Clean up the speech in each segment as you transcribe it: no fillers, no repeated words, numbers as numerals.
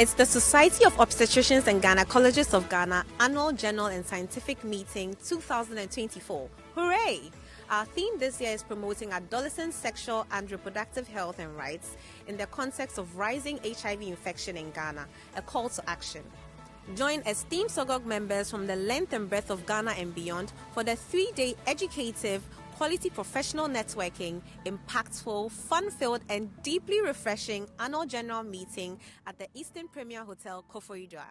It's the Society of Obstetricians and Gynecologists of Ghana Annual General and Scientific Meeting 2024. Hooray! Our theme this year is promoting adolescent sexual and reproductive health and rights in the context of rising HIV infection in Ghana, a call to action. Join esteemed SOGOG members from the length and breadth of Ghana and beyond for the 3-day educative, quality professional networking, impactful, fun-filled and deeply refreshing annual general meeting at the Eastern Premier Hotel, Koforidua.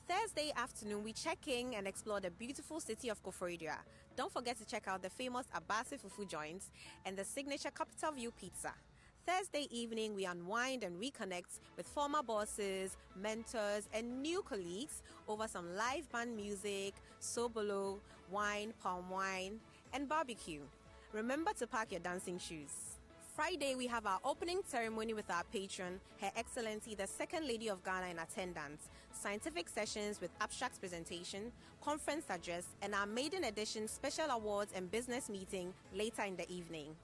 Thursday afternoon, we check in and explore the beautiful city of Koforidua. Don't forget to check out the famous Abasi Fufu joints and the signature Capital View Pizza. Thursday evening, we unwind and reconnect with former bosses, mentors, and new colleagues over some live band music, sobolo, wine, palm wine, and barbecue. Remember to pack your dancing shoes. Friday, we have our opening ceremony with our patron, Her Excellency, the Second Lady of Ghana in attendance, scientific sessions with abstract presentation, conference address, and our maiden edition special awards and business meeting later in the evening.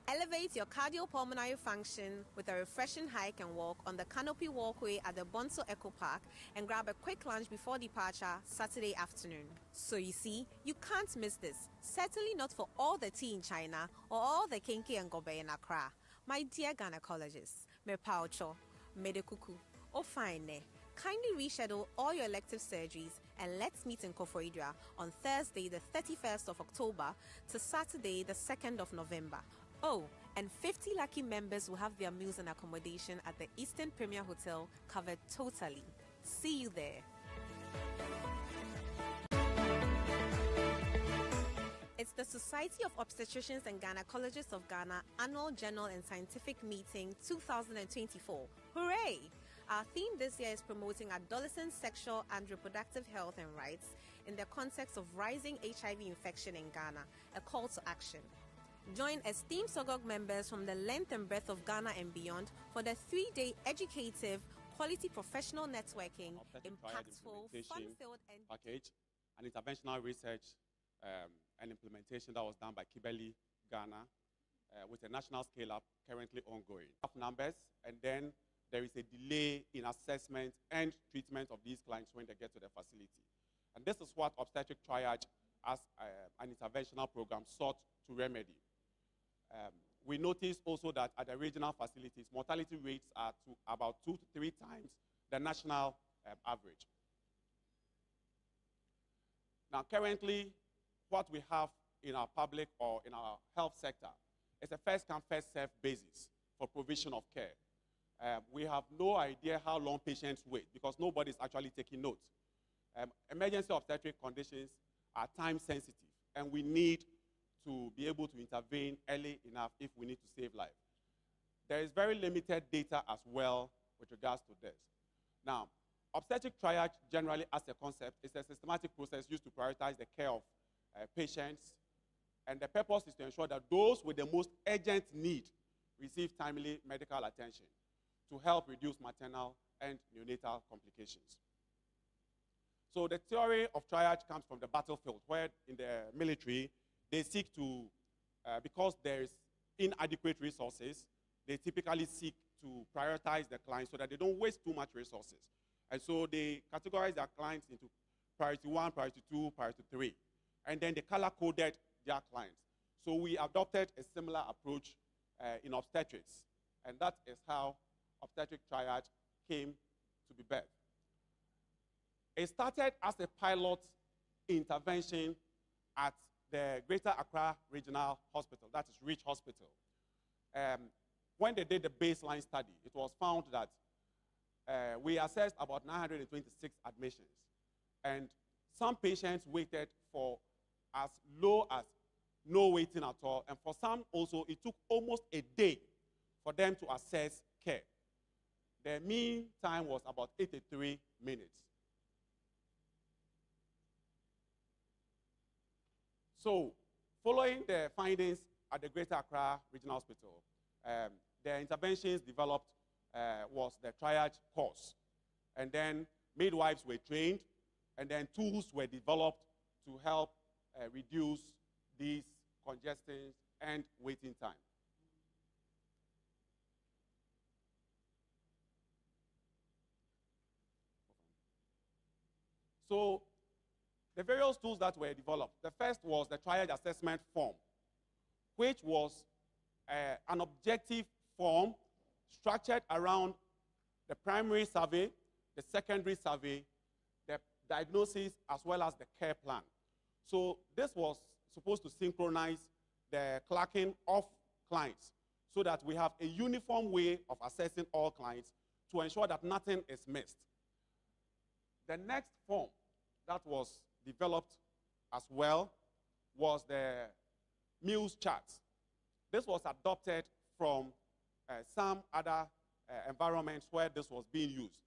Elevate your cardiopulmonary function with a refreshing hike and walk on the Canopy Walkway at the Bonso Eco Park and grab a quick lunch before departure Saturday afternoon. So you see, you can't miss this. Certainly not for all the tea in China or all the kinky and gobe in Accra. My dear gynecologists, me paucho, me de kuku, oh fine ne. Kindly reschedule all your elective surgeries and let's meet in Koforidua on Thursday the 31st of October to Saturday the 2nd of November. Oh, and 50 lucky members will have their meals and accommodation at the Eastern Premier Hotel covered totally. See you there. It's the Society of Obstetricians and Gynecologists of Ghana Annual General and Scientific Meeting 2024. Hooray! Our theme this year is promoting adolescent sexual and reproductive health and rights in the context of rising HIV infection in Ghana, a call to action. Join esteemed SOGOG members from the length and breadth of Ghana and beyond for the 3-day educative, quality professional networking, impactful, fun-filled and package, an interventional research and implementation that was done by Kibeli, Ghana, with a national scale-up currently ongoing. Numbers, and then there is a delay in assessment and treatment of these clients when they get to the facility. And this is what obstetric triage as an interventional program sought to remedy. We noticed also that at the regional facilities, mortality rates are to about 2 to 3 times the national average. Now, currently, what we have in our public or in our health sector is a first-come, first-served basis for provision of care. We have no idea how long patients wait because nobody is actually taking notes. Emergency obstetric conditions are time-sensitive, and we need to be able to intervene early enough if we need to save life. There is very limited data as well with regards to this. Now, obstetric triage generally as a concept is a systematic process used to prioritize the care of patients, and the purpose is to ensure that those with the most urgent need receive timely medical attention to help reduce maternal and neonatal complications. So the theory of triage comes from the battlefield, where in the military, they seek to, because there is inadequate resources, they typically seek to prioritize the clients so that they don't waste too much resources. And so they categorize their clients into priority 1, priority 2, priority 3. And then they color-coded their clients. So we adopted a similar approach in obstetrics. And that is how obstetric triage came to be birthed. It started as a pilot intervention at the Greater Accra Regional Hospital, that is REACH Hospital. When they did the baseline study, it was found that we assessed about 926 admissions. And some patients waited for as low as no waiting at all. And for some also, it took almost a day for them to assess care. The mean time was about 83 minutes. So, following the findings at the Greater Accra Regional Hospital, the interventions developed was the triage course. And then midwives were trained, and then tools were developed to help reduce these congestions and waiting time. So the various tools that were developed, the first was the triage assessment form, which was an objective form structured around the primary survey, the secondary survey, the diagnosis, as well as the care plan. So this was supposed to synchronize the clocking of clients so that we have a uniform way of assessing all clients to ensure that nothing is missed. The next form that was developed as well was the Muse charts. This was adopted from some other environments where this was being used.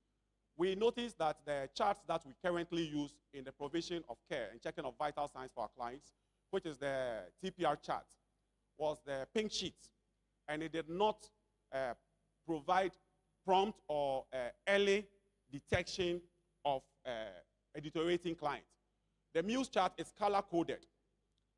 We noticed that the charts that we currently use in the provision of care and checking of vital signs for our clients, which is the TPR chart, was the pink sheet, and it did not provide prompt or early detection of a deteriorating client. The Muse chart is color-coded,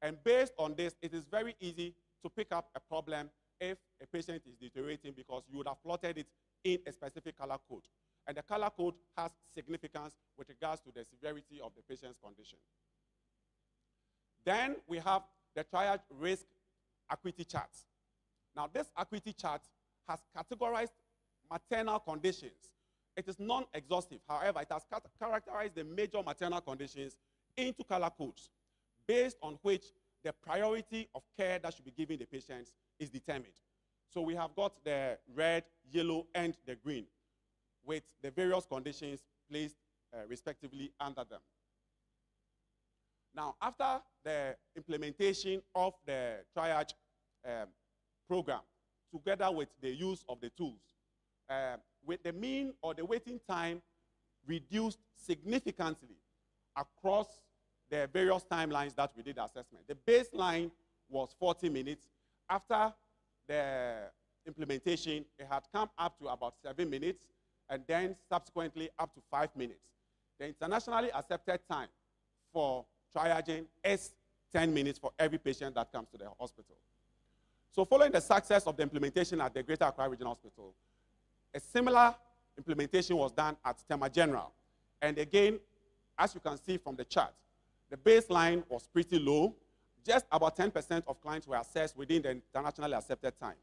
and based on this, it is very easy to pick up a problem if a patient is deteriorating because you would have plotted it in a specific color code. And the color code has significance with regards to the severity of the patient's condition. Then we have the triage risk acuity chart. Now, this acuity chart has categorized maternal conditions. It is non-exhaustive. However, it has characterized the major maternal conditions into color codes, based on which the priority of care that should be given the patients is determined. So we have got the red, yellow, and the green, with the various conditions placed respectively under them. Now, after the implementation of the triage program, together with the use of the tools, with the mean or the waiting time reduced significantly across the various timelines that we did assessment. The baseline was 40 minutes. After the implementation, it had come up to about 7 minutes, and then subsequently up to 5 minutes. The internationally accepted time for triaging is 10 minutes for every patient that comes to the hospital. So following the success of the implementation at the Greater Accra Regional Hospital, a similar implementation was done at Tema General. And again, as you can see from the chart, the baseline was pretty low. Just about 10% of clients were assessed within the internationally accepted time.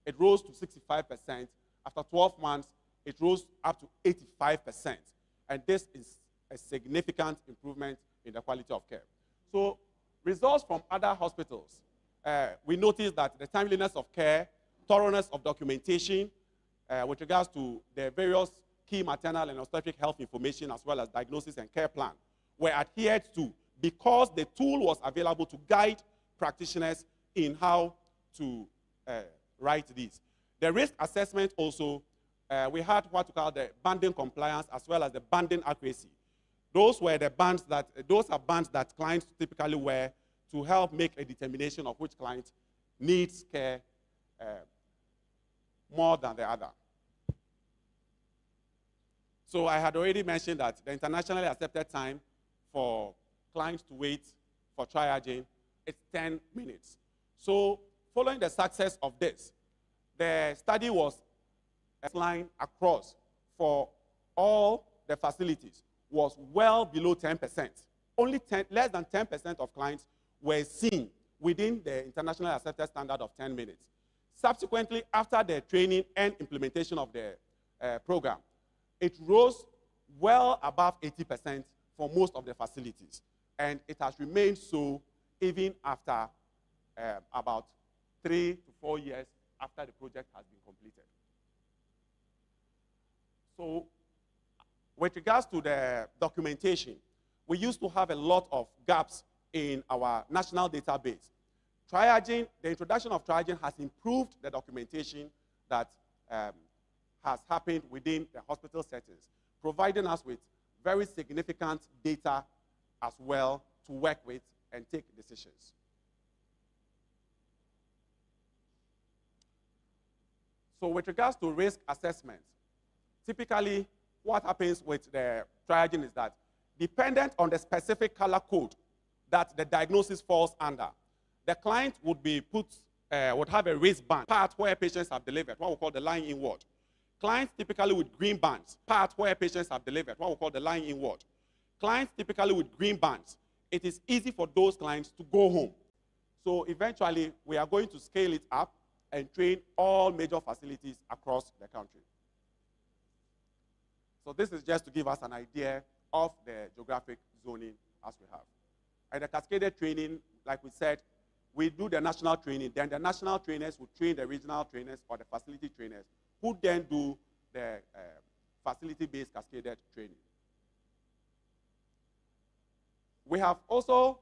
It rose to 65%. After 12 months, it rose up to 85%. And this is a significant improvement in the quality of care. So results from other hospitals, we noticed that the timeliness of care, thoroughness of documentation with regards to the various key maternal and obstetric health information as well as diagnosis and care plan were adhered to because the tool was available to guide practitioners in how to write these. The risk assessment also, we had what we call the banding compliance as well as the banding accuracy. Those were the bands those are bands that clients typically wear to help make a determination of which client needs care more than the other. So I had already mentioned that the internationally accepted time for clients to wait for triaging is 10 minutes. So following the success of this, the study was line across for all the facilities was well below 10%. Only less than 10% of clients were seen within the internationally accepted standard of 10 minutes. Subsequently, after the training and implementation of the program, it rose well above 80% for most of the facilities. And it has remained so even after about 3 to 4 years after the project has been completed. So with regards to the documentation, we used to have a lot of gaps in our national database. Triaging, the introduction of triaging has improved the documentation that has happened within the hospital settings, providing us with very significant data as well to work with and take decisions. So with regards to risk assessment, typically what happens with the triaging is that dependent on the specific color code that the diagnosis falls under, the client would be would have a risk band, part where patients have delivered, what we call the line inward. Clients typically with green bands, part where patients have delivered, what we call the line inward. Clients typically with green bands, it is easy for those clients to go home. So eventually, we are going to scale it up and train all major facilities across the country. So this is just to give us an idea of the geographic zoning as we have. And the cascaded training, like we said, we do the national training, then the national trainers will train the regional trainers or the facility trainers, who then do the facility-based cascaded training. We have also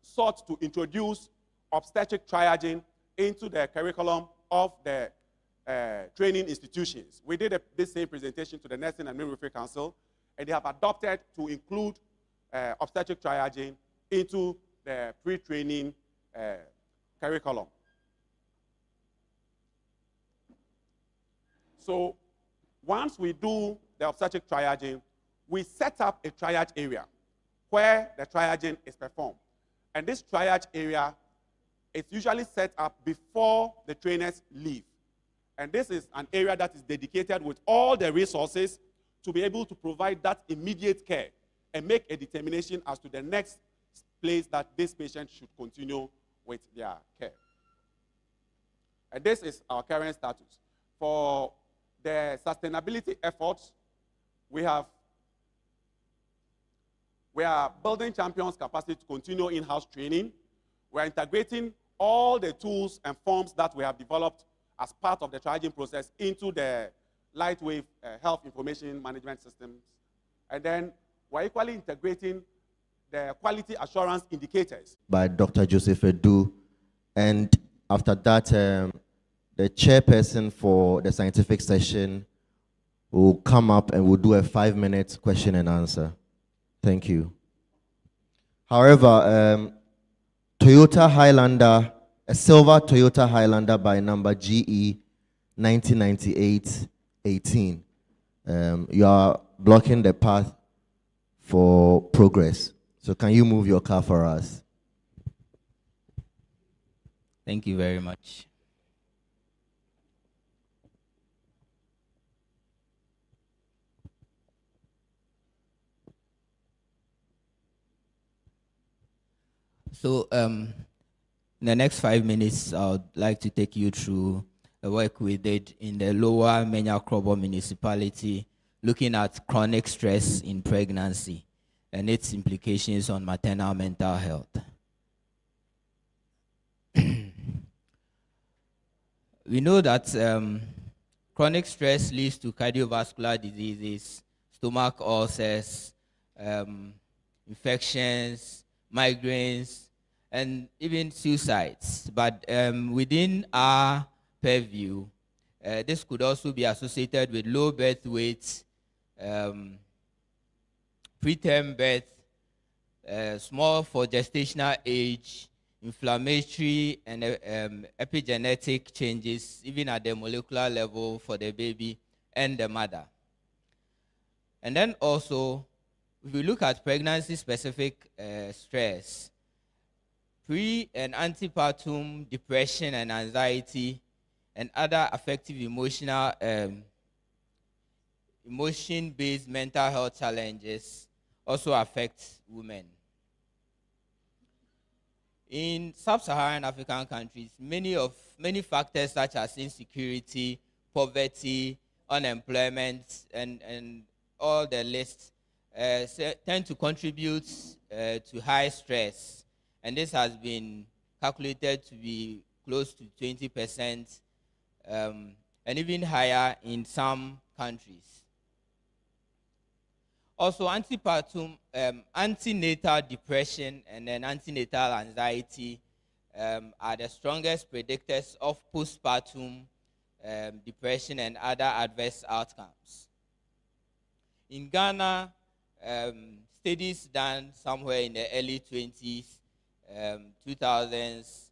sought to introduce obstetric triaging into the curriculum of the training institutions. We did this same presentation to the Nursing and Midwifery Council, and they have adopted to include obstetric triaging into the pre-training curriculum. So once we do the obstetric triaging, we set up a triage area where the triaging is performed. And this triage area is usually set up before the trainers leave. And this is an area that is dedicated with all the resources to be able to provide that immediate care and make a determination as to the next place that this patient should continue with their care. And this is our current status. For the sustainability efforts, we are building champions' capacity to continue in-house training. We are integrating all the tools and forms that we have developed as part of the triaging process into the Lightwave health information management systems. And then we're equally integrating the quality assurance indicators. By Dr. Joseph Edu. And after that, the chairperson for the scientific session will come up and will do a 5-minute question and answer. Thank you. However, Toyota Highlander, a silver Toyota Highlander by number GE 1998-18. You are blocking the path for progress. So can you move your car for us? Thank you very much. So in the next 5 minutes, I would like to take you through the work we did in the Lower Menya-Krobo municipality, looking at chronic stress in pregnancy and its implications on maternal mental health. We know that chronic stress leads to cardiovascular diseases, stomach ulcers, infections, migraines, and even suicides. But within our purview, this could also be associated with low birth weight, preterm birth, small for gestational age, inflammatory and epigenetic changes, even at the molecular level for the baby and the mother. And then also, if we look at pregnancy-specific stress, pre- and antepartum depression and anxiety and other affective emotion-based mental health challenges also affect women. In sub-Saharan African countries, many factors such as insecurity, poverty, unemployment, and all the list tend to contribute to high stress. And this has been calculated to be close to 20%, and even higher in some countries. Also, antepartum, antenatal depression and then antenatal anxiety are the strongest predictors of postpartum depression and other adverse outcomes. In Ghana, studies done somewhere in the early 2000s,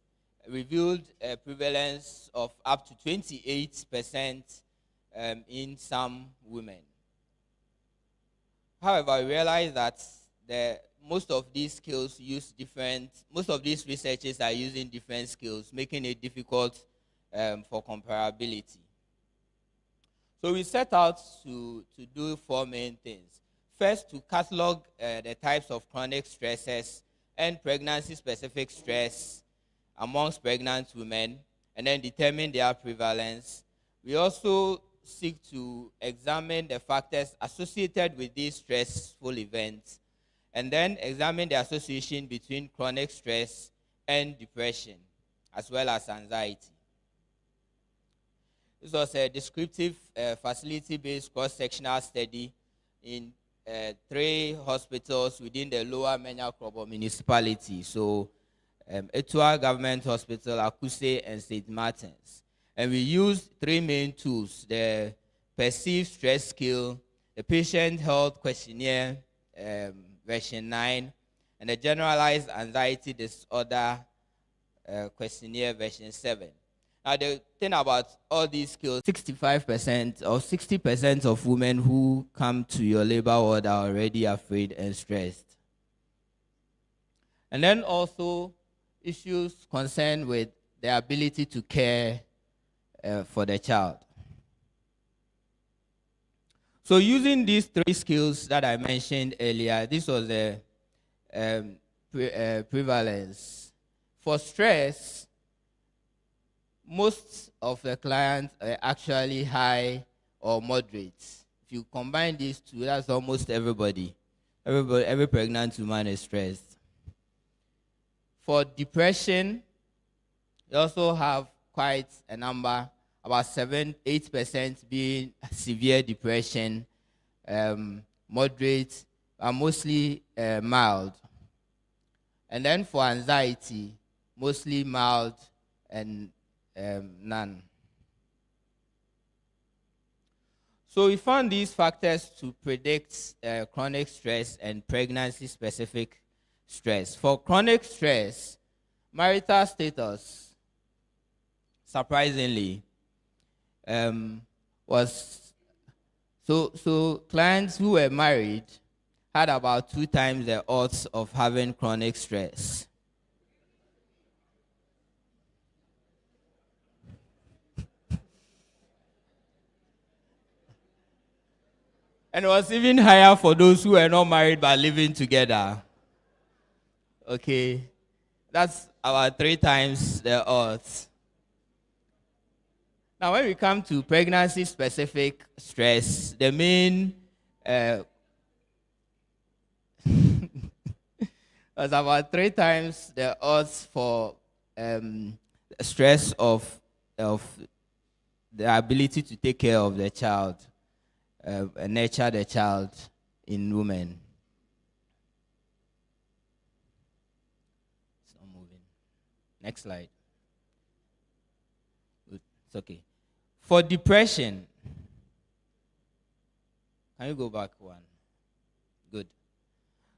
revealed a prevalence of up to 28% in some women. However, we realize that most of these skills use most of these researchers are using different skills, making it difficult for comparability. So we set out to do 4 main things. first to catalog the types of chronic stresses and pregnancy-specific stress amongst pregnant women, and then determine their prevalence. We also seek to examine the factors associated with these stressful events, and then examine the association between chronic stress and depression, as well as anxiety. This was a descriptive facility-based cross-sectional study in 3 hospitals within the Lower Menya Krobo municipality. So, Etua Government Hospital, Akuse, and St. Martin's. And we used 3 main tools: the perceived stress scale, the patient health questionnaire, version 9, and the generalized anxiety disorder questionnaire, version 7. Now, the thing about all these skills, 65% or 60% of women who come to your labor ward are already afraid and stressed. And then also issues concerned with the ability to care for the child. So using these 3 skills that I mentioned earlier, this was the prevalence. For stress, most of the clients are actually high or moderate. If you combine these 2, that's almost everybody. Every pregnant woman is stressed. For depression, you also have quite a number, about 7-8% being severe depression, moderate, and mostly mild. And then for anxiety, mostly mild and none. So we found these factors to predict chronic stress and pregnancy-specific stress. For chronic stress, marital status, surprisingly, was so clients who were married had about 2 times the odds of having chronic stress. And it was even higher for those who were not married but living together. Okay, that's about 3 times the odds. Now, when we come to pregnancy-specific stress, the main was about 3 times the odds for stress of the ability to take care of the child, and nurture the child in women. It's not moving. Next slide. Good. It's okay. For depression, can you go back 1? Good.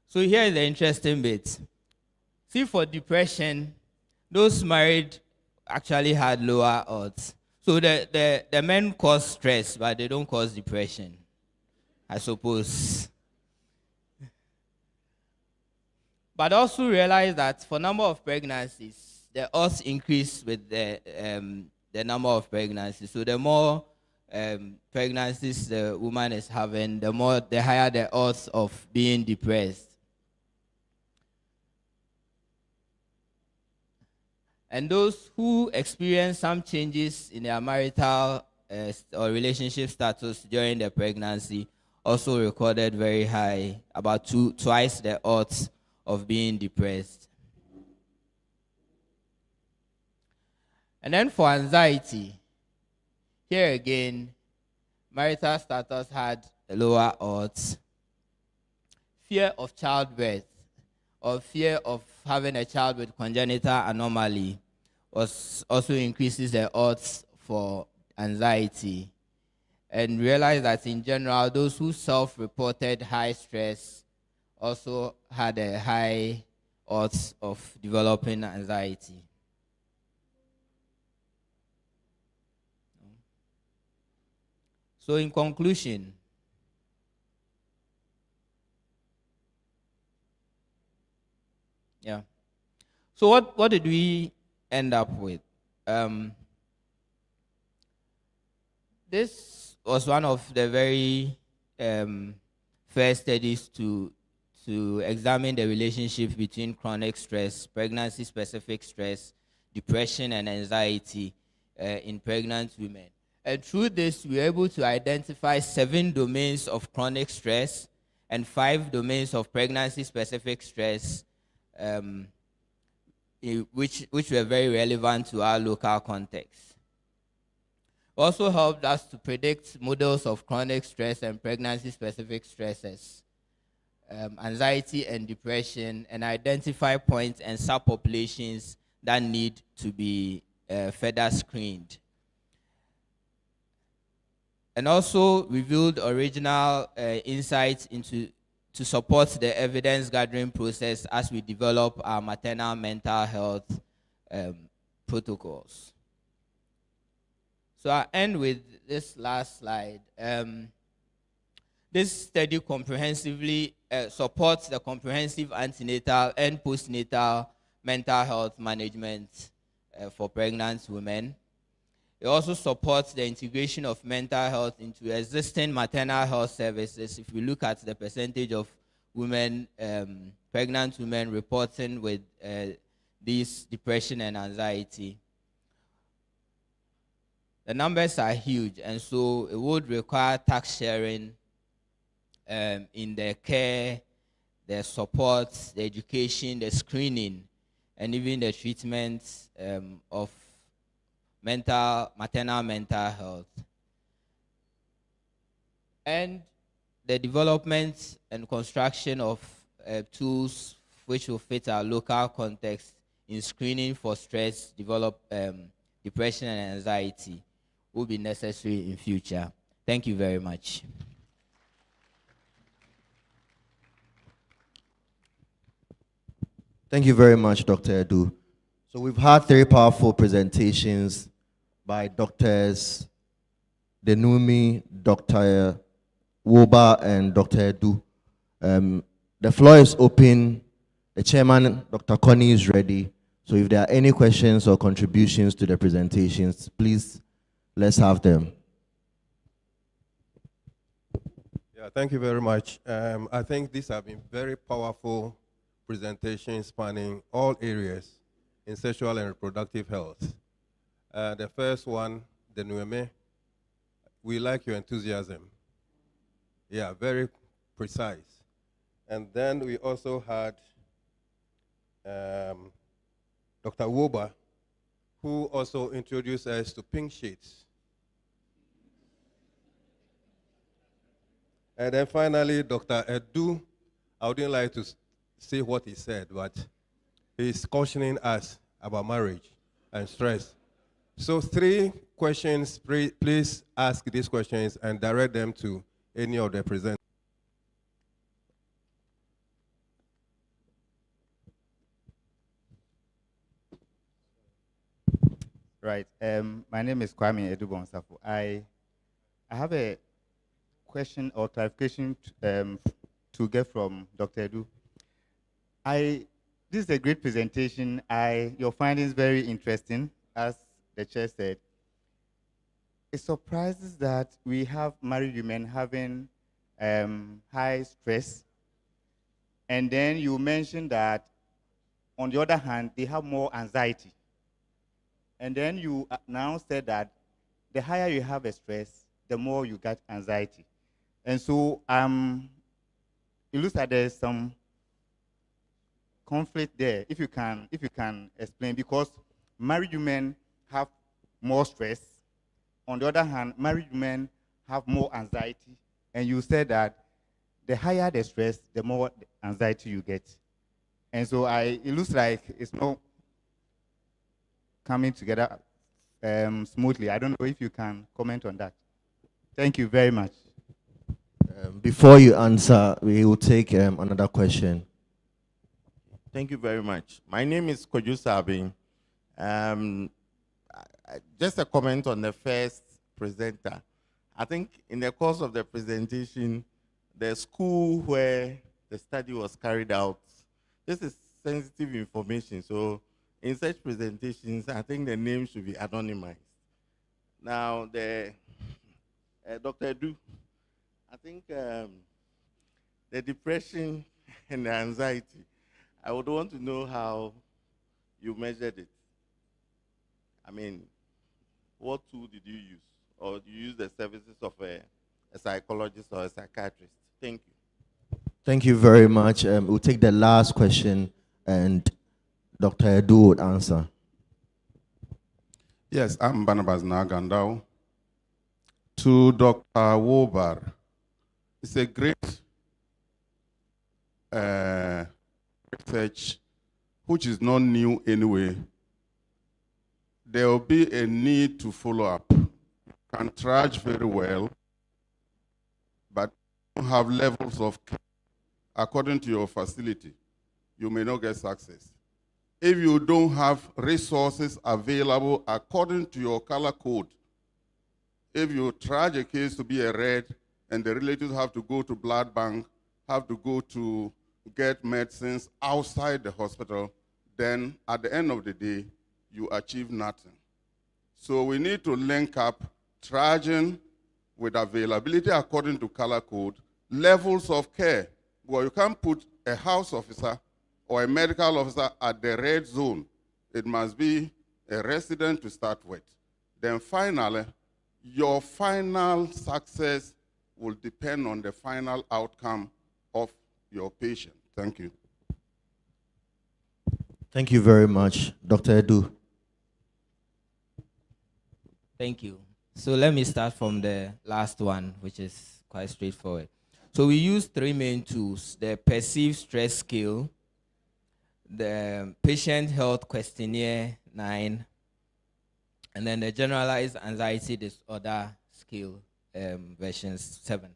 So here is the interesting bit. See, for depression, those married actually had lower odds. So the men cause stress, but they don't cause depression, I suppose. But also realize that for number of pregnancies, the odds increase with the number of pregnancies. So the more pregnancies the woman is having, the higher the odds of being depressed. And those who experience some changes in their marital or relationship status during the pregnancy also recorded very high, about twice the odds of being depressed. And then for anxiety, here again, marital status had lower odds. Fear of childbirth or fear of having a child with congenital anomaly also increases the odds for anxiety. And realize that in general, those who self-reported high stress also had a high odds of developing anxiety. So in conclusion, so what did we end up with? This was one of the very first studies to examine the relationship between chronic stress, pregnancy-specific stress, depression, and anxiety in pregnant women. And through this, we were able to identify 7 domains of chronic stress and 5 domains of pregnancy-specific stress, which were very relevant to our local context. Also helped us to predict models of chronic stress and pregnancy-specific stresses, anxiety and depression, and identify points and subpopulations that need to be further screened. And also revealed original insights to support the evidence gathering process as we develop our maternal mental health protocols. So I'll end with this last slide. This study comprehensively supports the comprehensive antenatal and postnatal mental health management for pregnant women. It also supports the integration of mental health into existing maternal health services. If we look at the percentage of women, pregnant women reporting with these depression and anxiety, the numbers are huge, and so it would require tax sharing in the care, the support, the education, the screening, and even the treatment of maternal mental health. And the development and construction of tools which will fit our local context in screening for stress, depression, and anxiety will be necessary in future. Thank you very much. Thank you very much, Dr. Edu. So we've had 3 powerful presentations by Doctors Denumi, Dr. Woba, and Dr. Edu. The floor is open. The chairman, Dr. Connie, is ready. So if there are any questions or contributions to the presentations, please, let's have them. Yeah, thank you very much. I think these have been very powerful presentations spanning all areas in sexual and reproductive health. The first one, the Nueme, we like your enthusiasm. Yeah, very precise. And then we also had Dr. Woba, who also introduced us to pink sheets. And then finally, Dr. Edu, I wouldn't like to say what he said, but he's cautioning us about marriage and stress. So 3 questions, please ask these questions and direct them to any of the presenters. Right. My name is Kwame Edubonsafu. I have a question or clarification to get from Dr. Edu. This is a great presentation. Your findings very interesting, as the chair said. It surprises that we have married women having high stress, and then you mentioned that, on the other hand, they have more anxiety. And then you now said that the higher you have a stress, the more you get anxiety. And so it looks like there's some conflict there, if you can explain, because married women have more stress. On the other hand, married women have more anxiety. And you said that the higher the stress, the more anxiety you get. And so it looks like it's not coming together smoothly. I don't know if you can comment on that. Thank you very much. Before you answer, we will take another question. Thank you very much. My name is Koju Sabin. Just a comment on the first presenter. I think in the course of the presentation, the school where the study was carried out, this is sensitive information. So in such presentations, I think the name should be anonymized. Now, Dr. Edu, I think the depression and the anxiety. I would want to know how you measured it. I mean, what tool did you use? Or do you use the services of a psychologist or a psychiatrist? Thank you. Thank you very much. We'll take the last question, and Dr. Edu would answer. Yes, I'm Barnabas Nagandao. To Dr. Wobar, it's a great research, which is not new anyway. There will be a need to follow up. You can triage very well, but you don't have levels of care according to your facility. You may not get success. If you don't have resources available according to your color code, if you triage a case to be a red and the relatives have to go to blood bank, have to go to get medicines outside the hospital, then at the end of the day, you achieve nothing. So we need to link up triaging with availability according to color code, levels of care. Well, you can't put a house officer or a medical officer at the red zone. It must be a resident to start with. Then finally, your final success will depend on the final outcome of your patient. Thank you. Thank you very much. Dr. Edu. Thank you. So let me start from the last one, which is quite straightforward. So we use three main tools: the perceived stress scale, the patient health questionnaire 9, and then the generalized anxiety disorder scale versions 7.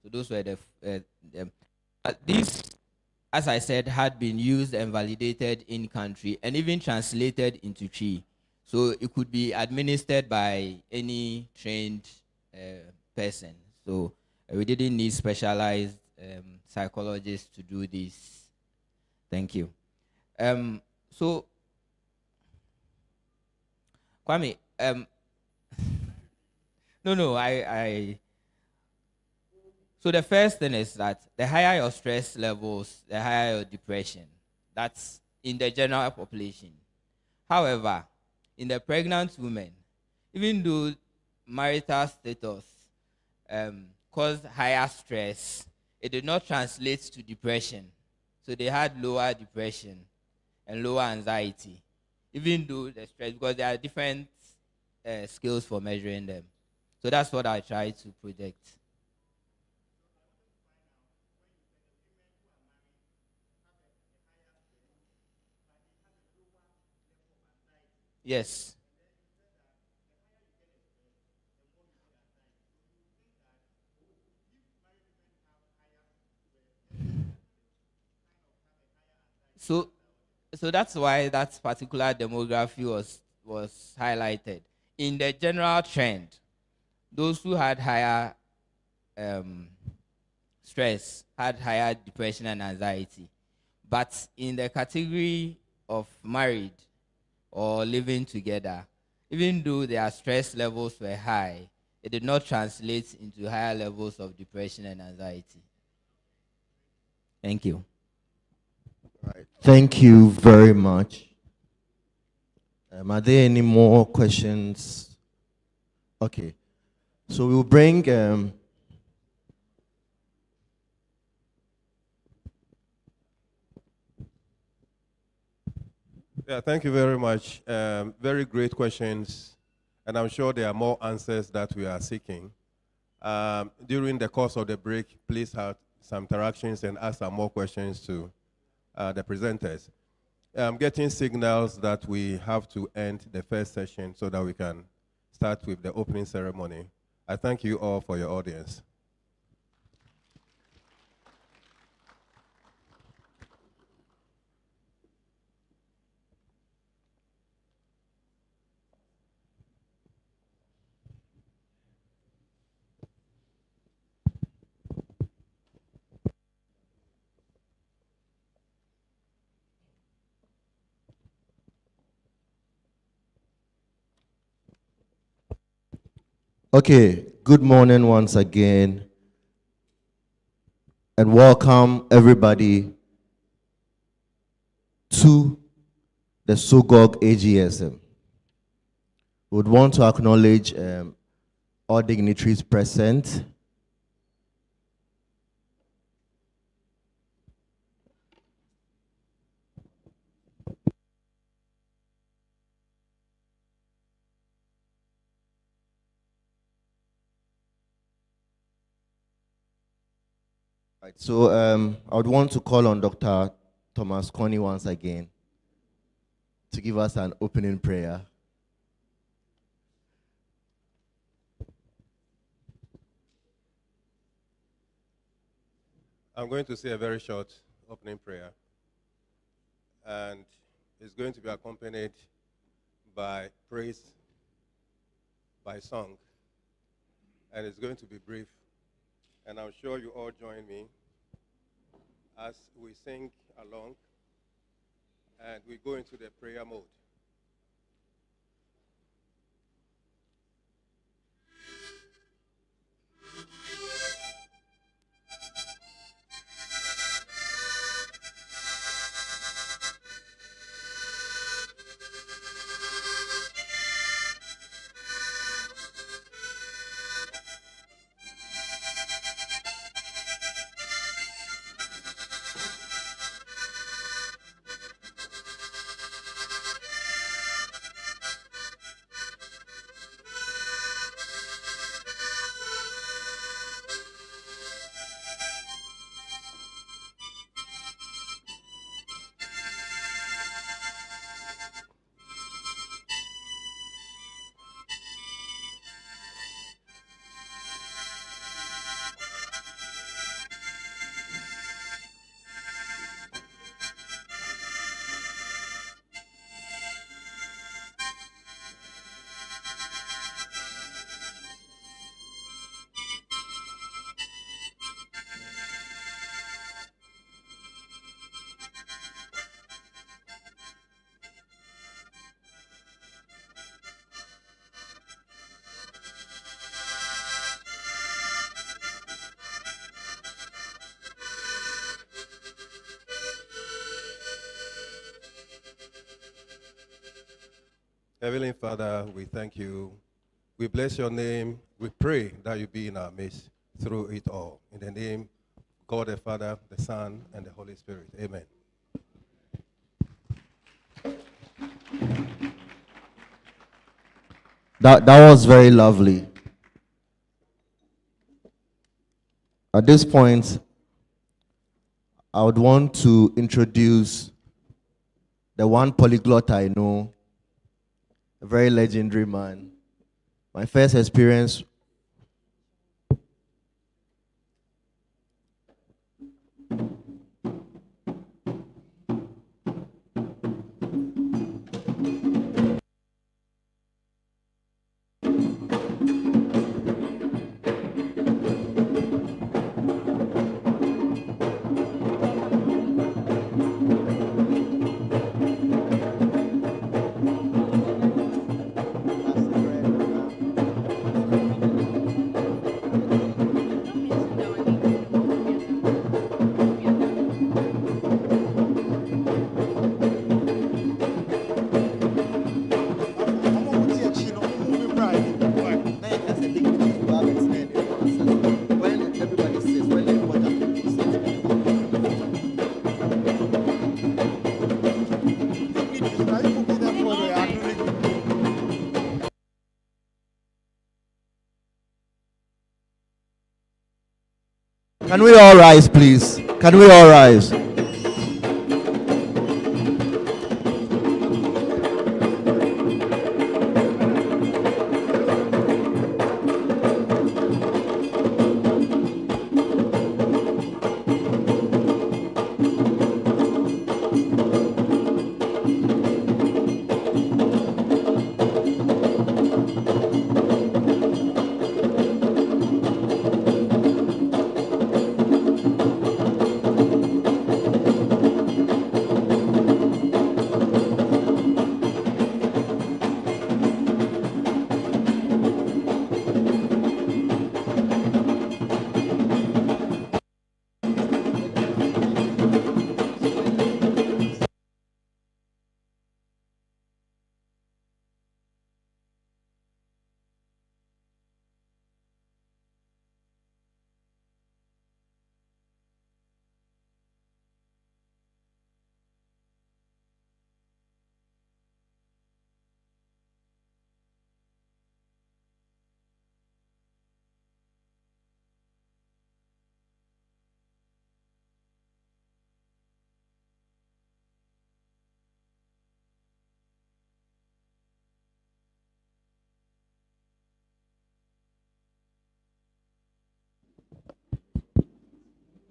So those were these, as I said, had been used and validated in country and even translated into Chi. So it could be administered by any trained person. So we didn't need specialized psychologists to do this. Thank you. So, Kwame, so the first thing is that the higher your stress levels, the higher your depression. That's in the general population. However, in the pregnant women, even though marital status caused higher stress, it did not translate to depression. So they had lower depression and lower anxiety, even though the stress, because there are different skills for measuring them. So that's what I try to project. Yes. So that's why that particular demography was highlighted. In the general trend, those who had higher stress had higher depression and anxiety. But in the category of married or living together, even though their stress levels were high, it did not translate into higher levels of depression and anxiety. Thank you. Right. Thank you very much. Are there any more questions? Okay. So we'll bring Yeah, thank you very much. Very great questions, and I'm sure there are more answers that we are seeking. During the course of the break, please have some interactions and ask some more questions to the presenters. I'm getting signals that we have to end the first session so that we can start with the opening ceremony. I thank you all for your audience. Okay, good morning once again. and welcome everybody to the SOGOG AGSM. We would want to acknowledge all dignitaries present. Right, so I would want to call on Dr. Thomas Coney once again to give us an opening prayer. I'm going to say a very short opening prayer, and it's going to be accompanied by praise, by song, and it's going to be brief, and I'm sure you all join me as we sing along and we go into the prayer mode. Heavenly Father, we thank you. We bless your name. We pray that you be in our midst through it all. In the name of God the Father, the Son, and the Holy Spirit. Amen. That was very lovely. At this point, I would want to introduce the one polyglot I know, a very legendary man. My first experience Can we all rise, please? Can we all rise?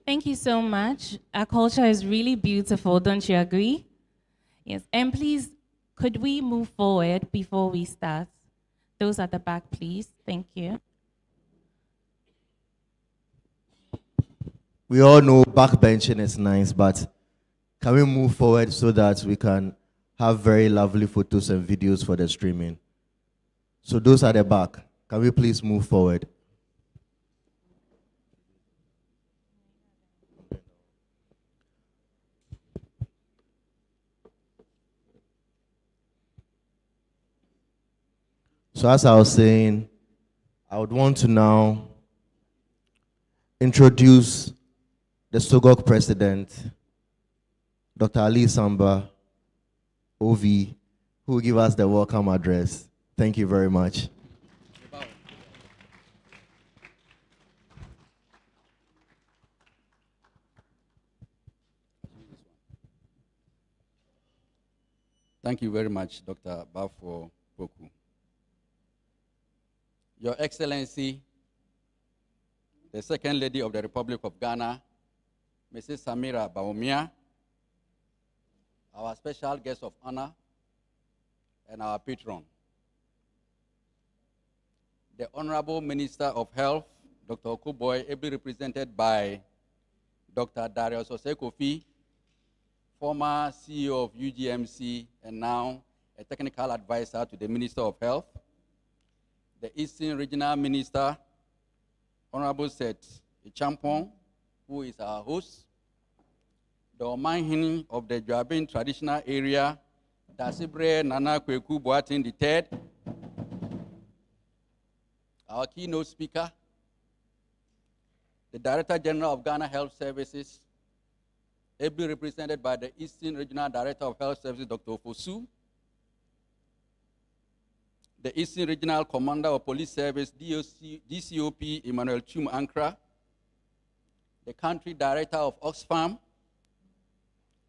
Thank you so much. Our culture is really beautiful, don't you agree? Yes, and please, could we move forward before we start? Those at the back, please. Thank you. We all know backbenching is nice, but can we move forward so that we can have very lovely photos and videos for the streaming? So those at the back, can we please move forward? So as I was saying, I would want to now introduce the SOGOG president, Dr. Ali Samba, OV, who will give us the welcome address. Thank you very much. Thank you very much, Dr. Bafo Poku. Your Excellency, the Second Lady of the Republic of Ghana, Mrs. Samira Bawumia, our special guest of honor, and our patron, the Honorable Minister of Health, Dr. Okuboy, ably represented by Dr. Darius Osekofi, former CEO of UGMC and now a technical advisor to the Minister of Health, the Eastern Regional Minister, Honorable Seth Ichampong, who is our host, the Omanhini of the Joabin traditional area, Dasibre Nana Kweku Boatin III, our keynote speaker, the Director General of Ghana Health Services, ably represented by the Eastern Regional Director of Health Services, Dr. Fosu, the Eastern Regional Commander of Police Service, DCOP Emmanuel Chum Ankra, the Country Director of Oxfam,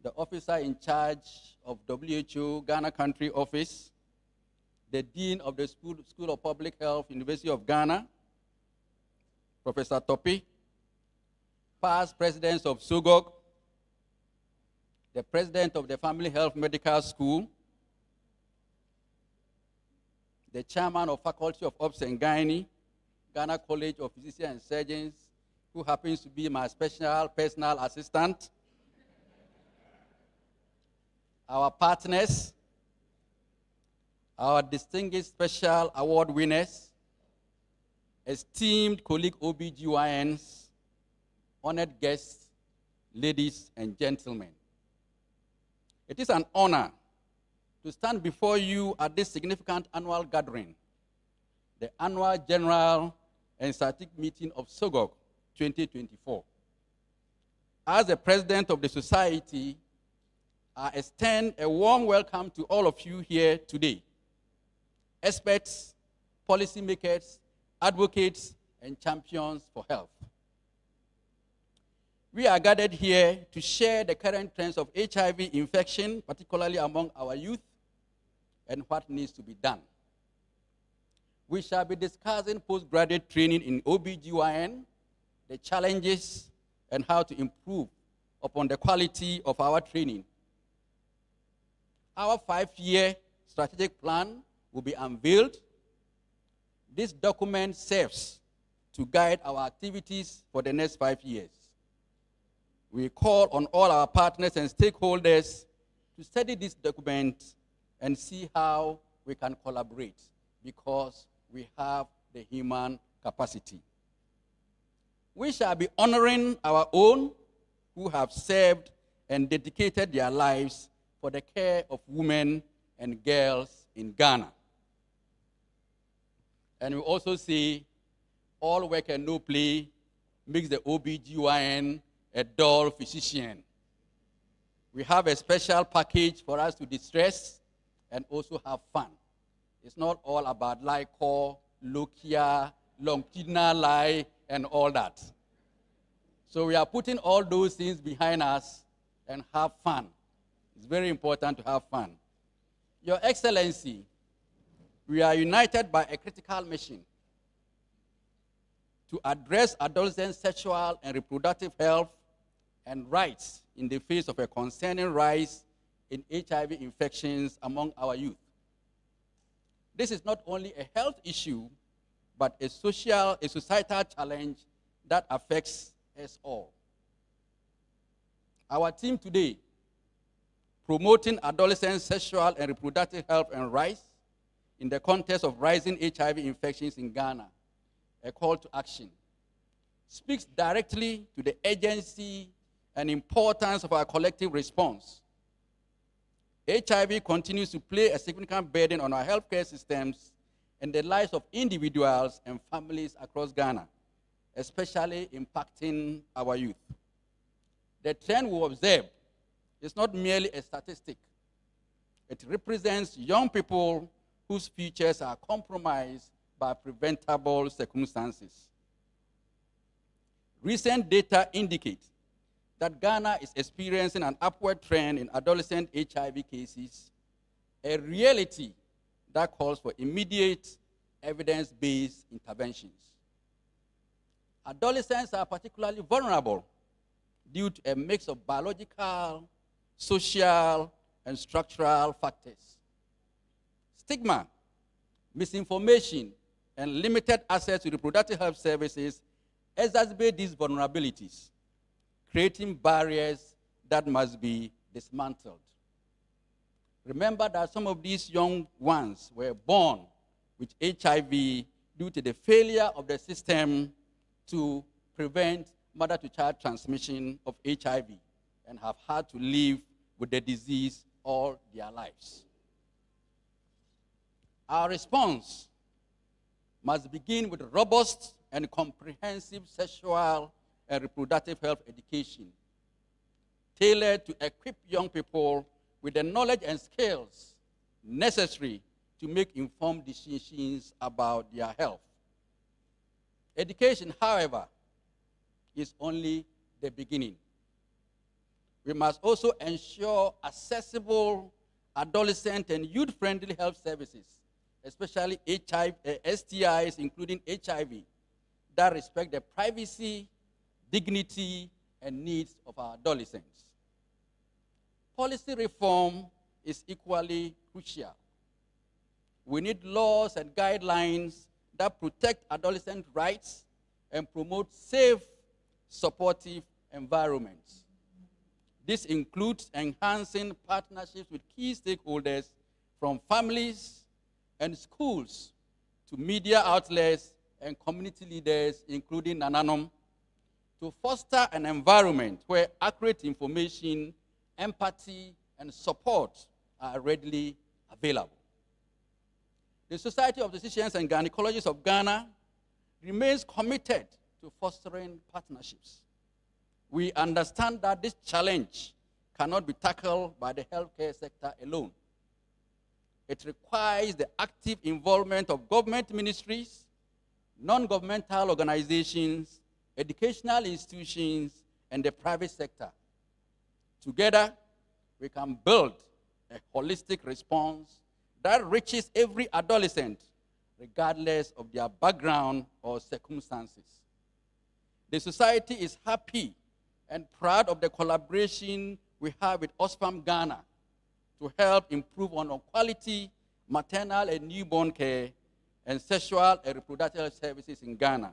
the Officer in Charge of WHO Ghana Country Office, the Dean of the School of Public Health, University of Ghana, Professor Topi, past presidents of SOGOG, the President of the Family Health Medical School, the Chairman of Faculty of Obs and Gynae, Ghana College of Physicians and Surgeons, who happens to be my special personal assistant, our partners, our distinguished special award winners, esteemed colleague OBGYNs, honored guests, ladies and gentlemen. It is an honor to stand before you at this significant annual gathering, the annual general and scientific meeting of SOGOG 2024. As the president of the society, I extend a warm welcome to all of you here today, experts, policymakers, advocates, and champions for health. We are gathered here to share the current trends of HIV infection, particularly among our youth, and what needs to be done. We shall be discussing postgraduate training in OBGYN, the challenges, and how to improve upon the quality of our training. Our 5-year strategic plan will be unveiled. This document serves to guide our activities for the next 5 years. We call on all our partners and stakeholders to study this document and see how we can collaborate, because we have the human capacity. We shall be honoring our own who have served and dedicated their lives for the care of women and girls in Ghana. And we also say, all work and no play makes the OBGYN a dull physician. We have a special package for us to distress and also have fun. It's not all about Lycor, Lokia, longitudinal lie, and all that. So we are putting all those things behind us and have fun. It's very important to have fun. Your Excellency, we are united by a critical mission to address adolescent sexual and reproductive health and rights in the face of a concerning rise in HIV infections among our youth. This is not only a health issue, but a societal challenge that affects us all. Our team today, promoting adolescent sexual and reproductive health and rights in the context of rising HIV infections in Ghana, a call to action, speaks directly to the urgency and importance of our collective response. HIV continues to play a significant burden on our healthcare systems and the lives of individuals and families across Ghana, especially impacting our youth. The trend we observe is not merely a statistic. It represents young people whose futures are compromised by preventable circumstances. Recent data indicate that Ghana is experiencing an upward trend in adolescent HIV cases, a reality that calls for immediate evidence-based interventions. Adolescents are particularly vulnerable due to a mix of biological, social, and structural factors. Stigma, misinformation, and limited access to reproductive health services exacerbate these vulnerabilities, creating barriers that must be dismantled. Remember that some of these young ones were born with HIV due to the failure of the system to prevent mother-to-child transmission of HIV and have had to live with the disease all their lives. Our response must begin with robust and comprehensive sexual and reproductive health education, tailored to equip young people with the knowledge and skills necessary to make informed decisions about their health. Education, however, is only the beginning. We must also ensure accessible adolescent and youth-friendly health services, especially STIs, including HIV, that respect the privacy, dignity, and needs of our adolescents. Policy reform is equally crucial. We need laws and guidelines that protect adolescent rights and promote safe, supportive environments. This includes enhancing partnerships with key stakeholders from families and schools to media outlets and community leaders, including Nananom, to foster an environment where accurate information, empathy, and support are readily available. The Society of Physicians and Gynecologists of Ghana remains committed to fostering partnerships. We understand that this challenge cannot be tackled by the healthcare sector alone. It requires the active involvement of government ministries, non-governmental organizations, educational institutions, and the private sector. Together, we can build a holistic response that reaches every adolescent, regardless of their background or circumstances. The society is happy and proud of the collaboration we have with Oxfam Ghana to help improve on quality maternal and newborn care and sexual and reproductive services in Ghana.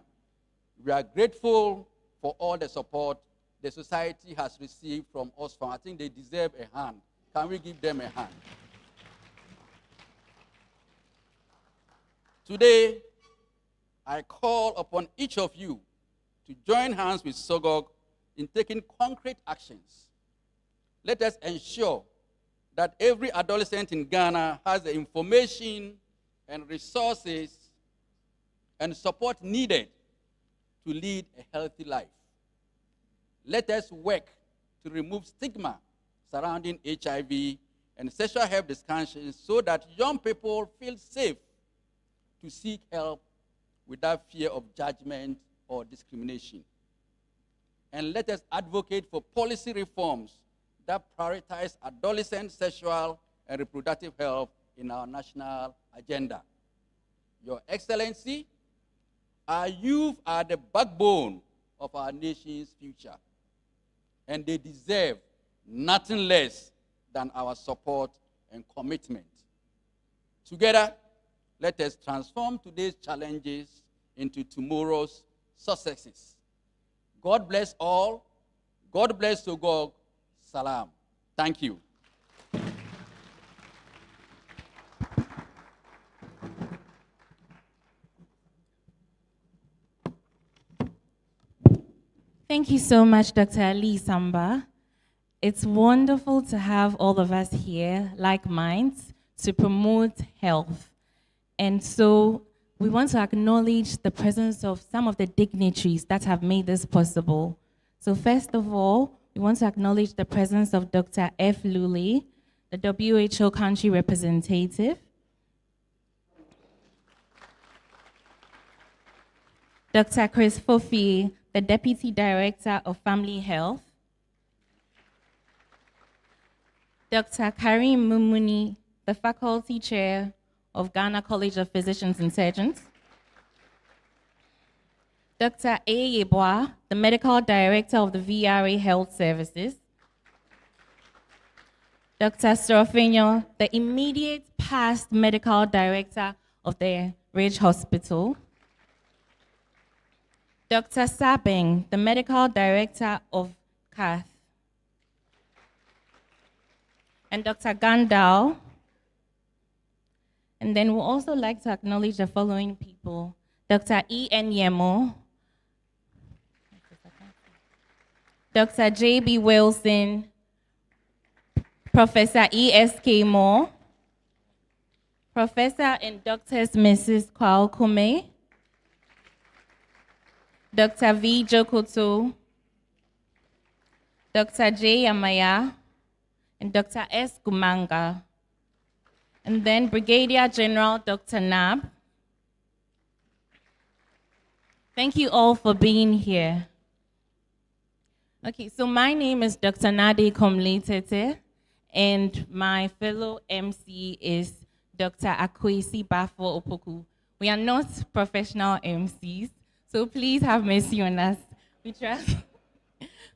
We are grateful for all the support the society has received from Oxfam. I think they deserve a hand. Can we give them a hand? Today, I call upon each of you to join hands with SOGOG in taking concrete actions. Let us ensure that every adolescent in Ghana has the information and resources and support needed to lead a healthy life. Let us work to remove stigma surrounding HIV and sexual health discussions so that young people feel safe to seek help without fear of judgment or discrimination. And let us advocate for policy reforms that prioritize adolescent sexual and reproductive health in our national agenda. Your Excellency, our youth are the backbone of our nation's future. and they deserve nothing less than our support and commitment. Together, let us transform today's challenges into tomorrow's successes. God bless all. God bless SOGOG. Salam. Thank you. Thank you so much, Dr. Ali Samba. It's wonderful to have all of us here, like minds, to promote health. And so we want to acknowledge the presence of some of the dignitaries that have made this possible. So first of all, we want to acknowledge the presence of Dr. F. Lule, the WHO country representative, Dr. Chris Fofi, the Deputy Director of Family Health, Dr. Karim Mumuni, the Faculty Chair of Ghana College of Physicians and Surgeons, Dr. A. Yeboah, the Medical Director of the VRA Health Services, Dr. Strofinho, the immediate past Medical Director of the Ridge Hospital, Dr. Sabeng, the Medical Director of CATH, and Dr. Gandal. And then we'd also like to acknowledge the following people: Dr. E.N. Yemo, Dr. J.B. Wilson, Professor E.S.K. Moore, Professor and Drs. Mrs. Kwao Kume, Dr. V. Jokoto, Dr. J. Amaya, and Dr. S. Gumanga. And then Brigadier General Dr. Nab. Thank you all for being here. Okay, so my name is Dr. Nade Komletete, and my fellow MC is Dr. Akwesi Bafo Opoku. We are not professional MCs, so please have mercy on us.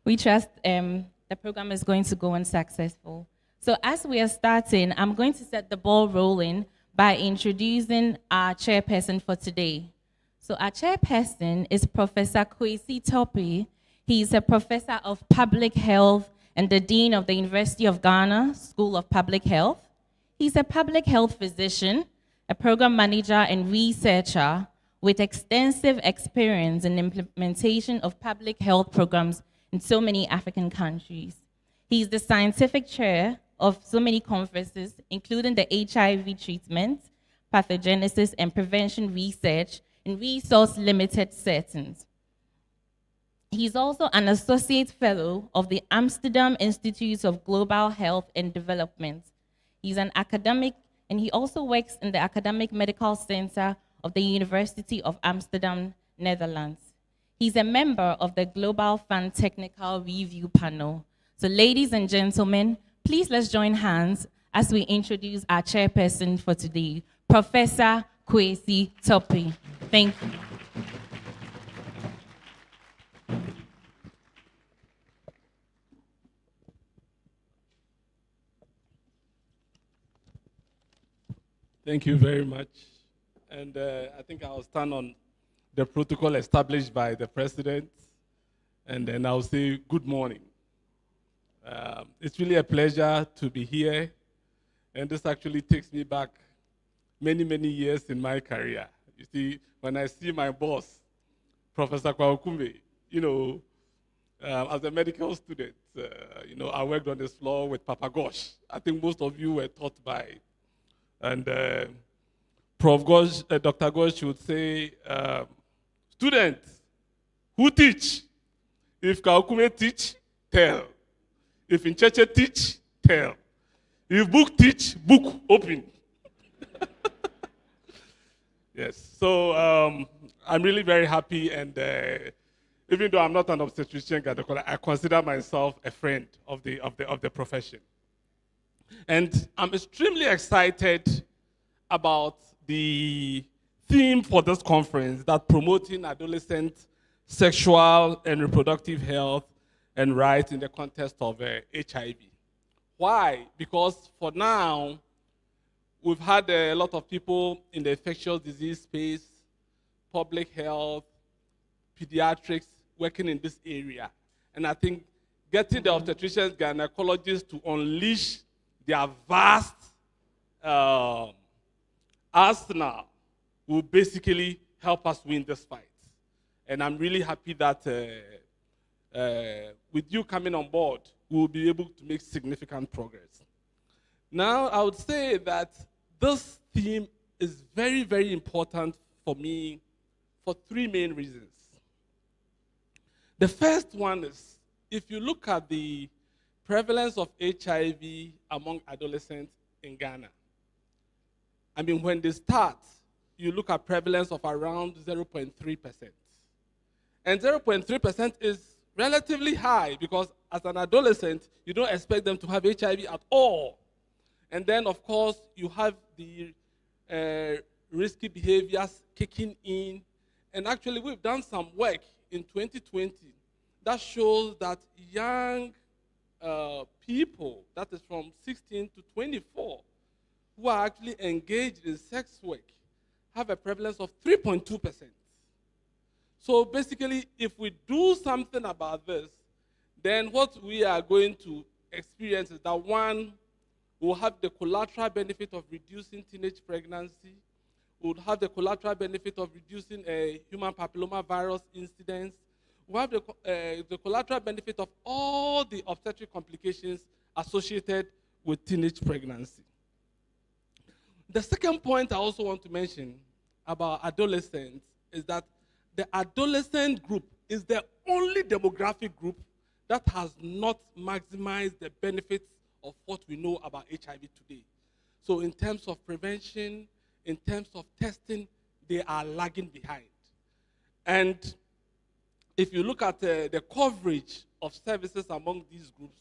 We trust the program is going to go on successful. So as we are starting, I'm going to set the ball rolling by introducing our chairperson for today. So our chairperson is Professor Kwesi Topi. He is a professor of public health and the dean of the University of Ghana School of Public Health. He's a public health physician, a program manager and researcher with extensive experience in implementation of public health programs in so many African countries. He's the scientific chair of so many conferences, including the HIV treatment, pathogenesis, and prevention research in resource-limited settings. He's also an associate fellow of the Amsterdam Institute of Global Health and Development. He's an academic, and he also works in the Academic Medical Center of the University of Amsterdam, Netherlands. He's a member of the Global Fund Technical Review Panel. So ladies and gentlemen, please let's join hands as we introduce our chairperson for today, Professor Kwesi Topi. Thank you. Thank you very much. And I think I'll stand on the protocol established by the president, and then I'll say good morning. It's really a pleasure to be here, and this actually takes me back many, many years in my career. You see, when I see my boss, Professor Kwaokume, as a medical student, I worked on this floor with Papa Gosh. I think most of you were taught by, and Prof. Gosh, Dr. Gosh would say, students who teach, if Kwaokume teach, tell. If Ncheche teach, tell. If book teach, book open. Yes, so I'm really very happy, and even though I'm not an obstetrician, I consider myself a friend of the profession. And I'm extremely excited about the theme for this conference, that promoting adolescent sexual and reproductive health and right in the context of HIV. Why? Because for now, we've had a lot of people in the infectious disease space, public health, pediatrics, working in this area. And I think getting the obstetricians, gynecologists to unleash their vast arsenal will basically help us win this fight. And I'm really happy that with you coming on board, we'll be able to make significant progress. Now, I would say that this theme is very, very important for me for three main reasons. The first one is, if you look at the prevalence of HIV among adolescents in Ghana, I mean, when they start, you look at prevalence of around 0.3%. And 0.3% is relatively high because as an adolescent, you don't expect them to have HIV at all. And then, of course, you have the risky behaviors kicking in. And actually, we've done some work in 2020 that shows that young people, that is from 16 to 24, who are actually engaged in sex work, have a prevalence of 3.2%. So basically, if we do something about this, then what we are going to experience is that, one, we'll have the collateral benefit of reducing teenage pregnancy. We'll have the collateral benefit of reducing human papilloma virus incidence. We'll have the collateral benefit of all the obstetric complications associated with teenage pregnancy. The second point I also want to mention about adolescents is that the adolescent group is the only demographic group that has not maximized the benefits of what we know about HIV today. So in terms of prevention, in terms of testing, they are lagging behind. And if you look at the coverage of services among these groups,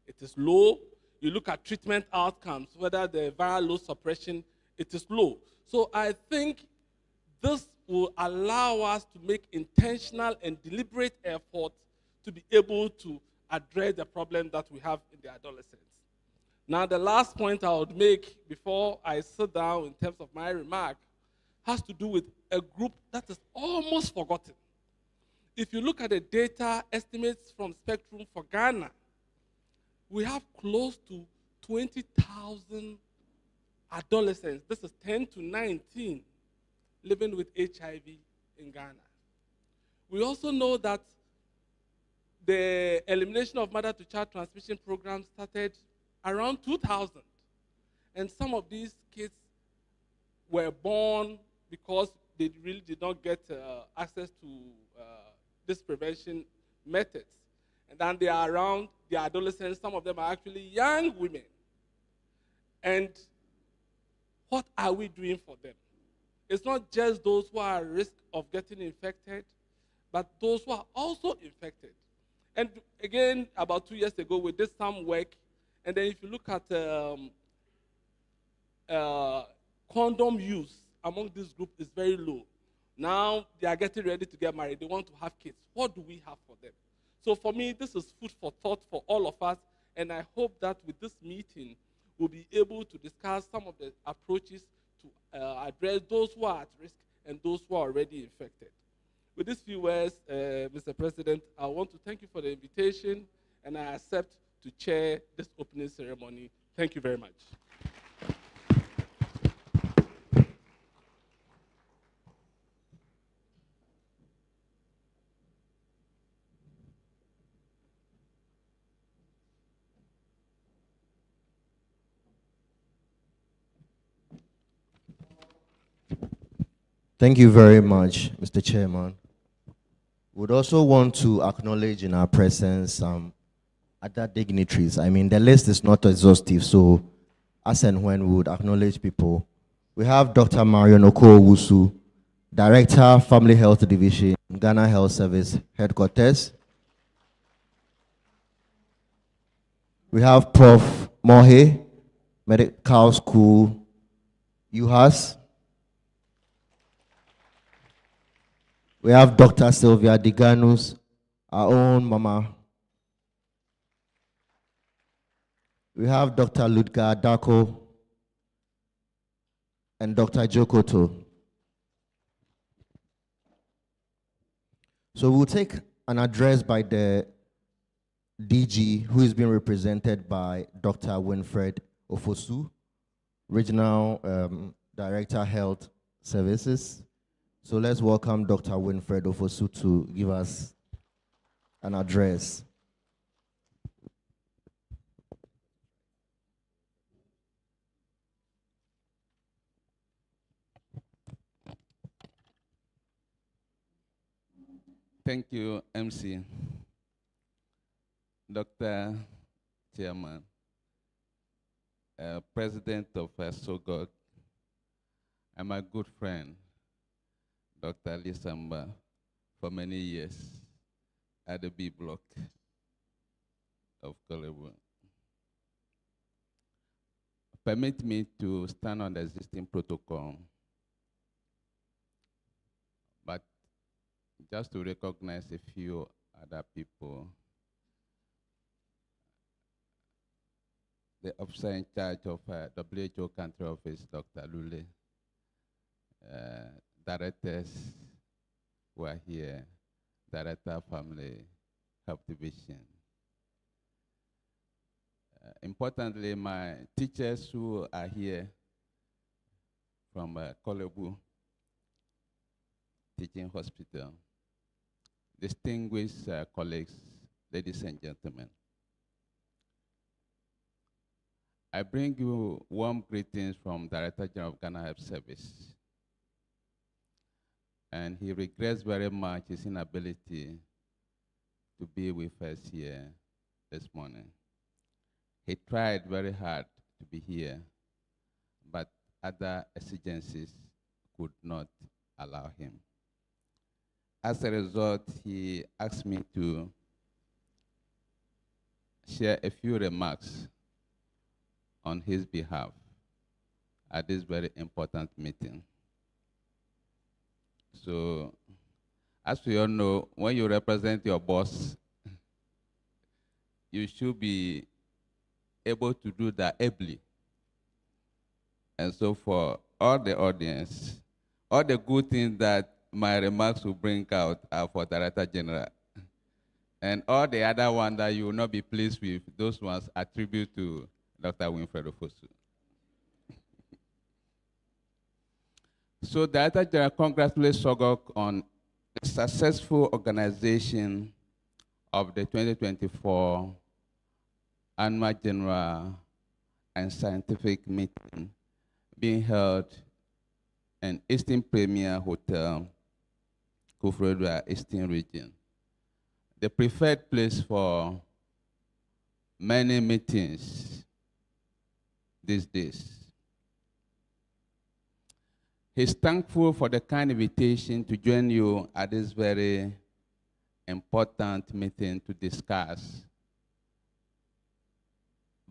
it is low. You look at treatment outcomes, whether the viral load suppression, it is low. So I think this will allow us to make intentional and deliberate efforts to be able to address the problem that we have in the adolescents. Now, the last point I would make before I sit down in terms of my remark has to do with a group that is almost forgotten. If you look at the data estimates from Spectrum for Ghana, we have close to 20,000 adolescents, this is 10 to 19, living with HIV in Ghana. We also know that the elimination of mother-to-child transmission program started around 2000. And some of these kids were born because they really did not get access to this prevention methods. And then they are around the adolescents. Some of them are actually young women. And what are we doing for them? It's not just those who are at risk of getting infected, but those who are also infected. And again, about 2 years ago, we did some work. And then if you look at condom use among this group is very low. Now they are getting ready to get married. They want to have kids. What do we have for them? So for me, this is food for thought for all of us. And I hope that with this meeting, we'll be able to discuss some of the approaches to address those who are at risk and those who are already infected. With these few words, Mr. President, I want to thank you for the invitation, and I accept to chair this opening ceremony. Thank you very much. Thank you very much, Mr. Chairman. Would also want to acknowledge in our presence other dignitaries. I mean, the list is not exhaustive, so as and when we would acknowledge people. We have Dr. Marion Oko-Owusu, Director, Family Health Division, Ghana Health Service Headquarters. We have Prof. Mohe, Medical School, UHAS. We have Dr. Sylvia Diganus, our own Mama We have Dr. Ludga Dako and Dr. Jokoto. So we'll take an address by the DG, who is being represented by Dr. Winfred Ofosu, Regional Director Health Services. So let's welcome Dr. Winfred Ofosu to give us an address. Thank you, MC. Dr. Chairman, President of SOGOG, and my good friend, Dr. Lisamba, for many years at the B block of Koforidua. Permit me to stand on the existing protocol, but just to recognize a few other people. The officer in charge of WHO country office, Dr. Lule, directors who are here, Director Family Health Division. Importantly, my teachers who are here from Koforidua Teaching Hospital, distinguished colleagues, ladies and gentlemen. I bring you warm greetings from Director General of Ghana Health Service. And he regrets very much his inability to be with us here this morning. He tried very hard to be here, but other exigencies could not allow him. As a result, he asked me to share a few remarks on his behalf at this very important meeting. So, as we all know, when you represent your boss, you should be able to do that ably. And so for all the audience, all the good things that my remarks will bring out are for Director General. And all the other ones that you will not be pleased with, those ones attribute to Dr. Winfred Ofosu. So Director General congratulates SOGOG on the successful organization of the 2024 Annual General and Scientific Meeting being held in Eastern Premier Hotel, Koforidua, Eastern Region. The preferred place for many meetings these days. He's thankful for the kind invitation to join you at this very important meeting to discuss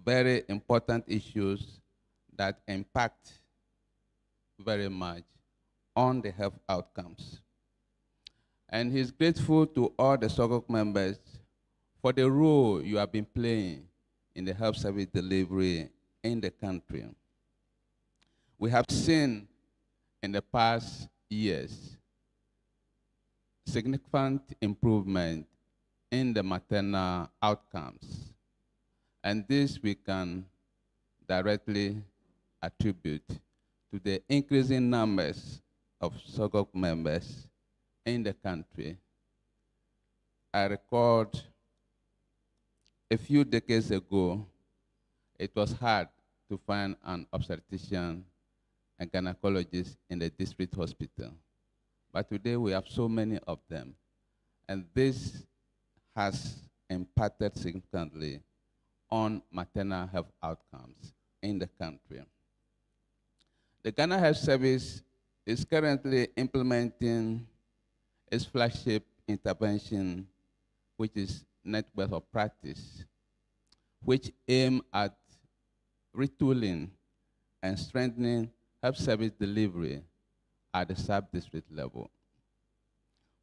very important issues that impact very much on the health outcomes. And he's grateful to all the SOGOG members for the role you have been playing in the health service delivery in the country. We have seen in the past years significant improvement in the maternal outcomes. And this we can directly attribute to the increasing numbers of SOGOG members in the country. I recalled a few decades ago, it was hard to find an obstetrician and gynecologist in the district hospital. But today we have so many of them. And this has impacted significantly on maternal health outcomes in the country. The Ghana Health Service is currently implementing its flagship intervention, which is Network of Practice, which aim at retooling and strengthening health service delivery at the sub-district level.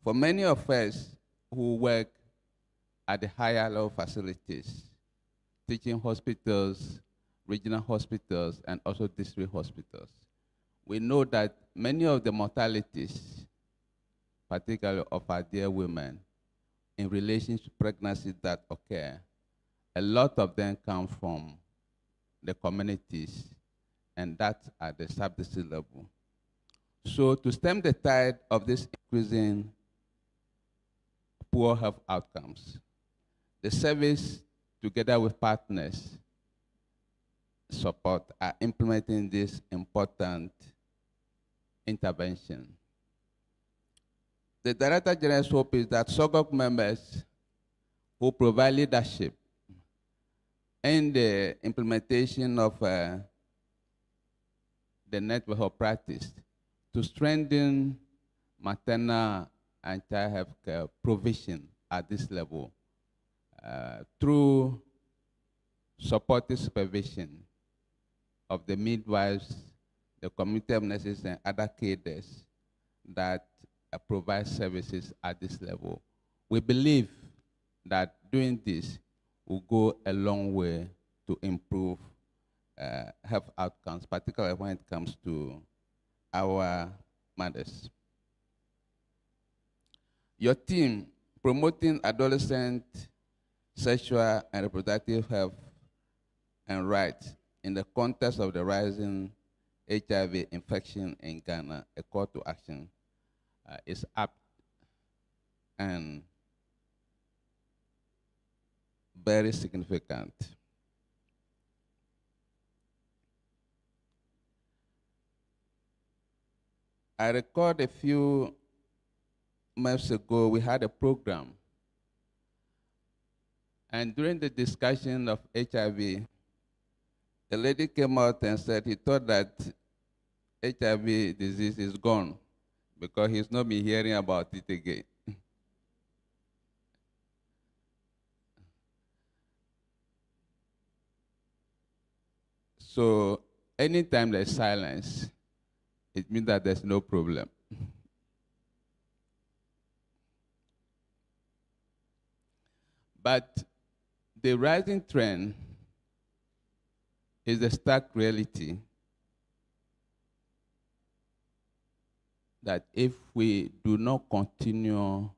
For many of us who work at the higher level facilities, teaching hospitals, regional hospitals, and also district hospitals. We know that many of the mortalities, particularly of our dear women, in relation to pregnancies that occur, a lot of them come from the communities, and that's at the sub-district level. So to stem the tide of this increasing poor health outcomes, the service, together with partners, support, are implementing this important intervention. The Director General's hope is that SOGOG members who provide leadership in the implementation of the network of practice to strengthen maternal and child health care provision at this level through supportive supervision of the midwives, the community of nurses, and other cadres that provide services at this level. We believe that doing this will go a long way to improve health outcomes, particularly when it comes to our mothers. Your team, promoting adolescent sexual and reproductive health and rights in the context of the rising HIV infection in Ghana, a call to action, is apt and very significant. I recall a few months ago, we had a program. And during the discussion of HIV, the lady came out and said he thought that HIV disease is gone because he's not been hearing about it again. So anytime there's silence, it means that there's no problem. But the rising trend is a stark reality that if we do not continue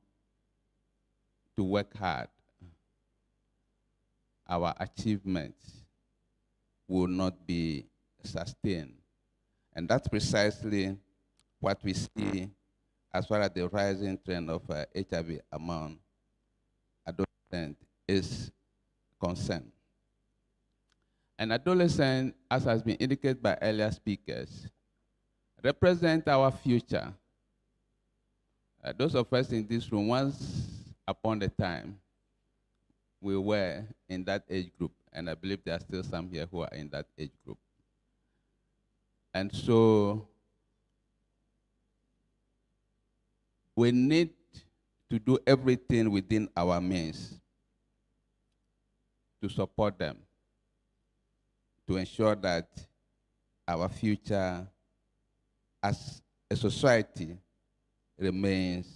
to work hard, our achievements will not be sustained. And that's precisely what we see as far as the rising trend of HIV among adolescents is concerned. And adolescents, as has been indicated by earlier speakers, represent our future. Those of us in this room, once upon a time, we were in that age group, and I believe there are still some here who are in that age group. And so we need to do everything within our means to support them, to ensure that our future as a society remains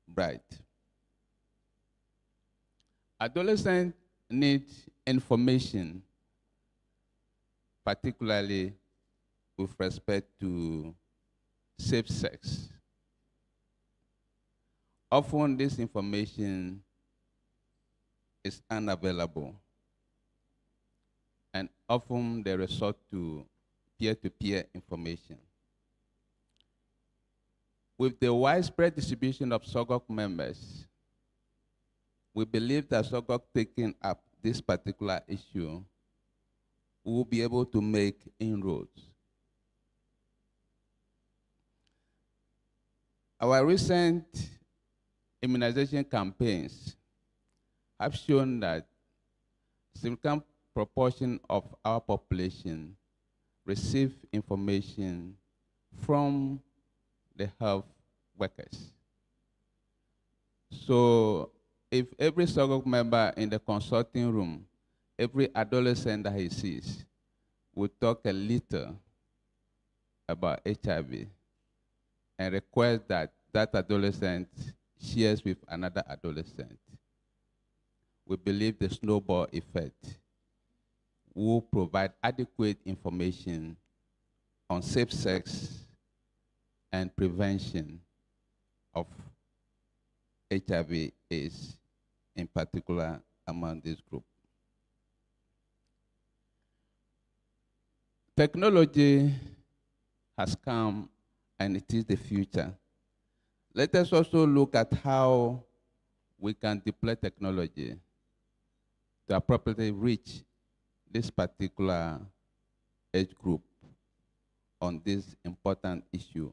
bright. Adolescents need information, particularly with respect to safe sex. Often this information is unavailable, and often they resort to peer-to-peer information. With the widespread distribution of SOGOG members, we believe that SOGOG taking up this particular issue will be able to make inroads. Our recent immunization campaigns have shown that a significant proportion of our population receive information from the health workers. So if every SOGOG member in the consulting room, every adolescent that he sees, will talk a little about HIV and request that that adolescent shares with another adolescent, we believe the snowball effect will provide adequate information on safe sex and prevention of HIV/AIDS, in particular among this group. Technology has come and it is the future. Let us also look at how we can deploy technology to appropriately reach this particular age group on this important issue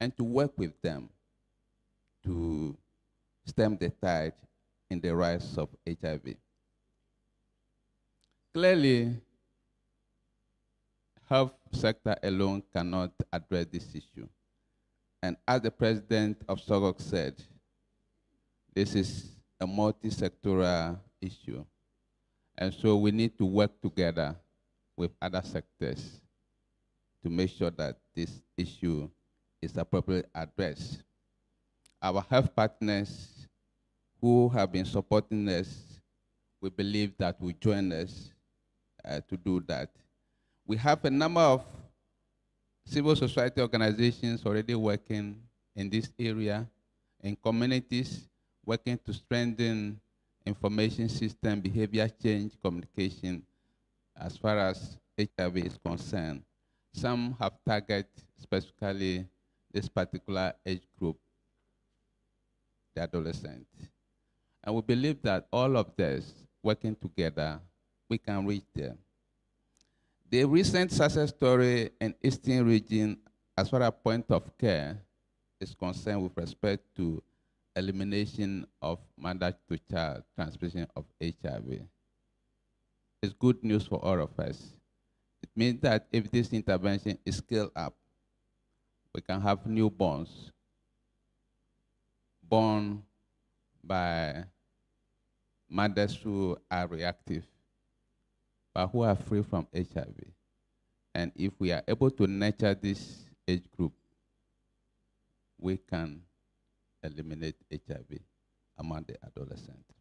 and to work with them to stem the tide in the rise of HIV. Clearly, health sector alone cannot address this issue. And as the president of SOGOG said, this is a multi-sectoral issue. And so we need to work together with other sectors to make sure that this issue is appropriately addressed. Our health partners who have been supporting us, we believe that will join us to do that. We have a number of civil society organizations already working in this area, in communities, working to strengthen information system, behavior change, communication, as far as HIV is concerned. Some have targeted specifically this particular age group, the adolescent. And we believe that all of this, working together, we can reach them. The recent success story in Eastern region, as far as point of care is concerned with respect to elimination of mother-to-child transmission of HIV, is good news for all of us. It means that if this intervention is scaled up, we can have newborns born by mothers who are reactive, but who are free from HIV. And if we are able to nurture this age group, we can eliminate HIV among the adolescents.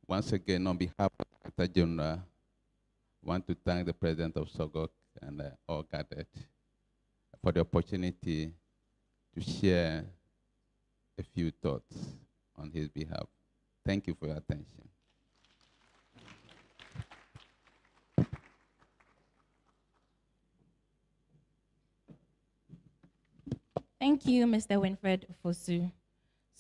Once again, on behalf of the Director General, I want to thank the President of SOGOG and all gathered for the opportunity to share a few thoughts on his behalf. Thank you for your attention. Thank you, Mr. Winfred Fosu.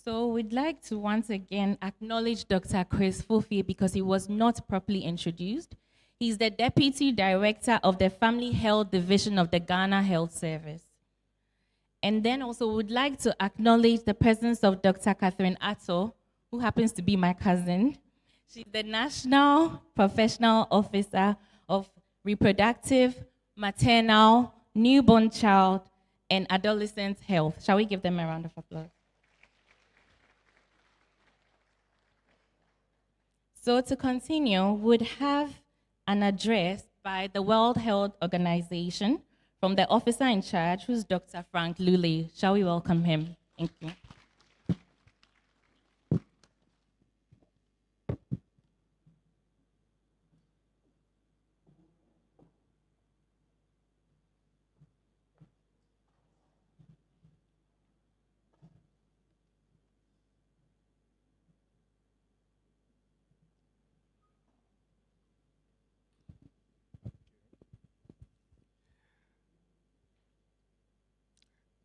So we'd like to once again acknowledge Dr. Chris Fofi because he was not properly introduced. He's the Deputy Director of the Family Health Division of the Ghana Health Service. And then also would like to acknowledge the presence of Dr. Catherine Atto, who happens to be my cousin. She's the National Professional Officer of Reproductive, Maternal, Newborn Child, and Adolescent Health. Shall we give them a round of applause? So to continue, we'd have an address by the World Health Organization from the officer in charge, who's Dr. Frank Lule. Shall we welcome him? Thank you.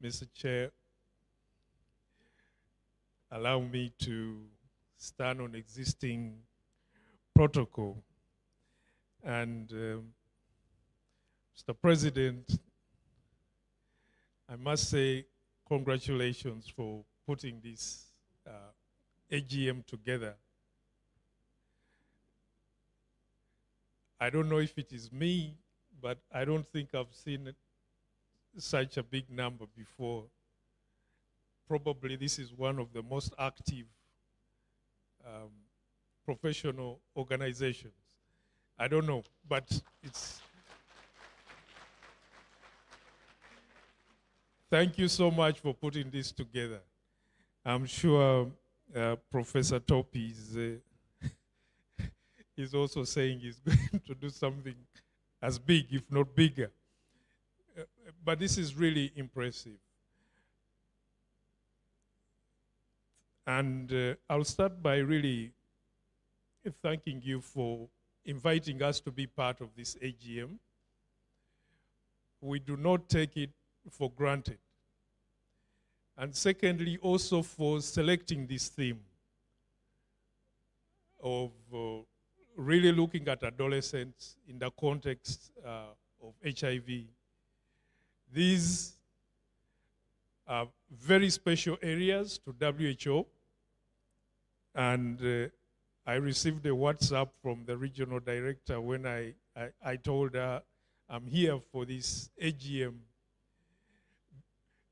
Mr. Chair, allow me to stand on existing protocol. And Mr. President, I must say congratulations for putting this AGM together. I don't know if it is me, but I don't think I've seen such a big number before. Probably this is one of the most active professional organizations. I don't know, but it's... Thank you so much for putting this together. I'm sure Professor Topi is also saying he's going to do something as big, if not bigger. But this is really impressive. And I'll start by really thanking you for inviting us to be part of this AGM. We do not take it for granted. And secondly, also for selecting this theme of really looking at adolescents in the context of HIV. These are very special areas to WHO, and I received a WhatsApp from the regional director when I told her I'm here for this AGM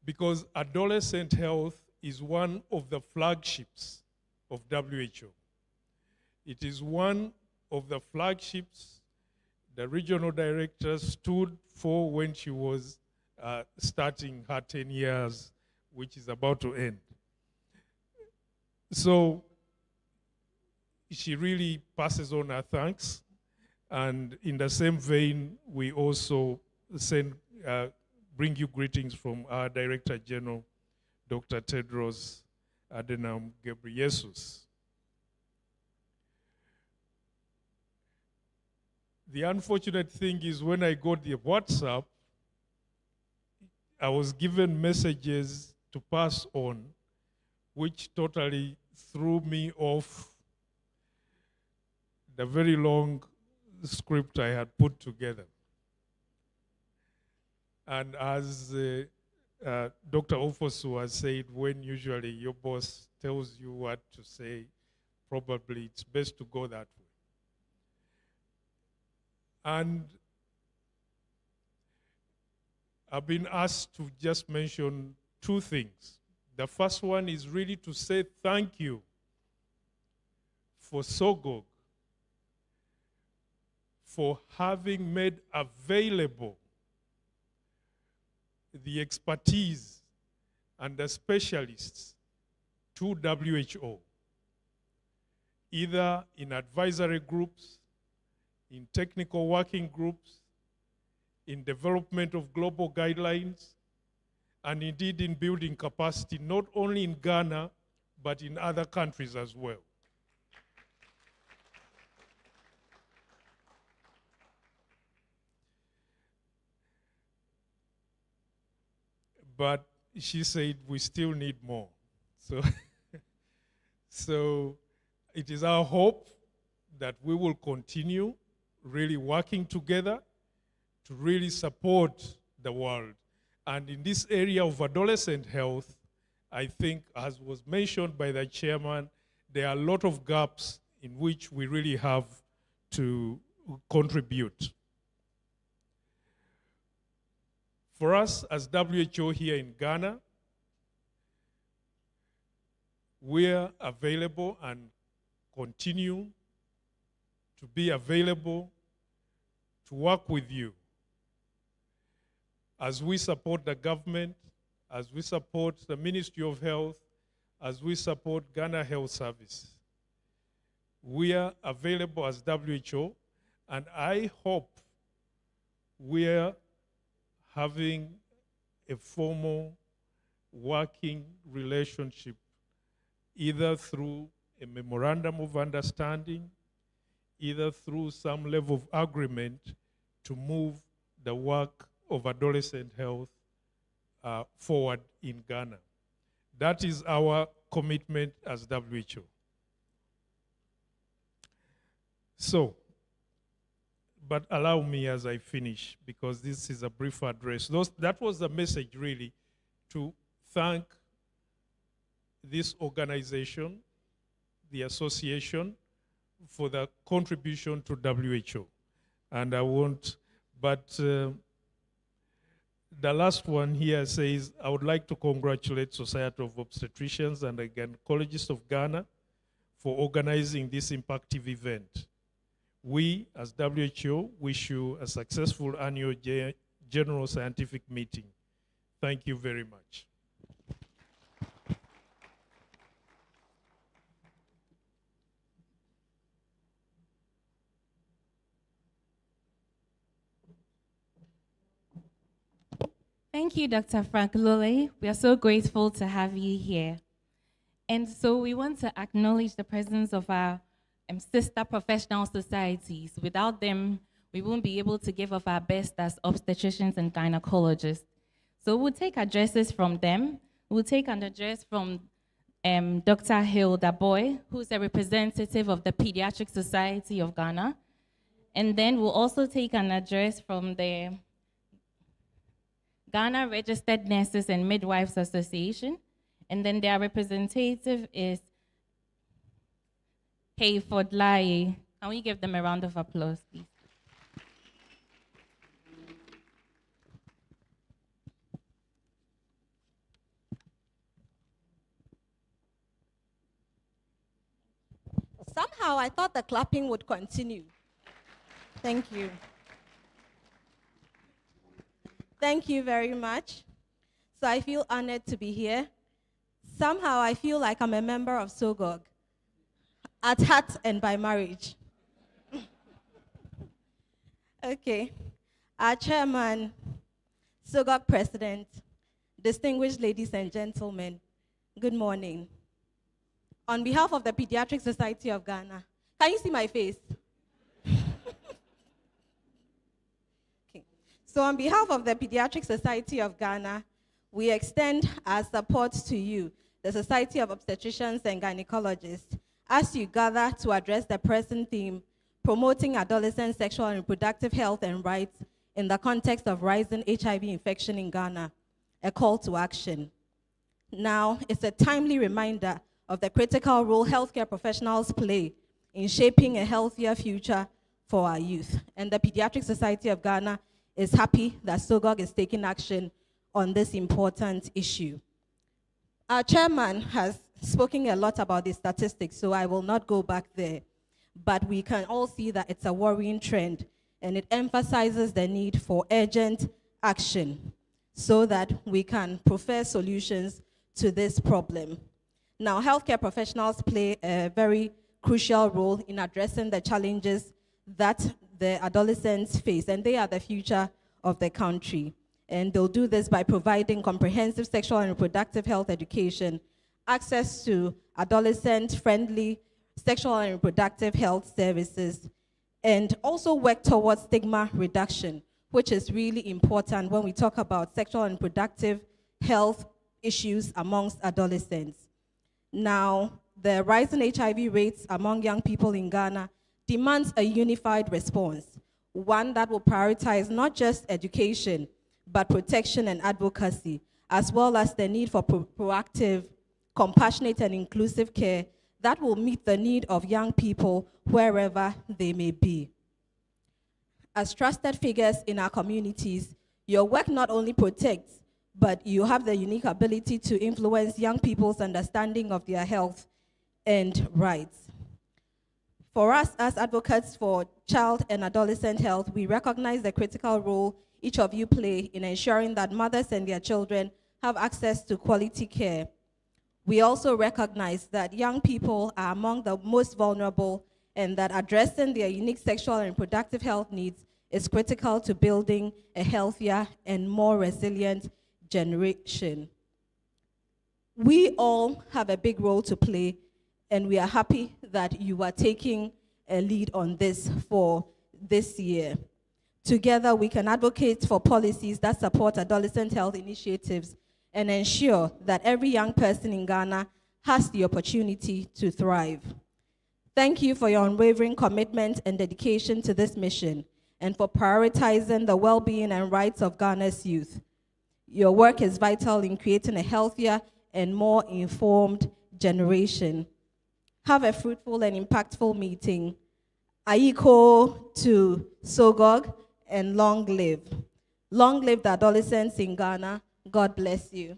because adolescent health is one of the flagships of WHO. It is one of the flagships the regional director stood for when she was starting her 10 years, which is about to end. So she really passes on her thanks. And in the same vein, we also bring you greetings from our Director General, Dr. Tedros Adhanom Ghebreyesus. The unfortunate thing is when I got the WhatsApp, I was given messages to pass on, which totally threw me off the very long script I had put together. And as Dr. Ofosu has said, when usually your boss tells you what to say, probably it's best to go that way. And I've been asked to just mention two things. The first one is really to say thank you for SOGOG for having made available the expertise and the specialists to WHO, either in advisory groups, in technical working groups, in development of global guidelines, and indeed in building capacity, not only in Ghana, but in other countries as well. But she said we still need more. So it is our hope that we will continue really working together to really support the world. And in this area of adolescent health, I think, as was mentioned by the chairman, there are a lot of gaps in which we really have to contribute. For us as WHO here in Ghana, we're available and continue to be available to work with you as we support the government, as we support the Ministry of Health, as we support Ghana Health Service. We are available as WHO, and I hope we're having a formal working relationship, either through a memorandum of understanding, either through some level of agreement to move the work of adolescent health forward in Ghana. That is our commitment as WHO. So, but allow me as I finish, because this is a brief address. That was the message really, to thank this organization, the association, for the contribution to WHO. And I won't, but the last one here says, I would like to congratulate Society of Obstetricians and the Gynecologists of Ghana for organizing this impactful event. We, as WHO, wish you a successful annual General Scientific Meeting. Thank you very much. Thank you, Dr. Frank Lule. We are so grateful to have you here. And so we want to acknowledge the presence of our sister professional societies. Without them, we won't be able to give of our best as obstetricians and gynecologists. So we'll take addresses from them. We'll take an address from Dr. Hilda Boy, who's a representative of the Pediatric Society of Ghana. And then we'll also take an address from the Ghana Registered Nurses and Midwives Association. And then their representative is Hayford Lai. Can we give them a round of applause, please? Somehow I thought the clapping would continue. Thank you. Thank you very much. So I feel honored to be here. Somehow I feel like I'm a member of SOGOG, at heart and by marriage. Okay. Our chairman, SOGOG president, distinguished ladies and gentlemen, good morning. On behalf of the Pediatric Society of Ghana, can you see my face? Okay. So on behalf of the Pediatric Society of Ghana, we extend our support to you, the Society of Obstetricians and Gynecologists, as you gather to address the present theme, promoting adolescent sexual and reproductive health and rights in the context of rising HIV infection in Ghana, a call to action. Now, it's a timely reminder of the critical role healthcare professionals play in shaping a healthier future for our youth. And the Pediatric Society of Ghana is happy that SOGOG is taking action on this important issue. Our chairman has spoken a lot about the statistics, so I will not go back there. But we can all see that it's a worrying trend, and it emphasizes the need for urgent action so that we can prefer solutions to this problem. Now, healthcare professionals play a very crucial role in addressing the challenges that the adolescents face, and they are the future of the country. And they'll do this by providing comprehensive sexual and reproductive health education, access to adolescent-friendly sexual and reproductive health services, and also work towards stigma reduction, which is really important when we talk about sexual and reproductive health issues amongst adolescents. Now, the rising HIV rates among young people in Ghana demands a unified response, one that will prioritize not just education, but protection and advocacy, as well as the need for proactive, compassionate, and inclusive care that will meet the need of young people wherever they may be. As trusted figures in our communities, your work not only protects, but you have the unique ability to influence young people's understanding of their health and rights. For us as advocates for child and adolescent health, we recognize the critical role each of you play in ensuring that mothers and their children have access to quality care. We also recognize that young people are among the most vulnerable and that addressing their unique sexual and reproductive health needs is critical to building a healthier and more resilient generation. We all have a big role to play, and we are happy that you are taking a lead on this for this year. Together, we can advocate for policies that support adolescent health initiatives and ensure that every young person in Ghana has the opportunity to thrive. Thank you for your unwavering commitment and dedication to this mission and for prioritizing the well-being and rights of Ghana's youth. Your work is vital in creating a healthier and more informed generation. Have a fruitful and impactful meeting. Aiko to SOGOG, and long live. Long live the adolescents in Ghana. God bless you.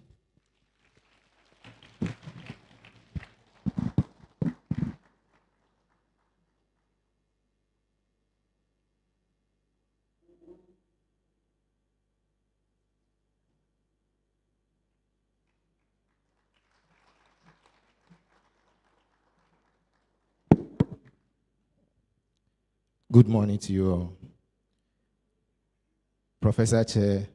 Good morning to you all. Professor Chair,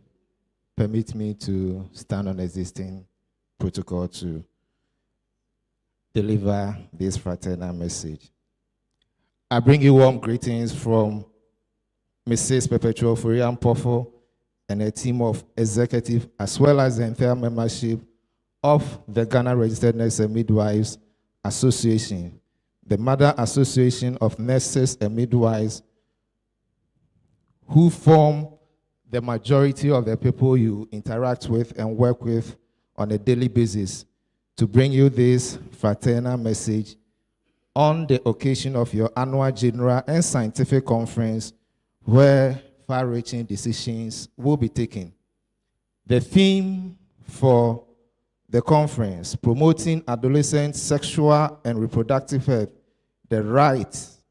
permit me to stand on existing protocol to deliver this fraternal message. I bring you warm greetings from Mrs. Perpetual Furian Prof and a team of executive, as well as the entire membership of the Ghana Registered Nurses and Midwives Association, the Mother Association of Nurses and Midwives, who form the majority of the people you interact with and work with on a daily basis, to bring you this fraternal message on the occasion of your annual general and scientific conference, where far-reaching decisions will be taken. The theme for the conference, promoting adolescent sexual and reproductive health, the rights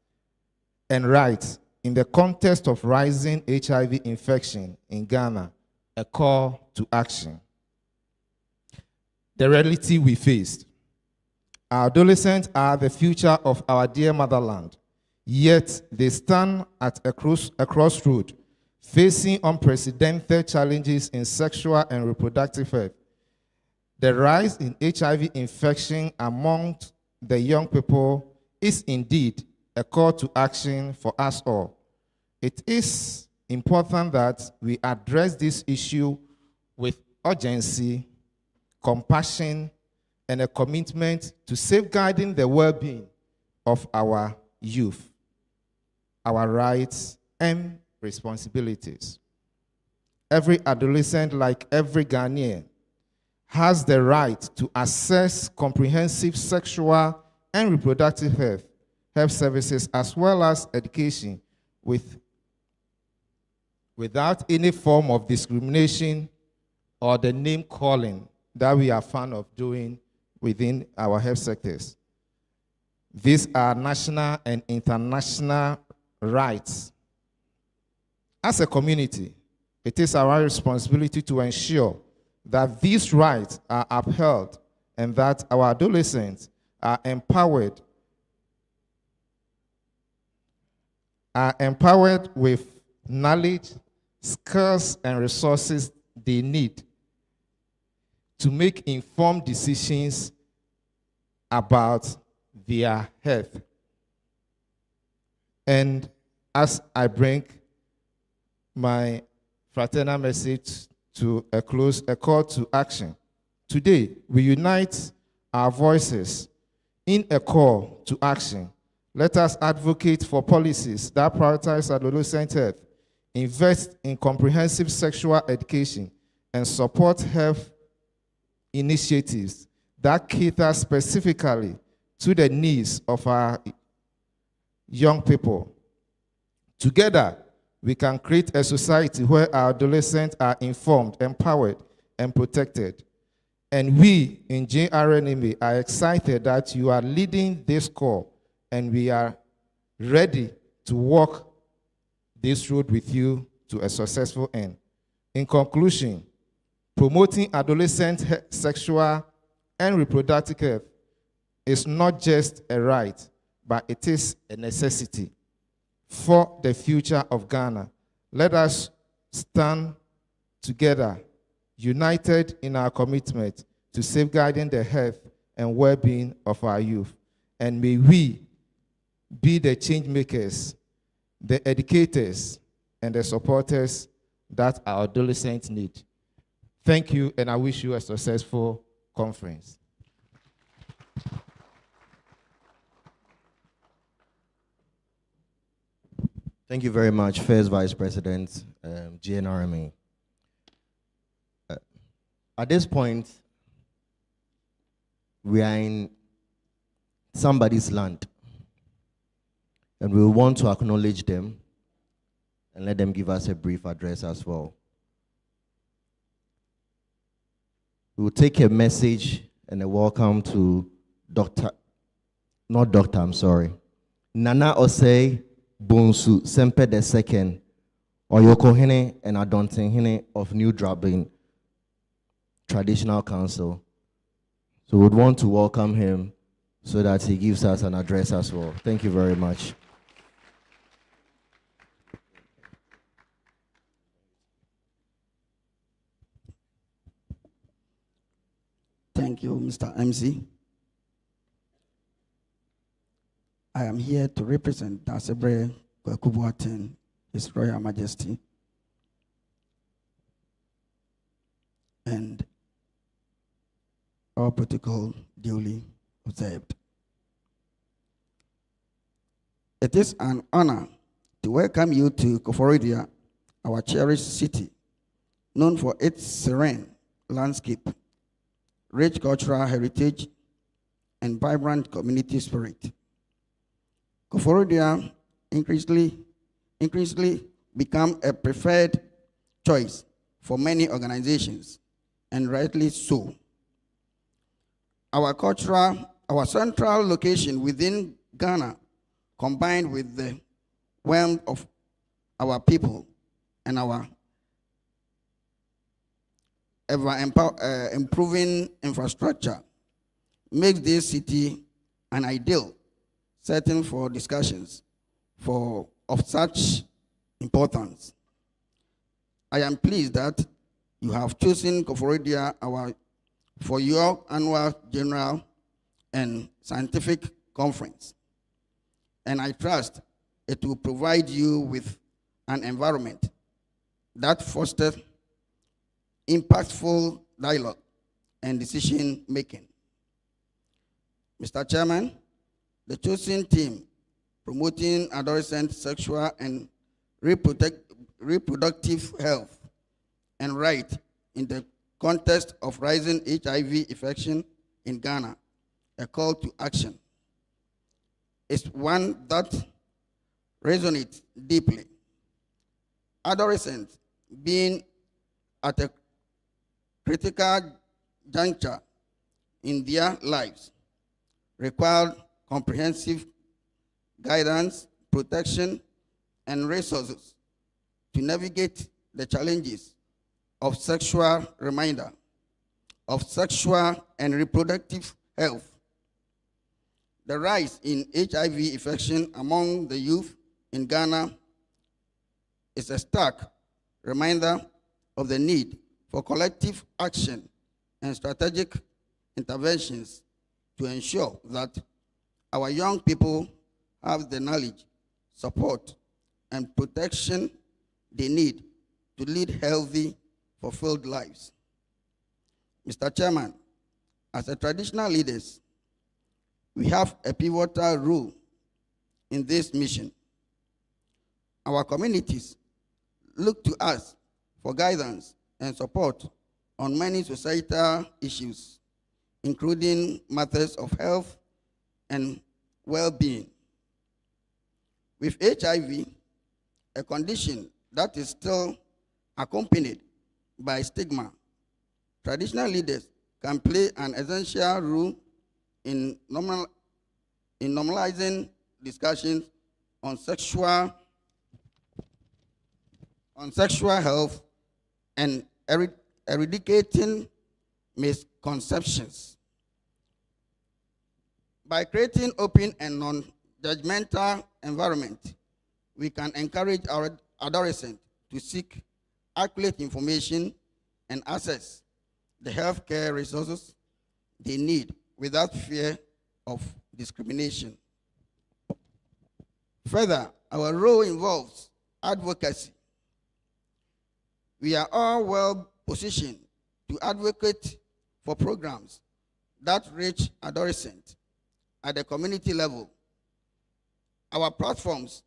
in the context of rising HIV infection in Ghana, a call to action. The reality we faced. Our adolescents are the future of our dear motherland, yet they stand at a crossroad, facing unprecedented challenges in sexual and reproductive health. The rise in HIV infection among the young people is indeed a call to action for us all. It is important that we address this issue with urgency, compassion, and a commitment to safeguarding the well-being of our youth, our rights and responsibilities. Every adolescent, like every Ghanaian, has the right to access comprehensive sexual and reproductive health services, as well as education without any form of discrimination or the name calling that we are fond of doing within our health sectors. These are national and international rights. As a community, it is our responsibility to ensure that these rights are upheld and that our adolescents are empowered with knowledge, skills, and resources they need to make informed decisions about their health. And as I bring my fraternal message to a close, a call to action, today we unite our voices in a call to action. Let us advocate for policies that prioritize adolescent health, invest in comprehensive sexual education, and support health initiatives that cater specifically to the needs of our young people. Together, we can create a society where our adolescents are informed, empowered, and protected. And we in JRNMA are excited that you are leading this call, and we are ready to walk this road with you to a successful end. In conclusion, promoting adolescent sexual and reproductive health is not just a right, but it is a necessity for the future of Ghana. Let us stand together, united in our commitment to safeguarding the health and well-being of our youth. And may we be the change makers, the educators, and the supporters that our adolescents need. Thank you, and I wish you a successful conference. Thank you very much, First Vice President, GNRMA. At this point, we are in somebody's land, and we want to acknowledge them and let them give us a brief address as well. We will take a message and a welcome to Nana Osei Bonsu Sempe II, Oyokohene and Adontenhene of New Drablin Traditional Council. So we would want to welcome him so that he gives us an address as well. Thank you very much. Thank you, Mr. MC. I am here to represent Dasebre Kwekubuaten, His Royal Majesty, and all protocol duly observed. It is an honor to welcome you to Koforidua, our cherished city, known for its serene landscape, rich cultural heritage, and vibrant community spirit. Koforidua increasingly become a preferred choice for many organizations, and rightly so. Our central location within Ghana, combined with the wealth of our people and our ever improving infrastructure, makes this city an ideal setting for discussions of such importance. I am pleased that you have chosen Koforidua for your annual general and scientific conference, and I trust it will provide you with an environment that fosters impactful dialogue and decision making. Mr. Chairman, the chosen team promoting adolescent sexual and reproductive health and right in the context of rising HIV infection in Ghana, a call to action, is one that resonates deeply. Adolescents being at a critical juncture in their lives require comprehensive guidance, protection, and resources to navigate the challenges of sexual and reproductive health. The rise in HIV infection among the youth in Ghana is a stark reminder of the need for collective action and strategic interventions to ensure that our young people have the knowledge, support, and protection they need to lead healthy, fulfilled lives. Mr. Chairman, as a traditional leaders, we have a pivotal role in this mission. Our communities look to us for guidance and support on many societal issues, including matters of health and well-being. With HIV, a condition that is still accompanied by stigma, traditional leaders can play an essential role in normalizing discussions on sexual health and eradicating misconceptions. By creating open and non-judgmental environment, we can encourage our adolescents to seek accurate information and access the healthcare resources they need without fear of discrimination. Further, our role involves advocacy. We are all well positioned to advocate for programs that reach adolescents at the community level. Our platforms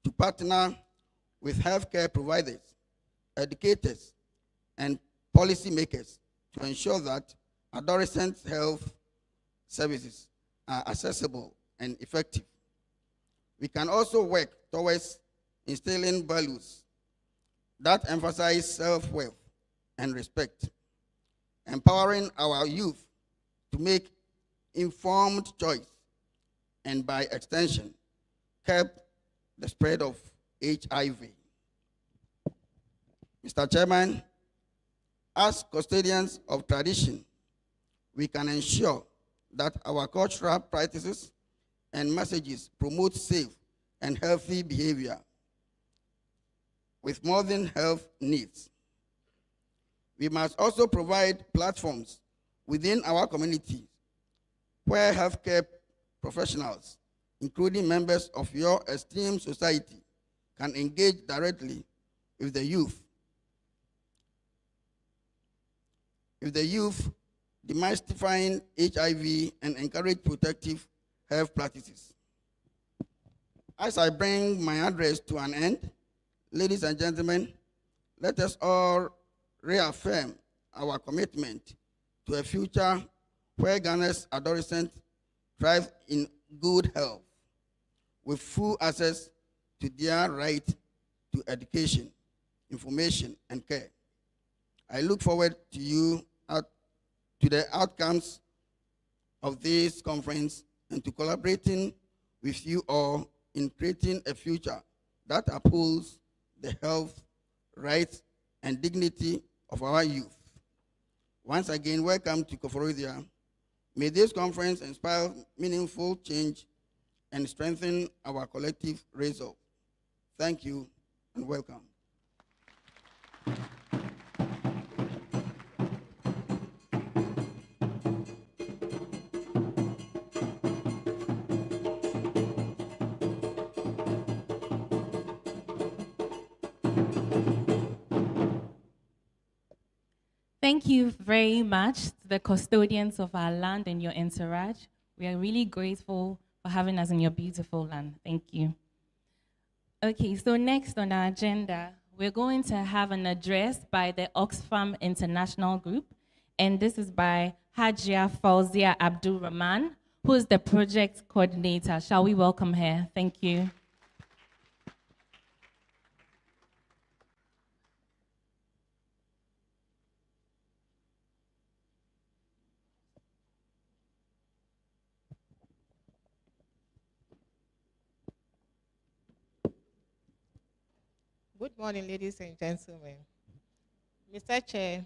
to partner with healthcare providers, educators, and policymakers to ensure that adolescent health services are accessible and effective. We can also work towards instilling values that emphasize self-worth and respect, empowering our youth to make informed choice, and by extension, curb the spread of HIV. Mr. Chairman, as custodians of tradition, we can ensure that our cultural practices and messages promote safe and healthy behavior with modern health needs. We must also provide platforms within our community, where healthcare professionals, including members of your esteemed society, can engage directly with the youth. With the youth, demystifying HIV and encourage protective health practices. As I bring my address to an end, ladies and gentlemen, let us all reaffirm our commitment to a future where Ghana's adolescents thrive in good health, with full access to their right to education, information, and care. I look forward to the outcomes of this conference and to collaborating with you all in creating a future that upholds the health, rights, and dignity of our youth. Once again, welcome to Koforidua. May this conference inspire meaningful change and strengthen our collective resolve. Thank you and welcome. Thank you very much to the custodians of our land and your entourage. We are really grateful for having us in your beautiful land. Thank you. Okay, so next on our agenda, we're going to have an address by the Oxfam International Group, and this is by Hajia Fauzia Abdul Rahman, who is the project coordinator. Shall we welcome her? Thank you. Good morning, ladies and gentlemen. Mr. Chair,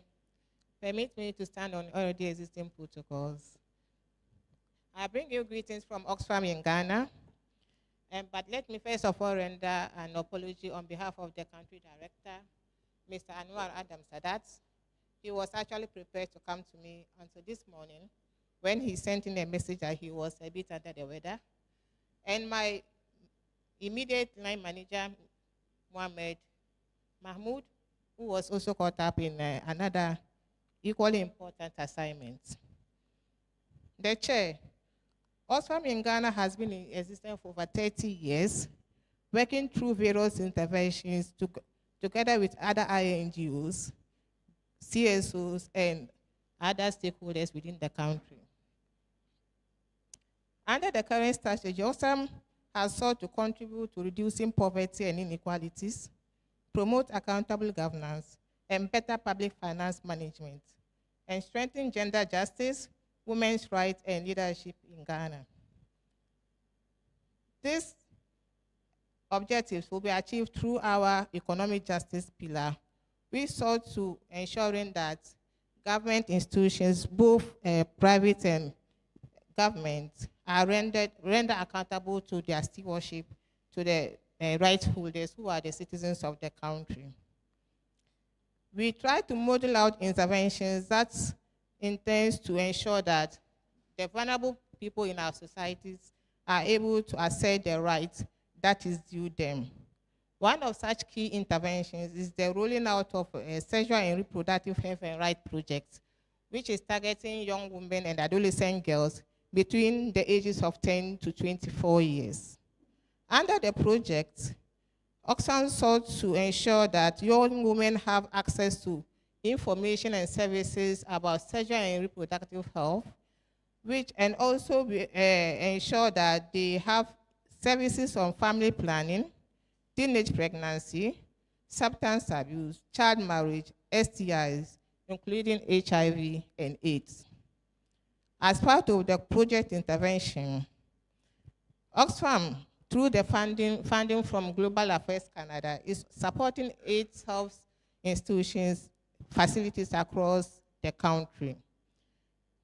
permit me to stand on already existing protocols. I bring you greetings from Oxfam in Ghana, but let me first of all render an apology on behalf of the country director, Mr. Anwar Adam Sadat. He was actually prepared to come to me until this morning when he sent in a message that he was a bit under the weather. And my immediate line manager, Mohammed Mahmoud, who was also caught up in another equally important assignment. The chair, Oxfam in Ghana has been in existence for over 30 years, working through various interventions together with other INGOs, CSOs, and other stakeholders within the country. Under the current strategy, Oxfam has sought to contribute to reducing poverty and inequalities, promote accountable governance, and better public finance management, and strengthen gender justice, women's rights, and leadership in Ghana. These objectives will be achieved through our economic justice pillar. We sought to ensuring that government institutions, both private and government, are rendered accountable to their stewardship to the rights holders who are the citizens of the country. We try to model out interventions that intends to ensure that the vulnerable people in our societies are able to assert their rights that is due them. One of such key interventions is the rolling out of a sexual and reproductive health and rights project, which is targeting young women and adolescent girls between the ages of 10 to 24 years. Under the project, Oxfam sought to ensure that young women have access to information and services about sexual and reproductive health, and also ensure that they have services on family planning, teenage pregnancy, substance abuse, child marriage, STIs, including HIV and AIDS. As part of the project intervention, Oxfam, through the funding from Global Affairs Canada, is supporting 8 health institutions, facilities across the country.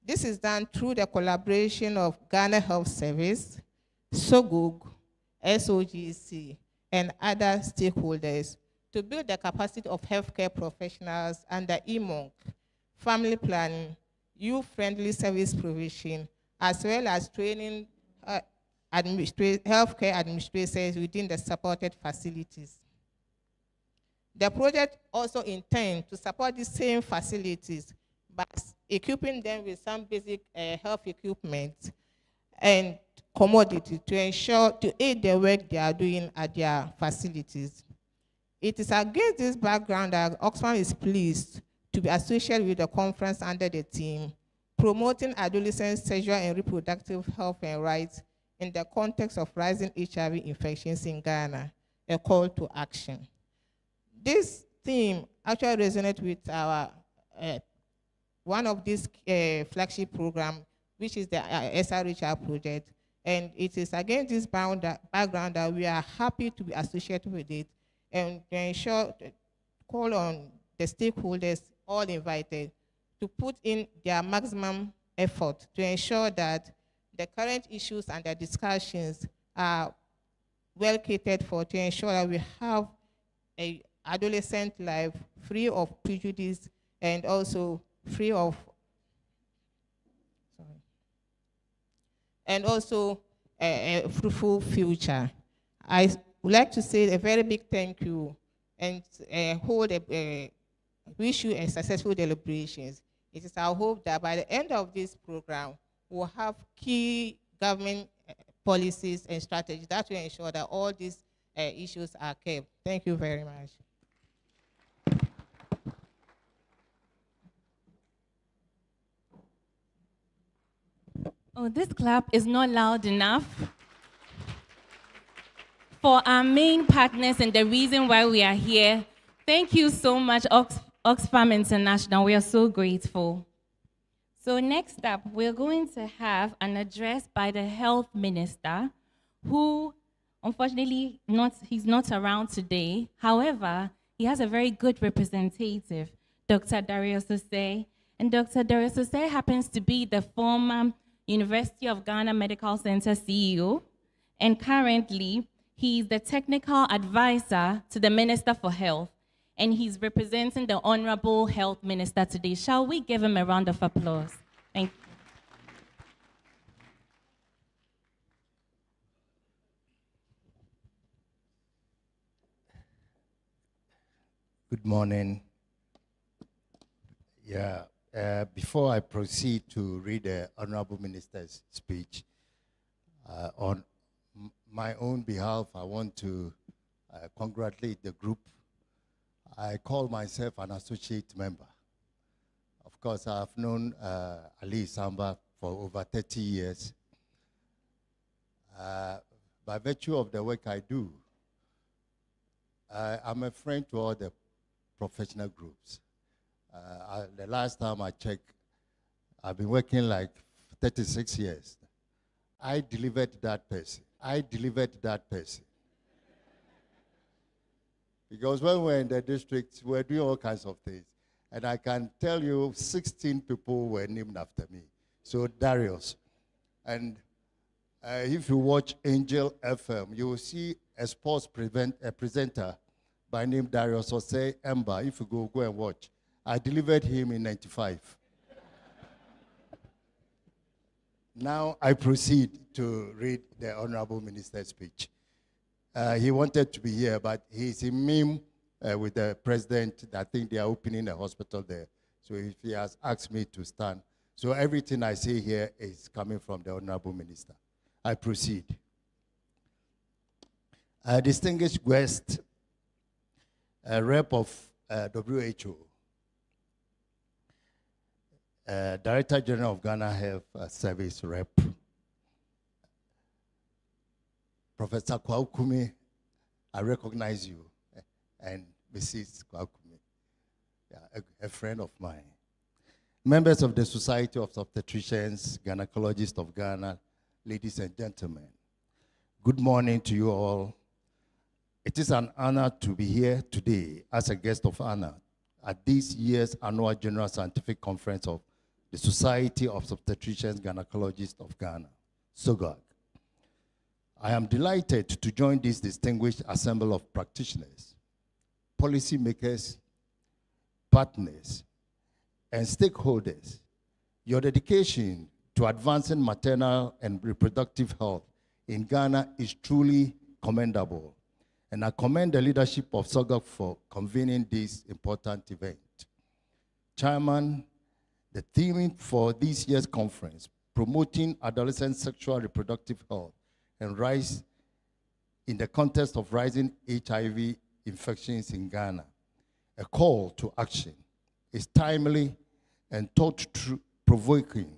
This is done through the collaboration of Ghana Health Service, SOGOG, SOGC, and other stakeholders to build the capacity of healthcare professionals under EMONC, family planning, youth-friendly service provision, as well as training healthcare administrators within the supported facilities. The project also intends to support the same facilities by equipping them with some basic health equipment and commodity to aid the work they are doing at their facilities. It is against this background that Oxfam is pleased to be associated with the conference under the theme, Promoting Adolescent Sexual and Reproductive Health and Rights in the Context of Rising HIV Infections in Ghana, a call to action. This theme actually resonates with our one of these flagship programs, which is the SRHR project, and it is against this background that we are happy to be associated with it and to ensure, call on the stakeholders, all invited, to put in their maximum effort to ensure that the current issues and the discussions are well catered for, to ensure that we have an adolescent life free of prejudice and also free of, and also a fruitful future. I would like to say a very big thank you and wish you a successful deliberations. It is our hope that by the end of this program, we'll have key government policies and strategies that will ensure that all these issues are kept. Thank you very much. Oh, this clap is not loud enough for our main partners and the reason why we are here. Thank you so much, Oxfam International. We are so grateful. So next up, we're going to have an address by the Health Minister, who, unfortunately, he's not around today. However, he has a very good representative, Dr. Darius Osei. And Dr. Darius Osei happens to be the former University of Ghana Medical Center CEO, and currently, he is the technical advisor to the Minister for Health, and he's representing the Honorable Health Minister today. Shall we give him a round of applause? Thank you. Good morning. Yeah, before I proceed to read the Honorable Minister's speech, on my own behalf, I want to congratulate the group. I call myself an associate member. Of course, I've known Ali Samba for over 30 years. By virtue of the work I do, I'm a friend to all the professional groups. The last time I checked, I've been working like 36 years. I delivered that person. I delivered that person. Because when we were in the district, we were doing all kinds of things. And I can tell you 16 people were named after me. So Darius. And if you watch Angel FM, you will see a sports presenter by name Darius Osei Emba. If you go and watch. I delivered him in 95. Now I proceed to read the Honorable Minister's speech. He wanted to be here, but he's in Mim with the president. I think they are opening a hospital there. So he has asked me to stand. So everything I say here is coming from the Honorable Minister. I proceed. Distinguished guest, rep of WHO, Director General of Ghana Health Service Rep, Professor Kwaukumi, I recognize you, and Mrs. Kwaukumi, yeah, a friend of mine. Members of the Society of Obstetricians, Gynecologists of Ghana, ladies and gentlemen, good morning to you all. It is an honor to be here today as a guest of honor at this year's annual General Scientific Conference of the Society of Obstetricians, Gynecologists of Ghana, SOGOG. I am delighted to join this distinguished assembly of practitioners, policymakers, partners, and stakeholders Your dedication to advancing maternal and reproductive health in Ghana is truly commendable. And I commend the leadership of SOGOG for convening this important event. Chairman, the theme for this year's conference, promoting adolescent sexual reproductive health and rise in the context of rising HIV infections in Ghana, a call to action, is timely and thought-provoking.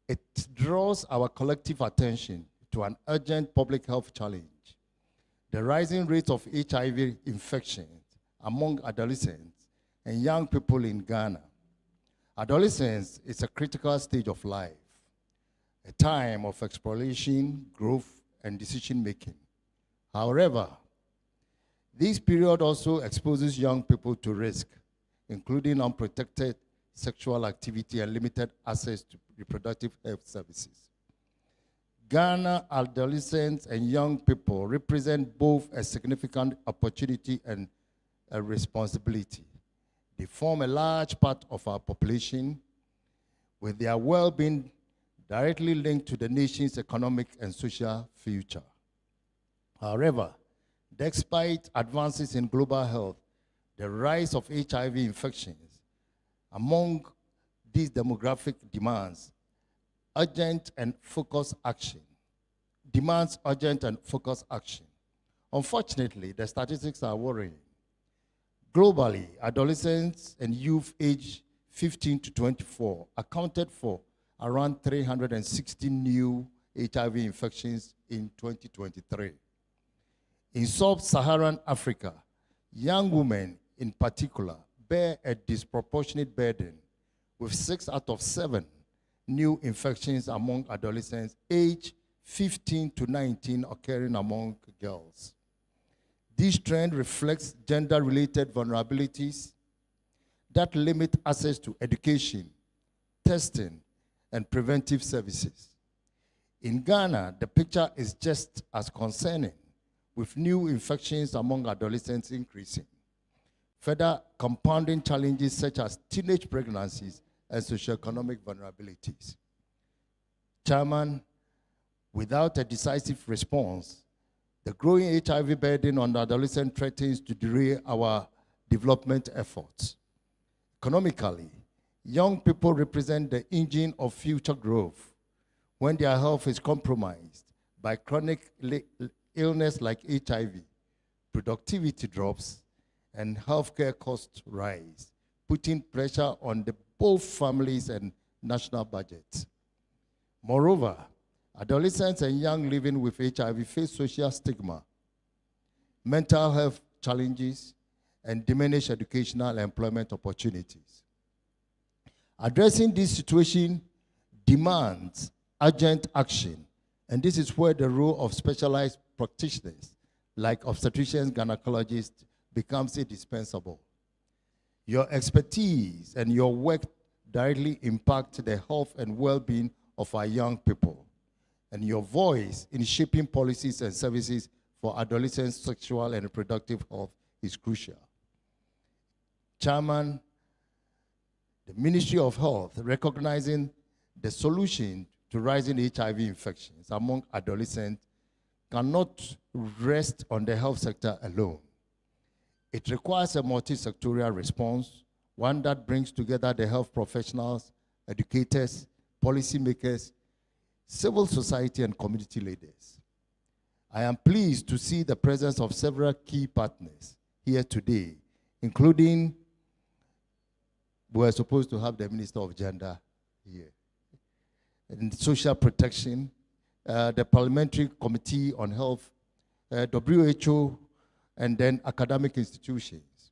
It draws our collective attention to an urgent public health challenge. The rising rate of HIV infections among adolescents and young people in Ghana. Adolescence is a critical stage of life, a time of exploration, growth, and decision-making. However, this period also exposes young people to risk, including unprotected sexual activity and limited access to reproductive health services. Ghana adolescents and young people represent both a significant opportunity and a responsibility. They form a large part of our population, with their well-being directly linked to the nation's economic and social future. However, despite advances in global health, the rise of HIV infections among these demographic demands urgent and focused action. Unfortunately, the statistics are worrying. Globally, adolescents and youth aged 15 to 24 accounted for around 360 new HIV infections in 2023. In sub-Saharan Africa, young women in particular bear a disproportionate burden, with 6 out of 7 new infections among adolescents aged 15 to 19 occurring among girls. This trend reflects gender-related vulnerabilities that limit access to education, testing, and preventive services. In Ghana, the picture is just as concerning, with new infections among adolescents increasing. Further compounding challenges such as teenage pregnancies and socioeconomic vulnerabilities. Chairman, without a decisive response, the growing HIV burden on adolescents threatens to derail our development efforts. Economically, young people represent the engine of future growth. When their health is compromised by chronic illness like HIV, productivity drops and healthcare costs rise, putting pressure on both families and national budgets. Moreover, adolescents and young living with HIV face social stigma, mental health challenges, and diminished educational and employment opportunities. Addressing this situation demands urgent action, and this is where the role of specialized practitioners like obstetricians, gynecologists becomes indispensable. Your expertise and your work directly impact the health and well-being of our young people, and your voice in shaping policies and services for adolescents' sexual and reproductive health is crucial. Chairman, the Ministry of Health, recognizing the solution to rising HIV infections among adolescents, cannot rest on the health sector alone. It requires a multi-sectorial response, one that brings together the health professionals, educators, policymakers, civil society, and community leaders. I am pleased to see the presence of several key partners here today, including, we are supposed to have the Minister of Gender here, and Social Protection, the Parliamentary Committee on Health, WHO, and then academic institutions.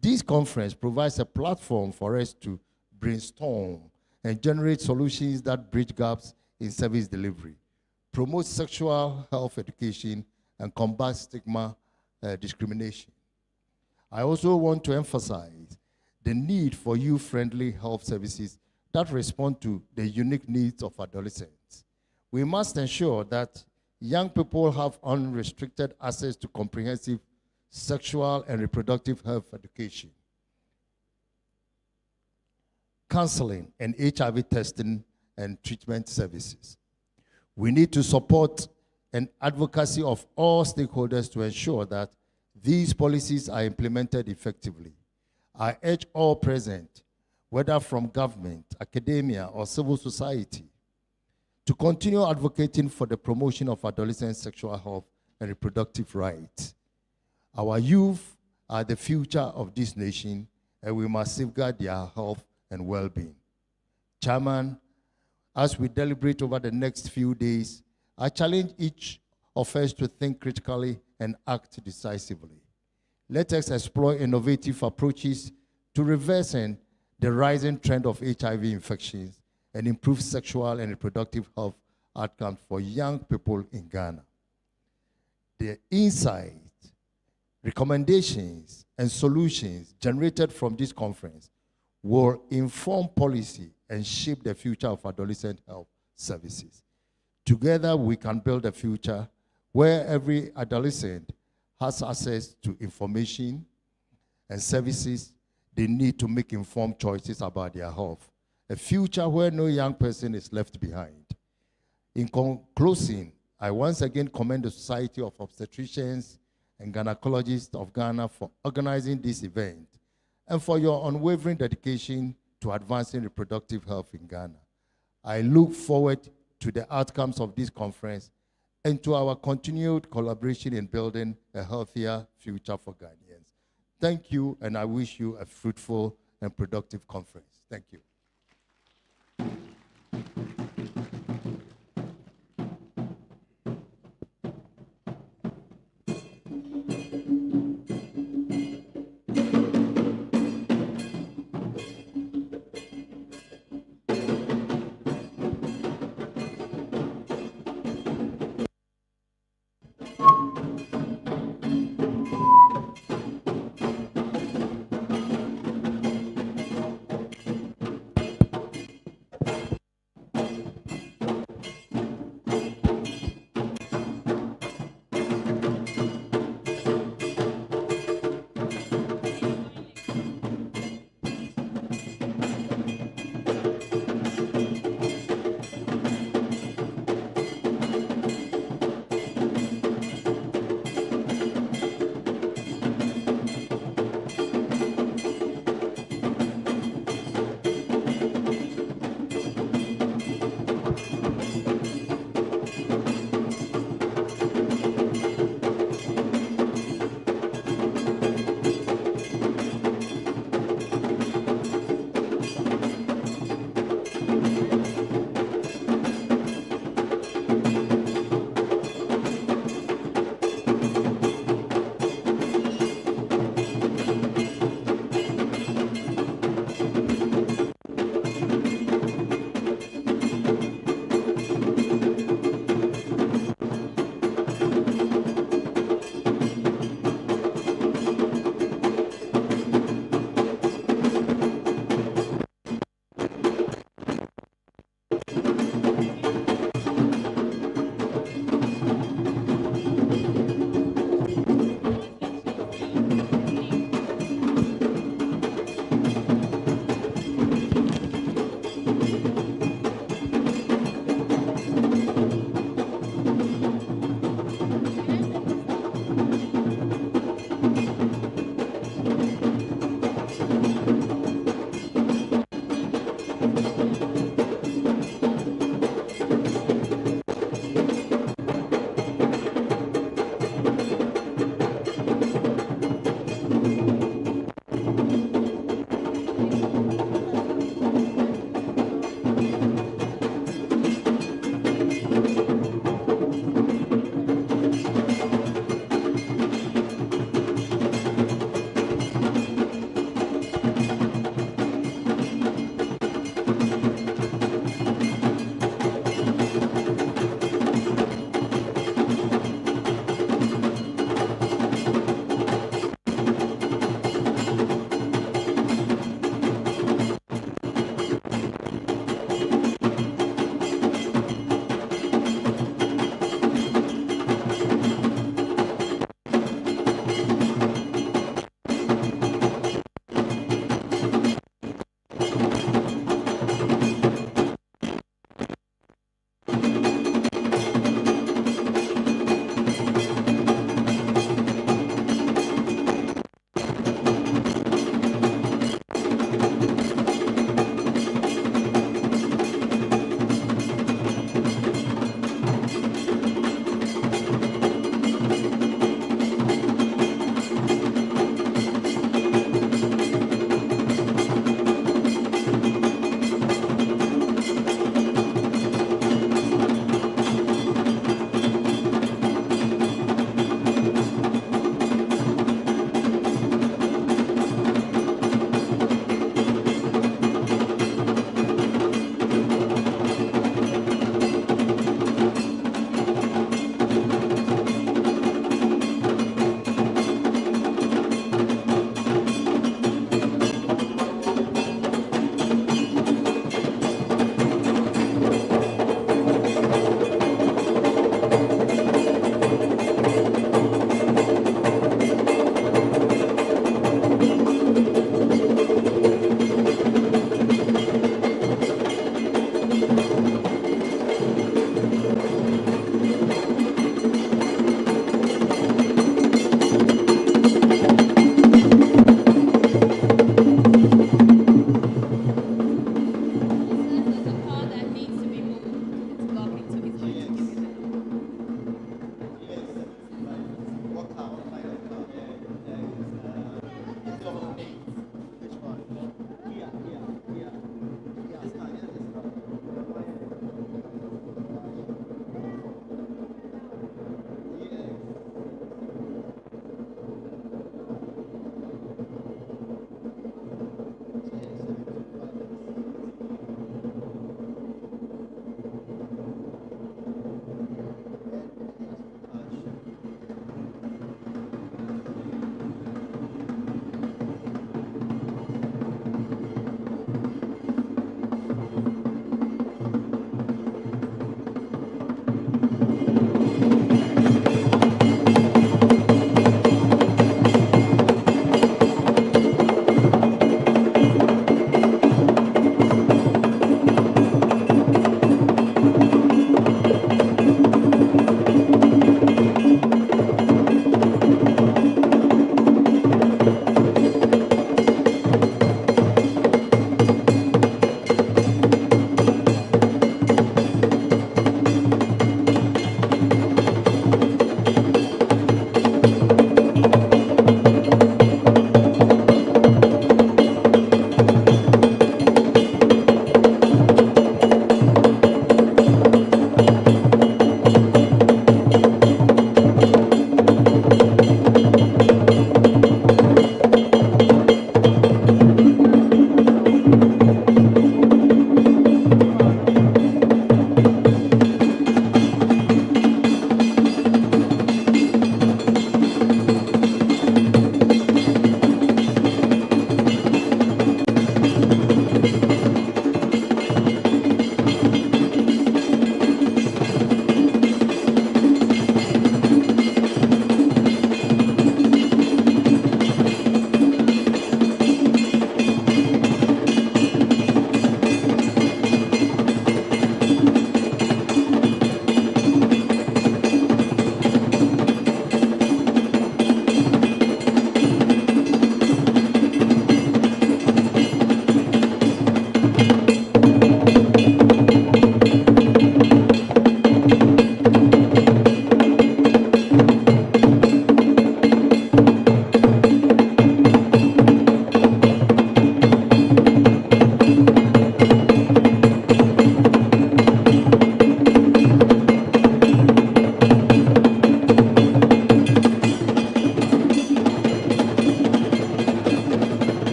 This conference provides a platform for us to brainstorm and generate solutions that bridge gaps in service delivery, promote sexual health education, and combat stigma discrimination. I also want to emphasize the need for youth-friendly health services that respond to the unique needs of adolescents. We must ensure that young people have unrestricted access to comprehensive sexual and reproductive health education. counseling, and HIV testing and treatment services. We need to support and advocacy of all stakeholders to ensure that these policies are implemented effectively. I urge all present, whether from government, academia, or civil society, to continue advocating for the promotion of adolescent sexual health and reproductive rights. Our youth are the future of this nation, and we must safeguard their health and well-being. Chairman, as we deliberate over the next few days, I challenge each of us to think critically and act decisively. Let us explore innovative approaches to reversing the rising trend of HIV infections and improve sexual and reproductive health outcomes for young people in Ghana. The insights, recommendations, and solutions generated from this conference will inform policy and shape the future of adolescent health services. Together, we can build a future where every adolescent has access to information and services they need to make informed choices about their health. A future where no young person is left behind. In closing, I once again commend the Society of Obstetricians and Gynecologists of Ghana for organizing this event and for your unwavering dedication to advancing reproductive health in Ghana. I look forward to the outcomes of this conference and to our continued collaboration in building a healthier future for Ghanaians. Thank you, and I wish you a fruitful and productive conference. Thank you.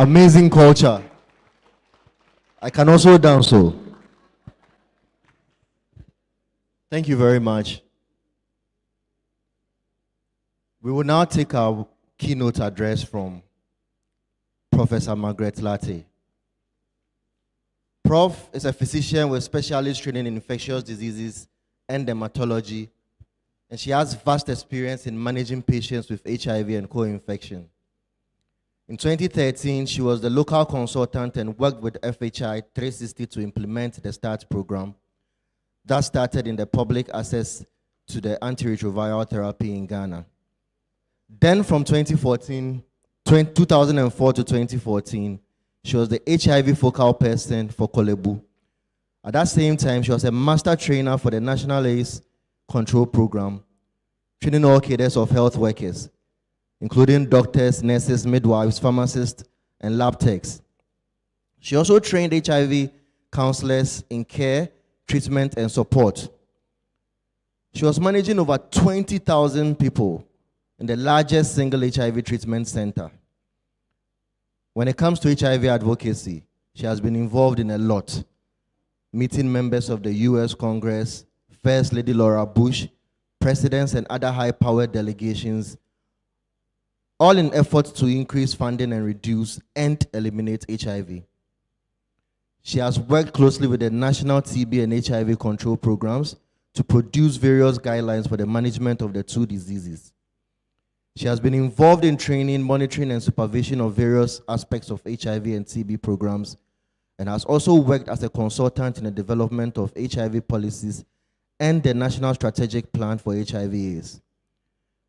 Amazing culture. I can also dance so. Thank you very much. We will now take our keynote address from Professor Margaret Lartey. Prof is a physician with specialist training in infectious diseases and dermatology, and she has vast experience in managing patients with HIV and co-infection. In 2013, she was the local consultant and worked with FHI 360 to implement the START program that started in the public access to the antiretroviral therapy in Ghana. Then from 2004 to 2014, she was the HIV focal person for Kolebu. At that same time, she was a master trainer for the National AIDS Control Program, training all cadres of health workers, including doctors, nurses, midwives, pharmacists, and lab techs. She also trained HIV counselors in care, treatment, and support. She was managing over 20,000 people in the largest single HIV treatment center. When it comes to HIV advocacy, she has been involved in a lot, meeting members of the US Congress, First Lady Laura Bush, presidents and other high-powered delegations, all in efforts to increase funding and reduce and eliminate HIV. She has worked closely with the national TB and HIV control programs to produce various guidelines for the management of the two diseases. She has been involved in training, monitoring, and supervision of various aspects of HIV and TB programs, and has also worked as a consultant in the development of HIV policies and the National Strategic Plan for HIV/AIDS.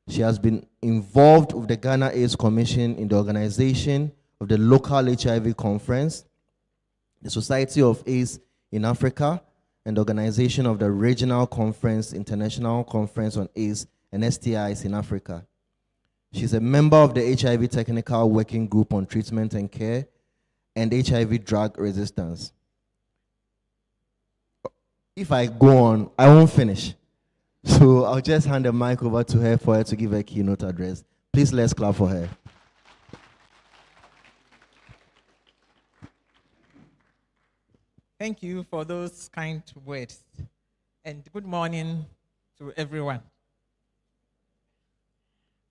She has been involved with the Ghana AIDS Commission in the organization of the local HIV conference, the Society of AIDS in Africa, and the organization of the Regional Conference, International Conference on AIDS and STIs in Africa. She's a member of the HIV Technical Working Group on Treatment and Care and HIV Drug Resistance. If I go on, I won't finish. So I'll just hand the mic over to her for her to give a keynote address. Please let's clap for her. Thank you for those kind words. And good morning to everyone.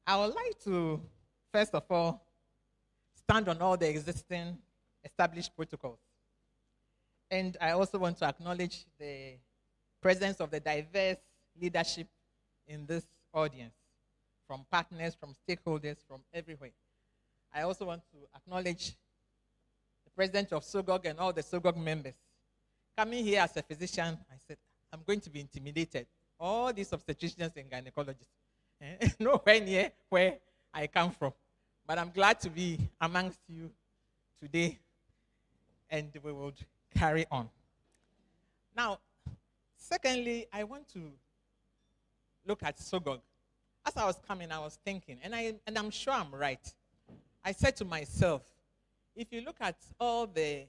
I would like to, first of all, stand on all the existing established protocols. And I also want to acknowledge the presence of the diverse leadership in this audience, from partners, from stakeholders, from everywhere. I also want to acknowledge the president of SOGOG and all the SOGOG members. Coming here as a physician, I said, I'm going to be intimidated. All these obstetricians and gynecologists. Nowhere near where I come from. But I'm glad to be amongst you today, and we will carry on. Now, secondly, I want to look at SOGOG. As I was coming, I was thinking, and I'm sure I'm right. I said to myself, if you look at all the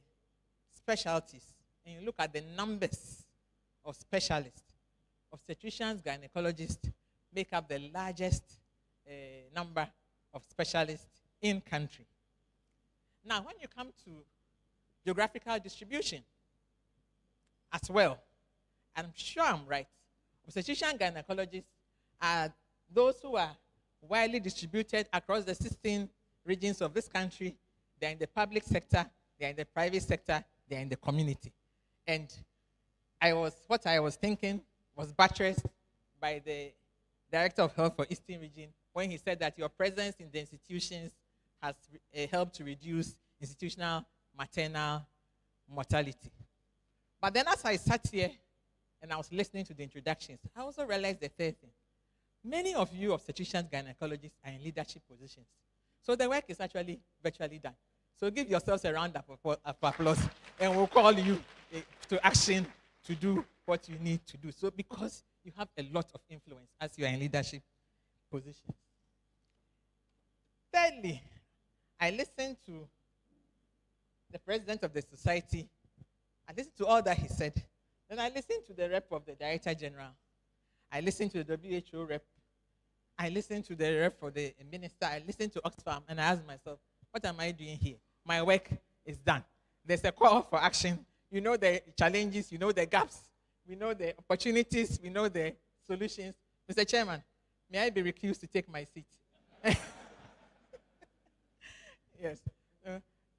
specialties, and you look at the numbers of specialists, obstetricians, gynecologists make up the largest number of specialists in country. Now, when you come to geographical distribution as well, I'm sure I'm right, obstetrician gynecologists are those who are widely distributed across the 16 regions of this country. They're in the public sector, they're in the private sector, they're in the community. And what I was thinking was buttressed by the Director of Health for Eastern Region when he said that your presence in the institutions has helped to reduce institutional maternal mortality. But then as I sat here and I was listening to the introductions, I also realized the third thing. Many of you obstetricians, gynecologists are in leadership positions. So the work is actually virtually done. So give yourselves a round of applause and we'll call you to action to do what you need to do. So because you have a lot of influence as you are in leadership positions. Thirdly, I listened to the president of the society. I listened to all that he said. Then I listened to the rep of the Director General. I listened to the WHO rep. I listened to the rep for the minister. I listened to Oxfam, and I asked myself, what am I doing here? my work is done. There's a call for action. You know the challenges, you know the gaps, we know the opportunities, we know the solutions. Mr. Chairman, may I be recused to take my seat? Yes.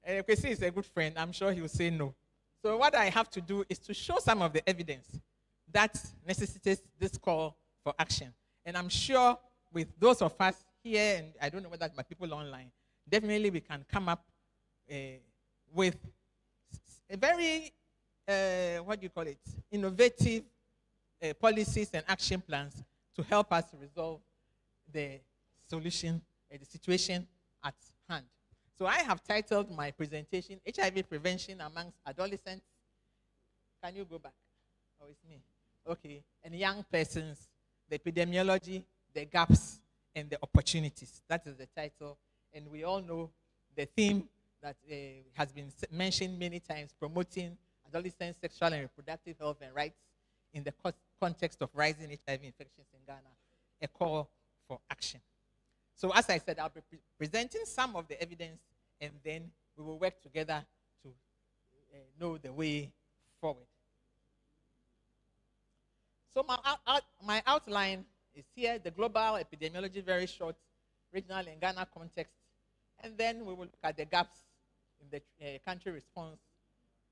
Kwesi is a good friend. I'm sure he will say no. So what I have to do is to show some of the evidence that necessitates this call for action. And I'm sure with those of us here, and I don't know whether my people online, definitely we can come up with a very, innovative policies and action plans to help us resolve the solution, the situation at hand. So I have titled my presentation, HIV Prevention Amongst Adolescents. Can you go back? Oh, it's me. Okay. And young persons, the epidemiology, the gaps, and the opportunities. That is the title. And we all know the theme that has been mentioned many times, promoting adolescent sexual and reproductive health and rights in the context of rising HIV infections in Ghana, a call for action. So as I said, I'll be presenting some of the evidence, and then we will work together to know the way forward. So my outline is here, the global epidemiology, very short, regional and Ghana context, and then we will look at the gaps in the country response.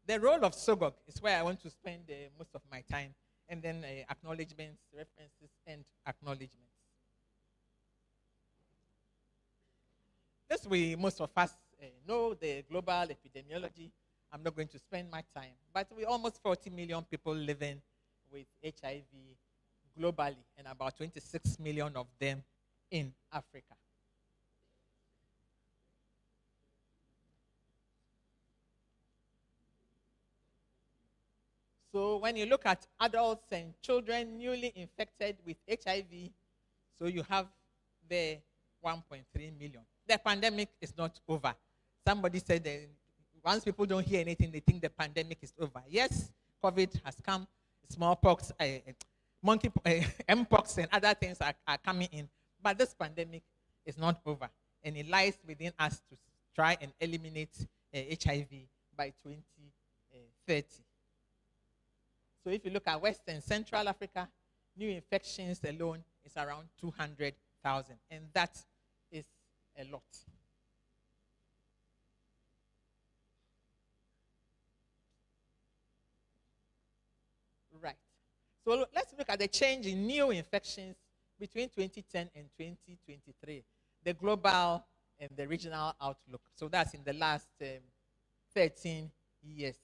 The role of SOGOG is where I want to spend most of my time, and then acknowledgements, references, and acknowledgements. This way, most of us know the global epidemiology. I'm not going to spend my time, but we almost 40 million people living with HIV globally, and about 26 million of them in Africa. So when you look at adults and children newly infected with HIV, so you have the 1.3 million. The pandemic is not over. Somebody said that once people don't hear anything, they think the pandemic is over. Yes, COVID has come, smallpox, mpox, and other things are coming in. But this pandemic is not over. And it lies within us to try and eliminate HIV by 2030. So if you look at West and Central Africa, new infections alone is around 200,000. And that is a lot. Right. So let's look at the change in new infections between 2010 and 2023, the global and the regional outlook. So that's in the last 13 years.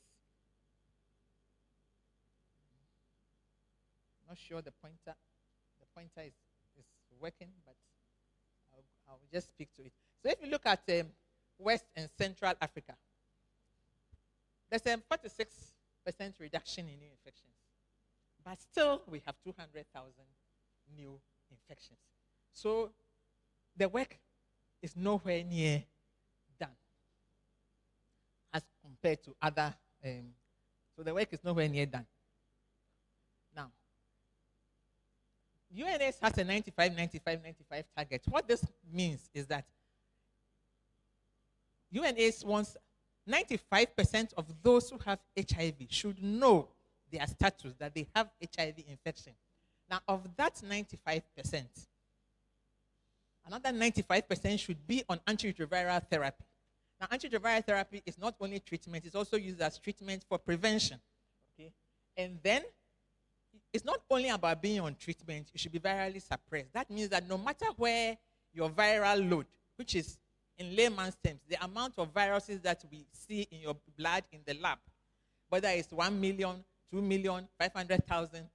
Not sure the pointer is working, but I'll just speak to it. So if you look at West and Central Africa, there's a 46% reduction in new infections. But still, we have 200,000 new infections. So the work is nowhere near done as compared to other. So the work is nowhere near done. Now, UNAIDS has a 95-95-95 target. What this means is that UNAIDS wants 95% of those who have HIV should know their status, that they have HIV infection. Now, of that 95%, another 95% should be on antiretroviral therapy. Now, antiretroviral therapy is not only treatment, it's also used as treatment for prevention. Okay? And then, it's not only about being on treatment, you should be virally suppressed. That means that no matter where your viral load, which is in layman's terms, the amount of viruses that we see in your blood in the lab, whether it's 1 million, 2 million, 500,000,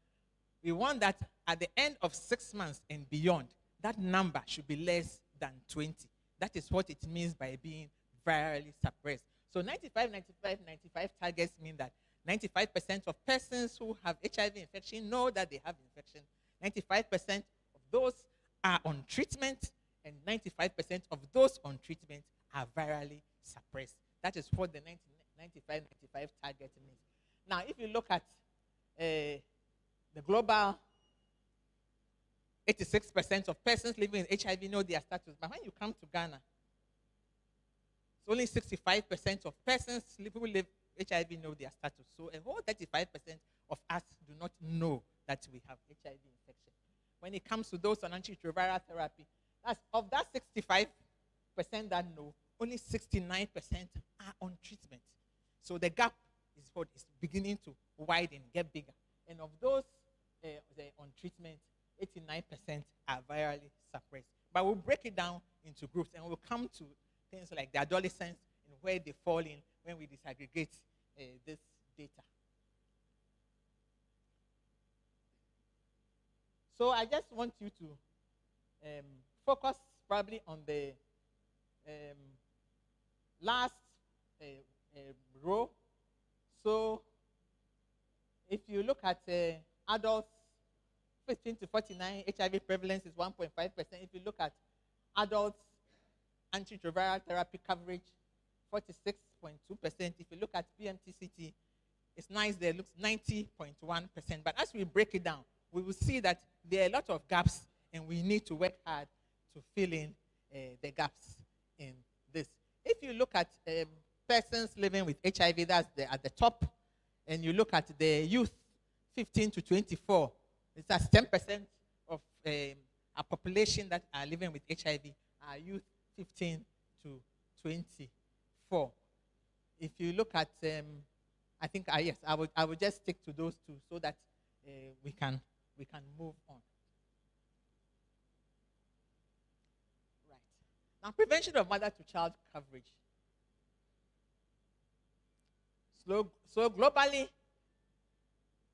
we want that at the end of 6 months and beyond, that number should be less than 20. That is what it means by being virally suppressed. So 95-95-95 targets mean that 95% of persons who have HIV infection know that they have infection. 95% of those are on treatment, and 95% of those on treatment are virally suppressed. That is what the 95-95 target means. Now, if you look at the global, 86% of persons living with HIV know their status. But when you come to Ghana, So only 65% of persons who live HIV know their status. So a whole 35% of us do not know that we have HIV infection. When it comes to those on antiretroviral therapy, of that 65% that know, only 69% are on treatment. So the gap is beginning to widen, get bigger. And of those on treatment, 89% are virally suppressed. But we'll break it down into groups, and we'll come to things like the adolescents and where they fall in when we disaggregate this data. So I just want you to focus probably on the last row. So if you look at adults 15 to 49, HIV prevalence is 1.5%. If you look at adults, antiretroviral therapy coverage, 46.2%. If you look at PMTCT, it's nice there, it looks 90.1%. But as we break it down, we will see that there are a lot of gaps, and we need to work hard to fill in the gaps in this. If you look at persons living with HIV, that's at the top, and you look at the youth 15 to 24, it's at 10% of our population that are living with HIV are youth 15 to 24. If you look at, I think, yes, I would just stick to those two so that we can move on. Right. Now, prevention of mother-to-child coverage. So globally,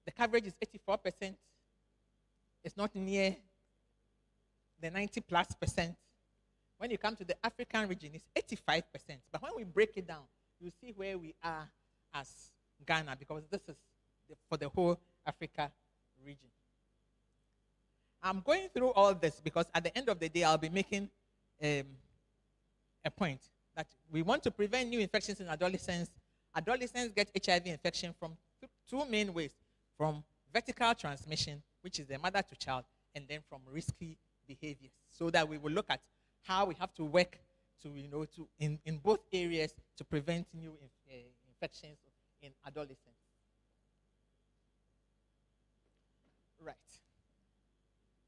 the coverage is 84%. It's not near the 90+%. When you come to the African region, it's 85%. But when we break it down, you see where we are as Ghana, because this is for the whole Africa region. I'm going through all this because at the end of the day, I'll be making a point that we want to prevent new infections in adolescents. Adolescents get HIV infection from two main ways: from vertical transmission, which is the mother to child, and then from risky behaviors. So that we will look at how we have to work to, in both areas to prevent new infections in adolescents. Right.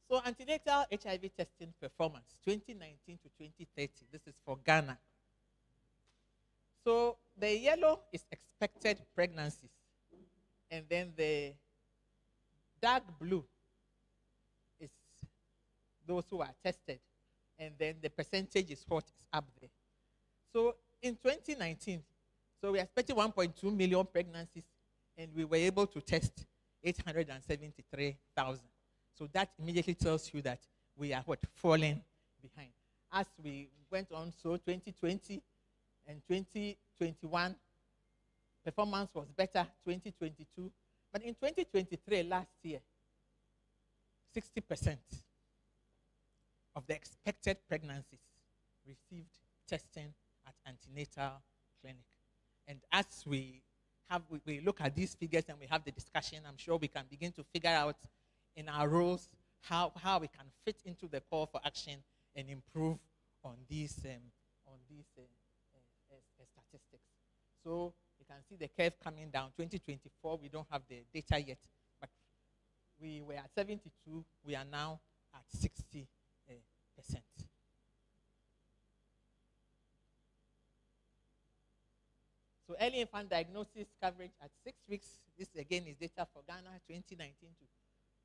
So antenatal HIV testing performance, 2019 to 2030. This is for Ghana. So the yellow is expected pregnancies. And then the dark blue is those who are tested. And then the percentage is what is up there. So in 2019, so we expected 1.2 million pregnancies, and we were able to test 873,000. So that immediately tells you that we are falling behind. As we went on, so 2020 and 2021, performance was better, 2022. But in 2023, last year, 60% of the expected pregnancies received testing at antenatal clinic. And as we look at these figures and we have the discussion, I'm sure we can begin to figure out in our roles how we can fit into the call for action and improve on these statistics. So you can see the curve coming down. 2024, we don't have the data yet, but we were at 72. We are now at 60%. So early infant diagnosis coverage at 6 weeks. This again is data for Ghana, 2019 to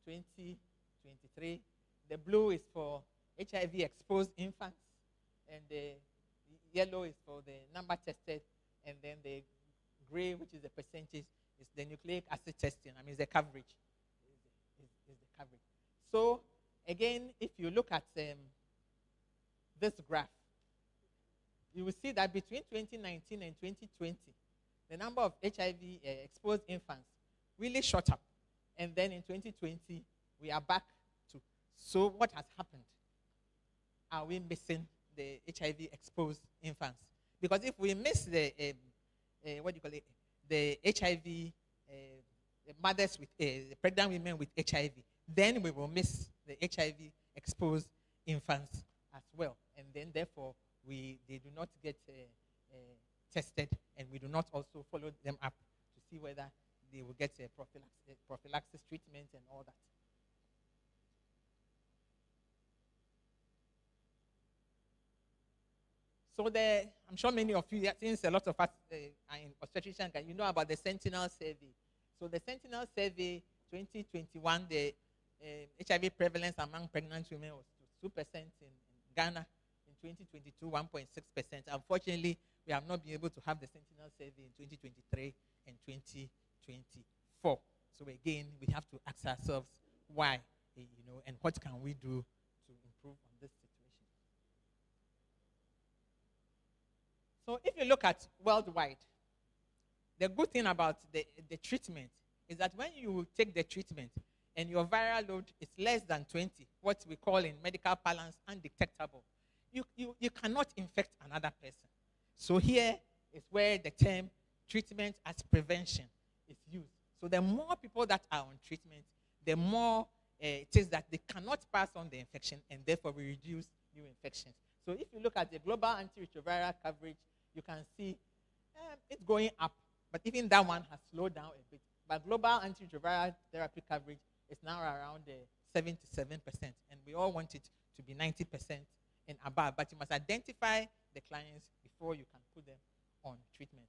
2023. The blue is for HIV-exposed infants, and the yellow is for the number tested, and then the gray, which is the percentage, is the nucleic acid testing. I mean, the coverage. Is the coverage. So again, if you look at this graph, you will see that between 2019 and 2020, the number of HIV-exposed infants really shot up. And then in 2020, we are back to. So what has happened? Are we missing the HIV-exposed infants? Because if we miss the, the HIV, the mothers with, the pregnant women with HIV, then we will miss the HIV-exposed infants as well. And then therefore, they do not get tested, and we do not also follow them up to see whether they will get a prophylaxis treatment and all that. So I'm sure many of you, since a lot of us are in obstetrician, you know about the Sentinel survey. So the Sentinel survey 2021, the HIV prevalence among pregnant women was 2% in Ghana. In 2022, 1.6%. Unfortunately, we have not been able to have the Sentinel survey in 2023 and 2024. So again, we have to ask ourselves why, and what can we do to improve on this situation. So if you look at worldwide, the good thing about the treatment is that when you take the treatment and your viral load is less than 20, what we call in medical parlance undetectable, you cannot infect another person. So here is where the term treatment as prevention is used. So the more people that are on treatment, the more it is that they cannot pass on the infection, and therefore we reduce new infections. So if you look at the global antiretroviral coverage, you can see it's going up, but even that one has slowed down a bit. But global antiretroviral therapy coverage is now around 77%, and we all want it to be 90% and above. But you must identify the clients before you can put them on treatment.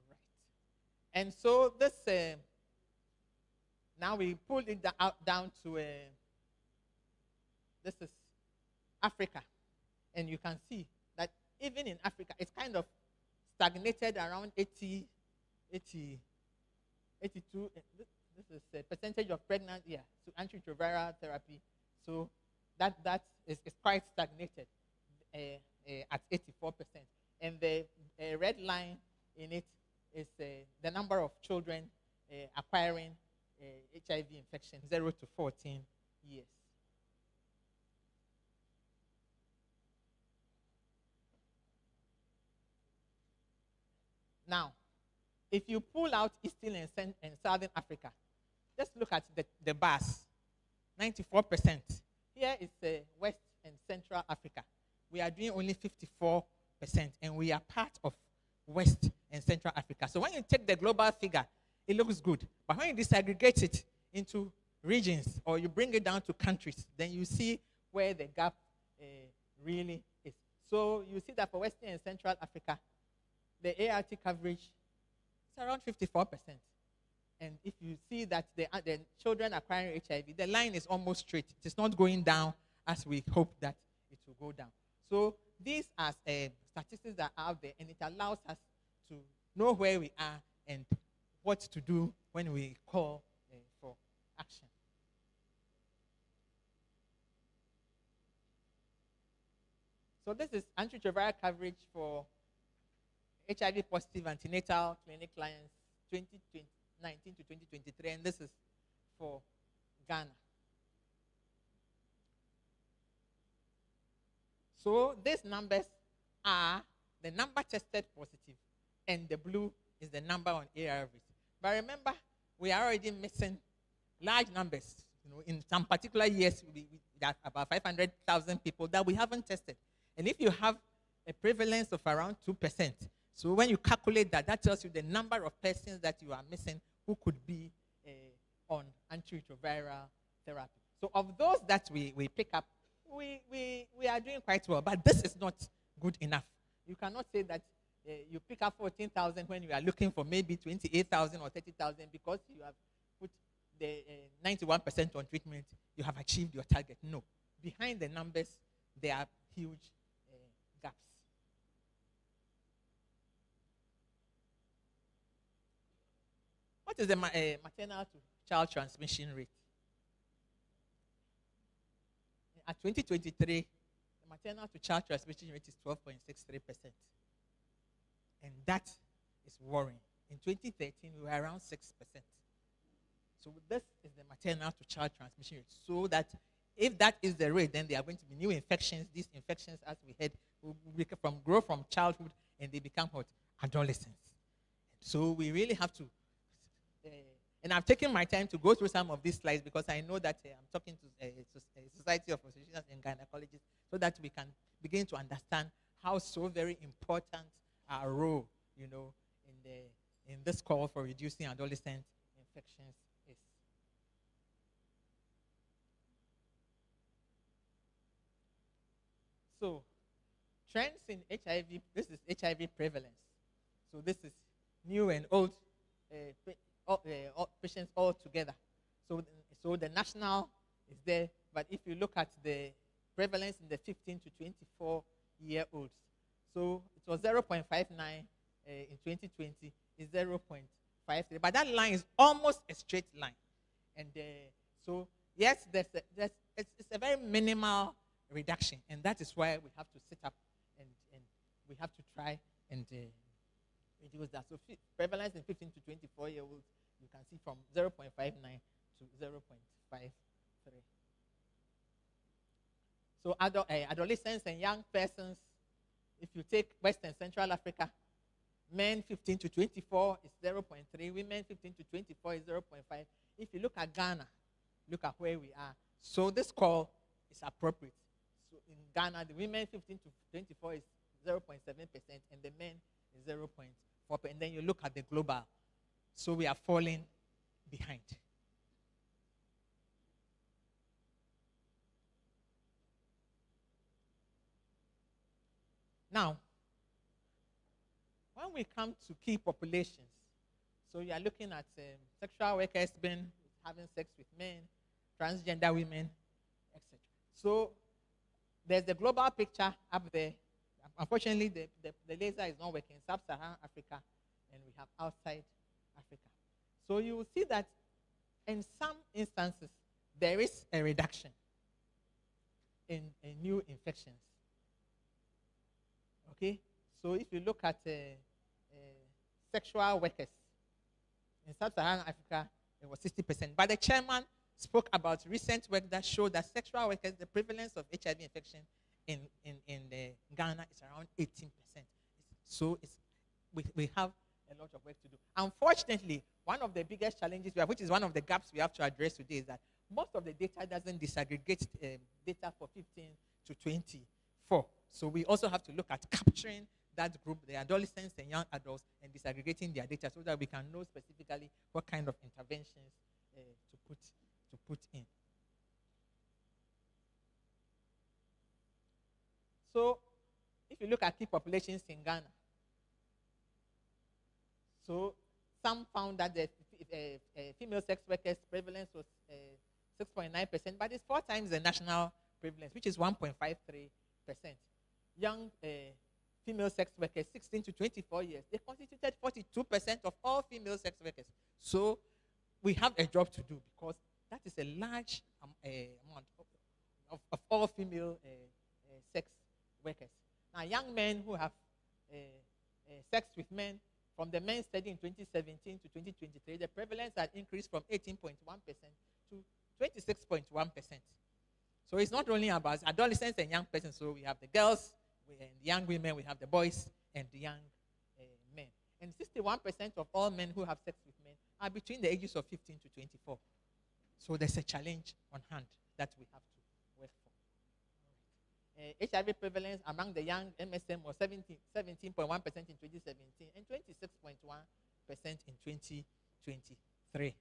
Right. And so this, now we pull it down to, this is Africa. And you can see that even in Africa, it's kind of stagnated around 82. This is a percentage of pregnant, so antiretroviral therapy. So that is quite stagnated at 84%. And the red line in it is the number of children acquiring HIV infection, 0 to 14 years. Now, if you pull out Eastern and Southern Africa, just look at the bars, 94%. Here is West and Central Africa. We are doing only 54%, and we are part of West and Central Africa. So when you take the global figure, it looks good. But when you disaggregate it into regions, or you bring it down to countries, then you see where the gap really is. So you see that for Western and Central Africa, the ART coverage is around 54%. And if you see that the children acquiring HIV, the line is almost straight. It is not going down as we hope that it will go down. So these are statistics that are out there, and it allows us to know where we are and what to do when we call for action. So this is antiretroviral coverage for HIV positive antenatal clinic clients 2019 to 2023, and this is for Ghana. So these numbers are the number tested positive, and the blue is the number on ARVs. But remember, we are already missing large numbers. In some particular years, we have about 500,000 people that we haven't tested. And if you have a prevalence of around 2%, so when you calculate that, that tells you the number of persons that you are missing who could be on antiretroviral therapy. So of those that we pick up, we are doing quite well. But this is not good enough. You cannot say that you pick up 14,000 when you are looking for maybe 28,000 or 30,000 because you have put the 91% on treatment, you have achieved your target. No. Behind the numbers, there are huge gaps. What is the maternal to child transmission rate? At 2023, the maternal to child transmission rate is 12.63%. And that is worrying. In 2013, we were around 6%. So this is the maternal to child transmission rate. So that if that is the rate, then there are going to be new infections. These infections, as we had, will grow from childhood and they become what? Adolescents. So we really have to And I'm taking my time to go through some of these slides because I know that I'm talking to a Society of Physicians and Gynecologists so that we can begin to understand how so very important our role, in this call for reducing adolescent infections is. So, trends in HIV, this is HIV prevalence. So this is new and old patients all together. So the national is there, but if you look at the prevalence in the 15 to 24-year-olds, so it was 0.59 in 2020, is 0.53, but that line is almost a straight line. And so yes, it's a very minimal reduction, and that is why we have to sit up and we have to try and reduce that. So prevalence in 15 to 24-year-olds, you can see from 0.59 to 0.53. So adolescents and young persons, if you take West and Central Africa, men 15 to 24 is 0.3, women 15 to 24 is 0.5. If you look at Ghana, look at where we are. So this call is appropriate. So in Ghana, the women 15 to 24 is 0.7%, and the men is 0.4%. And then you look at the global. So we are falling behind. Now, when we come to key populations, so you are looking at sexual workers having sex with men, transgender women, etc. So there's the global picture up there. Unfortunately, the laser is not working. Sub-Saharan Africa, and we have outside Africa. So you will see that in some instances, there is a reduction in new infections. Okay? So if you look at sexual workers, in Sub-Saharan Africa, it was 60%. But the chairman spoke about recent work that showed that sexual workers, the prevalence of HIV infection in Ghana is around 18%. So we have a lot of work to do. Unfortunately, one of the biggest challenges we have, which is one of the gaps we have to address today, is that most of the data doesn't disaggregate data for 15 to 24. So we also have to look at capturing that group, the adolescents and young adults, and disaggregating their data so that we can know specifically what kind of interventions to put in. So if you look at key populations in Ghana, so some found that the female sex workers' prevalence was 6.9%, but it's 4 times the national prevalence, which is 1.53%. Young female sex workers, 16 to 24 years, they constituted 42% of all female sex workers. So we have a job to do because that is a large amount of all female sex workers. Now, young men who have sex with men, from the men's study in 2017 to 2023, the prevalence had increased from 18.1% to 26.1%. So it's not only about adolescents and young persons. So we have the girls and the young women, we have the boys and the young men. And 61% of all men who have sex with men are between the ages of 15 to 24. So there's a challenge on hand that we have to work for. HIV prevalence among the young MSM was 17.1% in 2017 and 26.1% in 2023.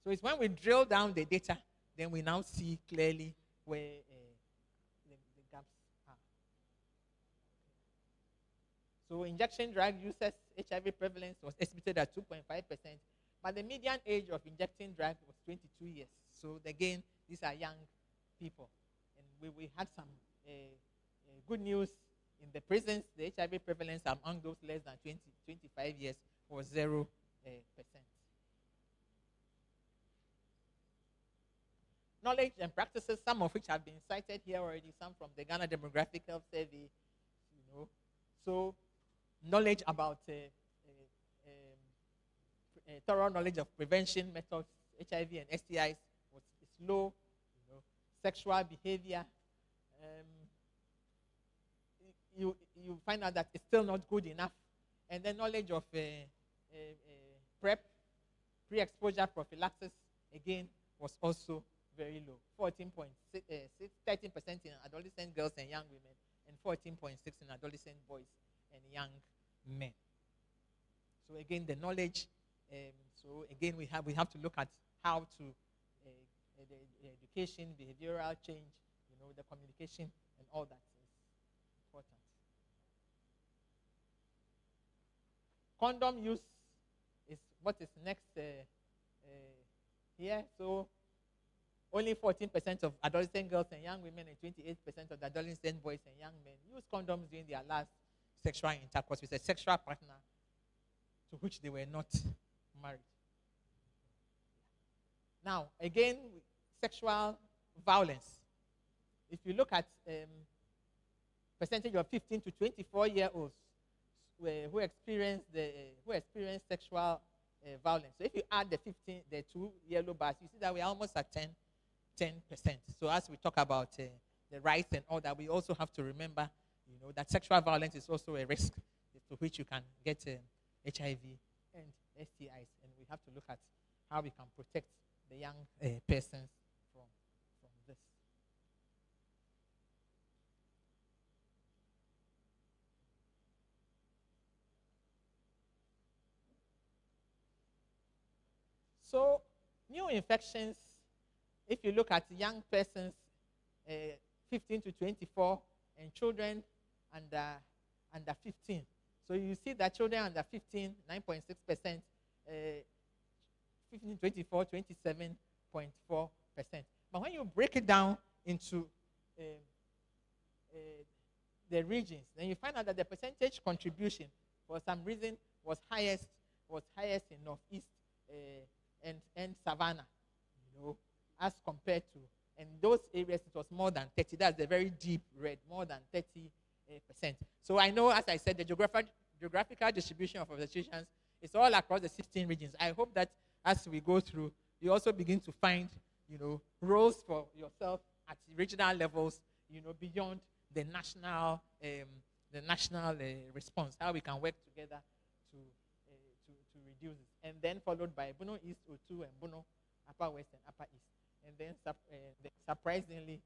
So it's when we drill down the data, then we now see clearly where the gaps are. So injection drug users, HIV prevalence was estimated at 2.5%, but the median age of injecting drug was 22 years. So again, these are young people. And we had some good news in the prisons. The HIV prevalence among those less than 25 years was 0%. Knowledge and practices, some of which have been cited here already, some from the Ghana Demographic Health Survey, So knowledge about thorough knowledge of prevention methods, HIV and STIs is low. Sexual behavior, you find out that it's still not good enough. And then knowledge of PrEP, Pre-exposure prophylaxis, again, was also very low. 13% in adolescent girls and young women, and 14.6% in adolescent boys and young men. So again, the knowledge. So again, we have to look at how to the education, behavioral change, the communication, and all that is important. Condom use is what is next here. So only 14% of adolescent girls and young women and 28% of the adolescent boys and young men use condoms during their last sexual intercourse with a sexual partner to which they were not married. Now, again, sexual violence. If you look at percentage of 15 to 24-year-olds who experience sexual violence. So if you add the two yellow bars, you see that we're almost at 10%. So as we talk about the rights and all that, we also have to remember, that sexual violence is also a risk to which you can get HIV and STIs, and we have to look at how we can protect the young persons from this. So, new infections, if you look at young persons, 15 to 24, and children under 15. So you see that children under 15, 9.6%, 15 to 24, 27.4%. But when you break it down into the regions, then you find out that the percentage contribution, for some reason, was highest in Northeast and Savannah, as compared to, in those areas it was more than 30. That's the very deep red, more than 30%. So I know, as I said, the geographical distribution of obstetricians is all across the 16 regions. I hope that as we go through, you also begin to find, roles for yourself at regional levels, beyond the national response, how we can work together to reduce it. And then followed by Bono East, O2, and Bono Upper West and Upper East. And then surprisingly,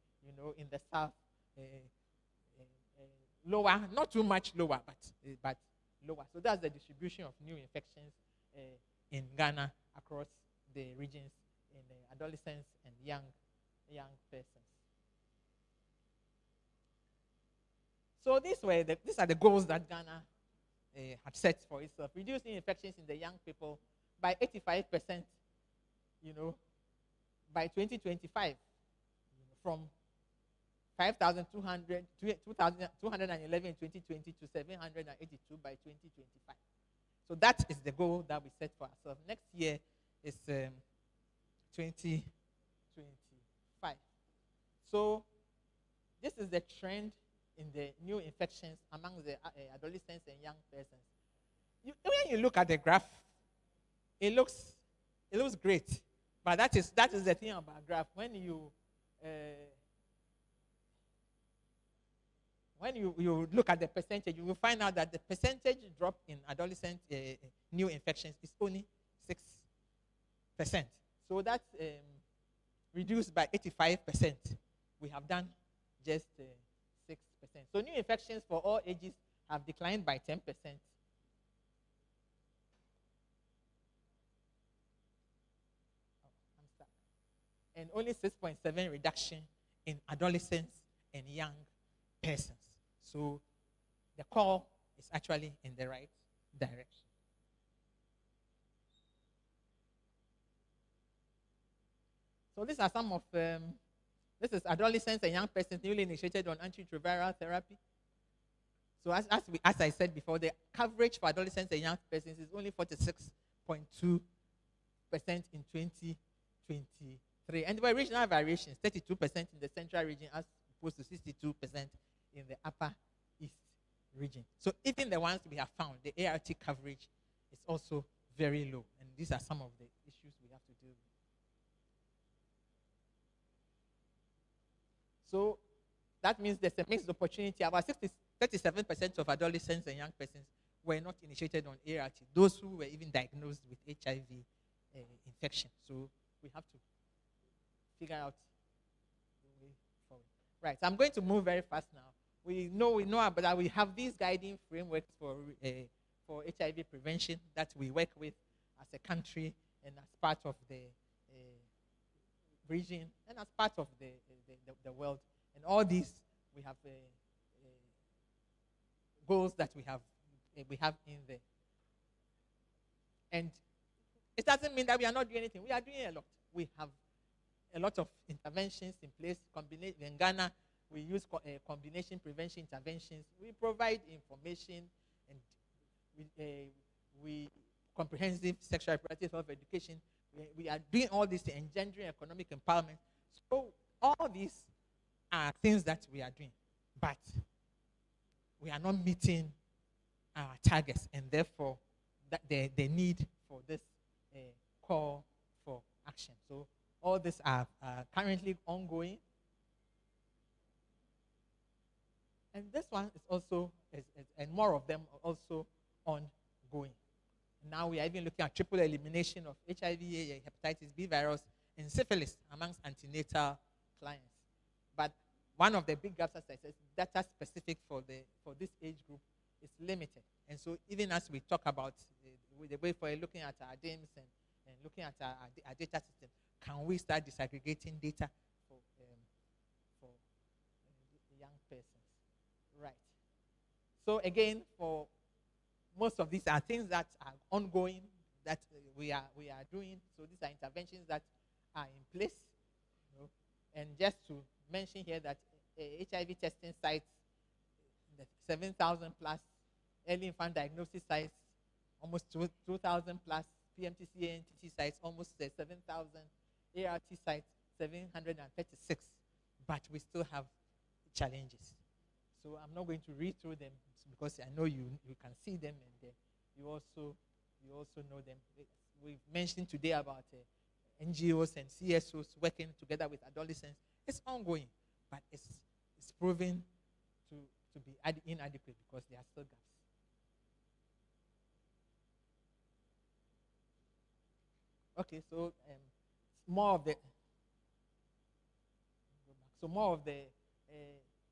in the south, lower, not too much lower, but lower. So that's the distribution of new infections in Ghana across the regions in adolescents and young persons. So these are the goals that Ghana had set for itself: reducing infections in the young people by 85%, by 2025, from 5,211 in 2020 to 782 by 2025. So that is the goal that we set for ourselves. Next year is 2025. So this is the trend in the new infections among the adolescents and young persons. When you look at the graph, it looks great. But that is the thing about graph. When you look at the percentage, you will find out that the percentage drop in adolescent new infections is only 6%. So that's reduced by 85%. We have done just 6%. So new infections for all ages have declined by 10%. And only 6.7% reduction in adolescents and young persons. So the call is actually in the right direction. So these are some of, this is adolescents and young persons newly initiated on antiretroviral therapy. So as I said before, the coverage for adolescents and young persons is only 46.2% in 2023. And there were regional variations, 32% in the central region as opposed to 62% in the upper east region. So even the ones we have found, the ART coverage is also very low. And these are some of the issues we have to deal with. So that means there's a mixed opportunity. About 37% of adolescents and young persons were not initiated on ART. Those who were even diagnosed with HIV infection. So we have to figure out the way forward. Right, so I'm going to move very fast now. We know that we have these guiding frameworks for HIV prevention that we work with as a country and as part of the region and as part of the world. And all these, we have goals that we have in there. And it doesn't mean that we are not doing anything. We are doing a lot. We have a lot of interventions in place. In Ghana, we use combination prevention interventions. We provide information and we comprehensive sexual reproductive health education. We are doing all this engendering economic empowerment. So all these are things that we are doing, but we are not meeting our targets, and therefore that the need for this call for action. So all these are currently ongoing. And this one is also, and more of them are also ongoing. Now we are even looking at triple elimination of HIV, hepatitis B virus, and syphilis amongst antenatal clients. But one of the big gaps, as I said, data specific for this age group is limited. And so even as we talk about the way for looking at our DIMS and looking at our data system, can we start disaggregating data for young persons? Right. So again, for most of these are things that are ongoing that we are doing. So these are interventions that are in place. You know? And just to mention here that HIV testing sites, 7,000 plus, early infant diagnosis sites, almost 2,000 plus, PMTCA NTT sites, almost 7,000, ART sites, 736. But we still have challenges. So I'm not going to read through them because I know you can see them and you also know them. We've mentioned today about NGOs and CSOs working together with adolescents. It's ongoing, but it's proven to be inadequate because there are still gaps. Okay, so more of the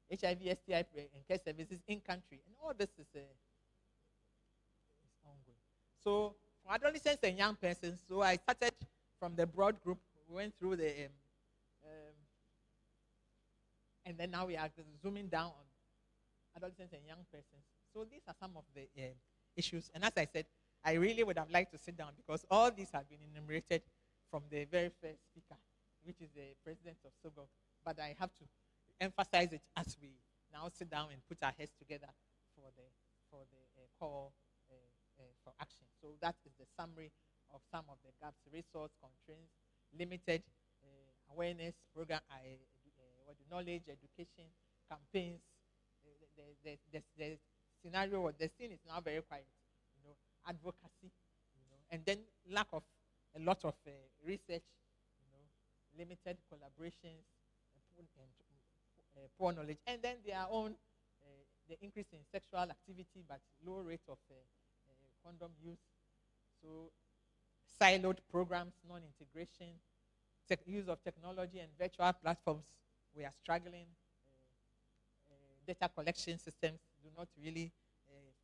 HIV, STI, and care services in country, and all this is ongoing. So for adolescents and young persons, so I started from the broad group, we went through the, and then now we are zooming down on adolescents and young persons. So these are some of the issues, and as I said, I really would have liked to sit down because all these have been enumerated from the very first speaker, which is the president of SOGOG, but I have to emphasize it as we now sit down and put our heads together for the call for action. So that is the summary of some of the gaps: resource constraints, limited awareness program, knowledge, education, campaigns. The scenario or the scene is now very quiet. You know, advocacy, and then lack of a lot of research. Limited collaborations, and poor knowledge, and then their own the increase in sexual activity but low rate of condom use. So siloed programs, non-integration, use of technology and virtual platforms. We are struggling. Data collection systems do not really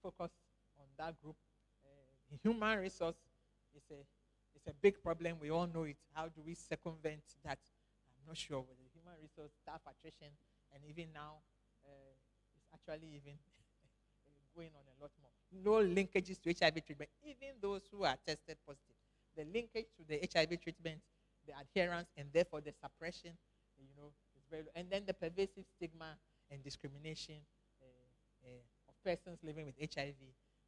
focus on that group. Human resource is a big problem. We all know it. How do we circumvent that? I'm not sure. With the human resource, staff attrition, and even now, it's actually even going on a lot more. No linkages to HIV treatment, even those who are tested positive. The linkage to the HIV treatment, the adherence, and therefore the suppression, is very low. And then the pervasive stigma and discrimination of persons living with HIV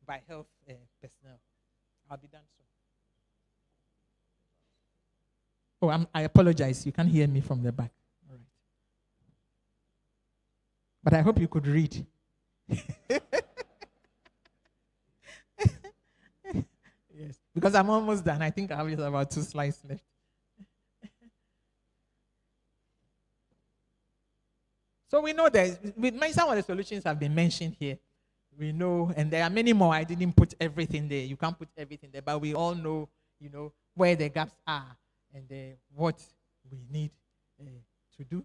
by health personnel. I'll be done soon. Oh, I apologize. You can't hear me from the back. All right. But I hope you could read. Yes, because I'm almost done. I think I have just about 2 slides left. So we know that some of the solutions have been mentioned here. We know, and there are many more. I didn't put everything there. You can't put everything there, but we all know, where the gaps are and what we need to do.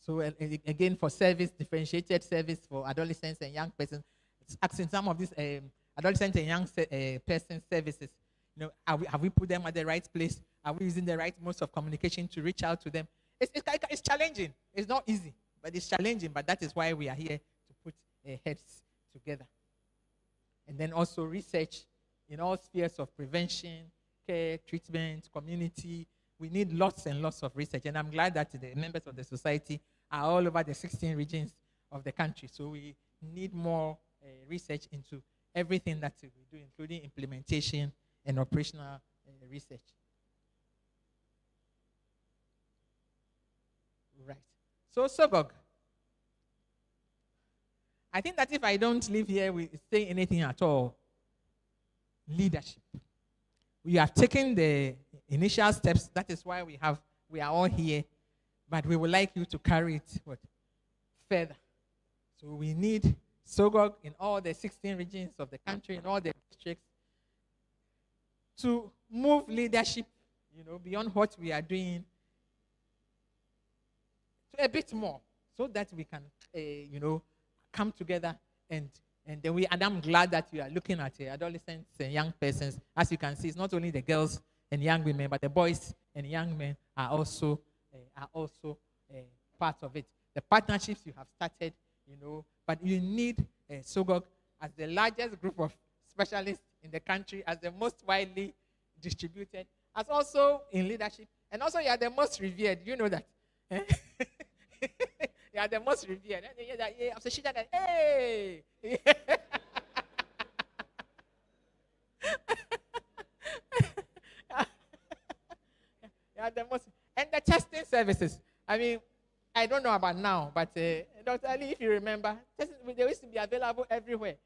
So again, for service, differentiated service for adolescents and young persons, it's asking some of these adolescent and young person services. You know, have we put them at the right place? Are we using the right modes of communication to reach out to them? It's challenging. It's not easy, but it's challenging. But that is why we are here to put heads together. And then also research in all spheres of prevention, care, treatment, community. We need lots and lots of research. And I'm glad that the members of the society are all over the 16 regions of the country. So we need more research into everything that we do, including implementation and operational research. Right. So SOGOG. I think that if I don't leave here with saying anything at all, leadership. We have taken the initial steps. That is why we are all here. But we would like you to carry it further. So we need SOGOG in all the 16 regions of the country, in all the districts, to move leadership, beyond what we are doing to a bit more, so that we can, come together and I'm glad that you are looking at adolescents and young persons. As you can see, it's not only the girls and young women, but the boys and young men are also part of it. The partnerships you have started, but you need SOGOG as the largest group of specialists in the country, as the most widely distributed, as also in leadership, and also you are the most revered. You know that. You are the most revered. Hey! You are the most. And the testing services. I mean, I don't know about now, but Dr. Ali, if you remember, they used to be available everywhere.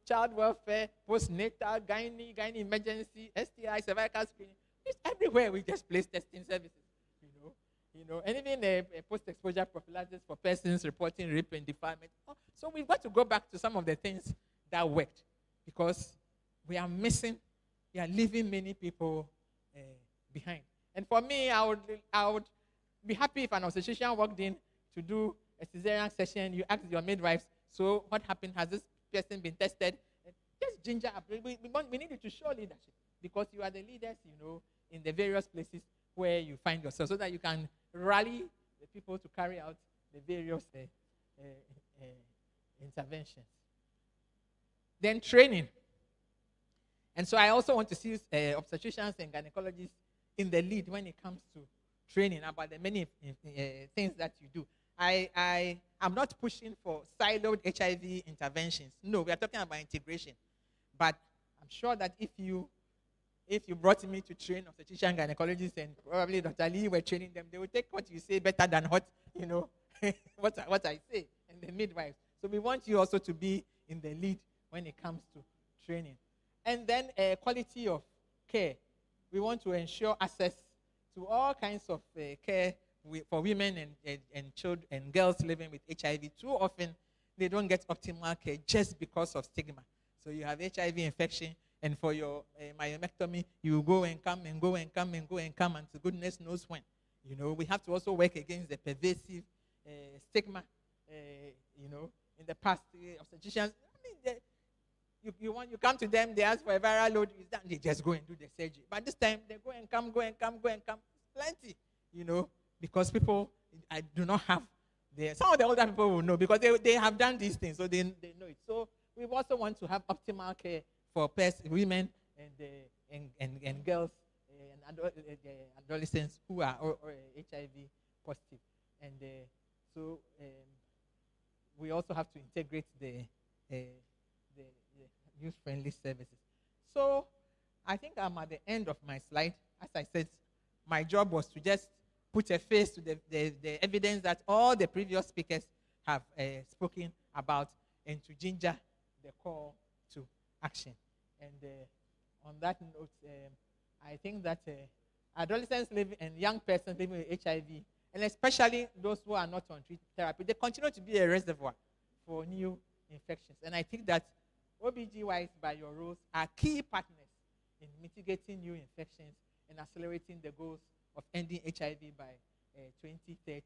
Child welfare, postnatal, gynae emergency, STI, cervical screening. It's everywhere we just place testing services. And even post-exposure prophylaxis for persons reporting rape and defilement. So we've got to go back to some of the things that worked, because we are leaving many people behind. And for me, I would be happy if an obstetrician walked in to do a cesarean session. You ask your midwives, so what happened? Has this person been tested? Just ginger up. We need you to show leadership, because you are the leaders, in the various places where you find yourself, so that you can rally the people to carry out the various interventions. Then training. And so I also want to see obstetricians and gynecologists in the lead when it comes to training about the many things that you do. I am not pushing for siloed HIV interventions. No, we are talking about integration. But I'm sure that if you brought me to train obstetrician gynecologists, and probably Dr. Lee were training them, they would take what you say better than what what I say, and the midwives. So we want you also to be in the lead when it comes to training. And then quality of care. We want to ensure access to all kinds of care for women and children and girls living with HIV. Too often, they don't get optimal care just because of stigma. So you have HIV infection, and for your myomectomy, you go and come and go and come and go and come until goodness knows when. We have to also work against the pervasive stigma. In the past, obstetricians, you come to them, they ask for a viral load, they just go and do the surgery. But this time, they go and come. Plenty, because people do not have some of the older people will know, because they have done these things, so they know it. So we also want to have optimal care for women and girls and adolescents who are HIV positive. And so we also have to integrate the youth-friendly services. So I think I'm at the end of my slide. As I said, my job was to just put a face to the evidence that all the previous speakers have spoken about, and to ginger the call to action. And on that note, I think that adolescents living and young persons living with HIV, and especially those who are not on treatment therapy, they continue to be a reservoir for new infections. And I think that OBGYs, by your rules, are key partners in mitigating new infections and accelerating the goals of ending HIV by 2030.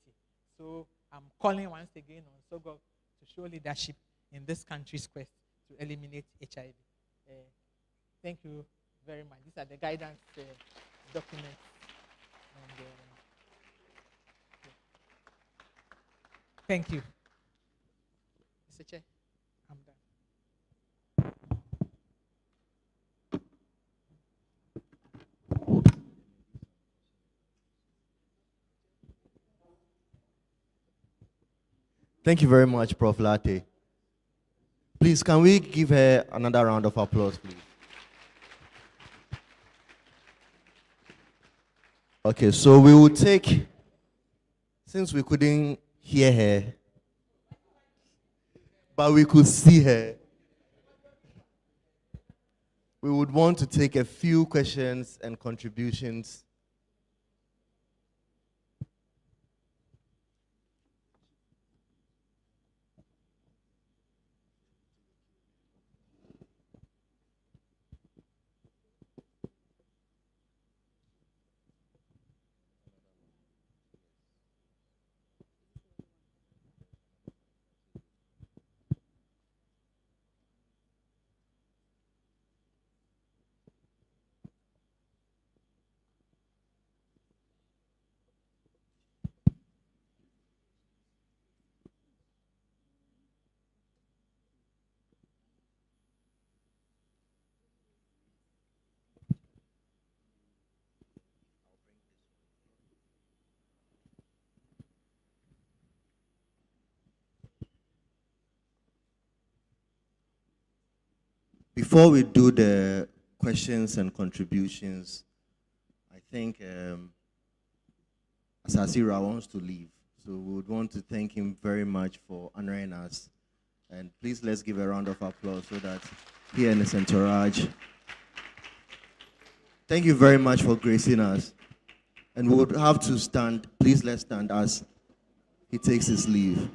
So I'm calling once again on SOGOG to show leadership in this country's quest to eliminate HIV. Thank you very much. These are the guidance documents. And, thank you. Mr. Chair, I'm done. Thank you very much, Prof. Lartey. Please, can we give her another round of applause, please? Okay, so we will take, since we couldn't hear her, but we could see her, we would want to take a few questions and contributions. Before we do the questions and contributions, I think Asasira wants to leave. So we would want to thank him very much for honoring us. And please let's give a round of applause so that he and his entourage. Thank you very much for gracing us. And we would have to stand. Please let's stand as he takes his leave.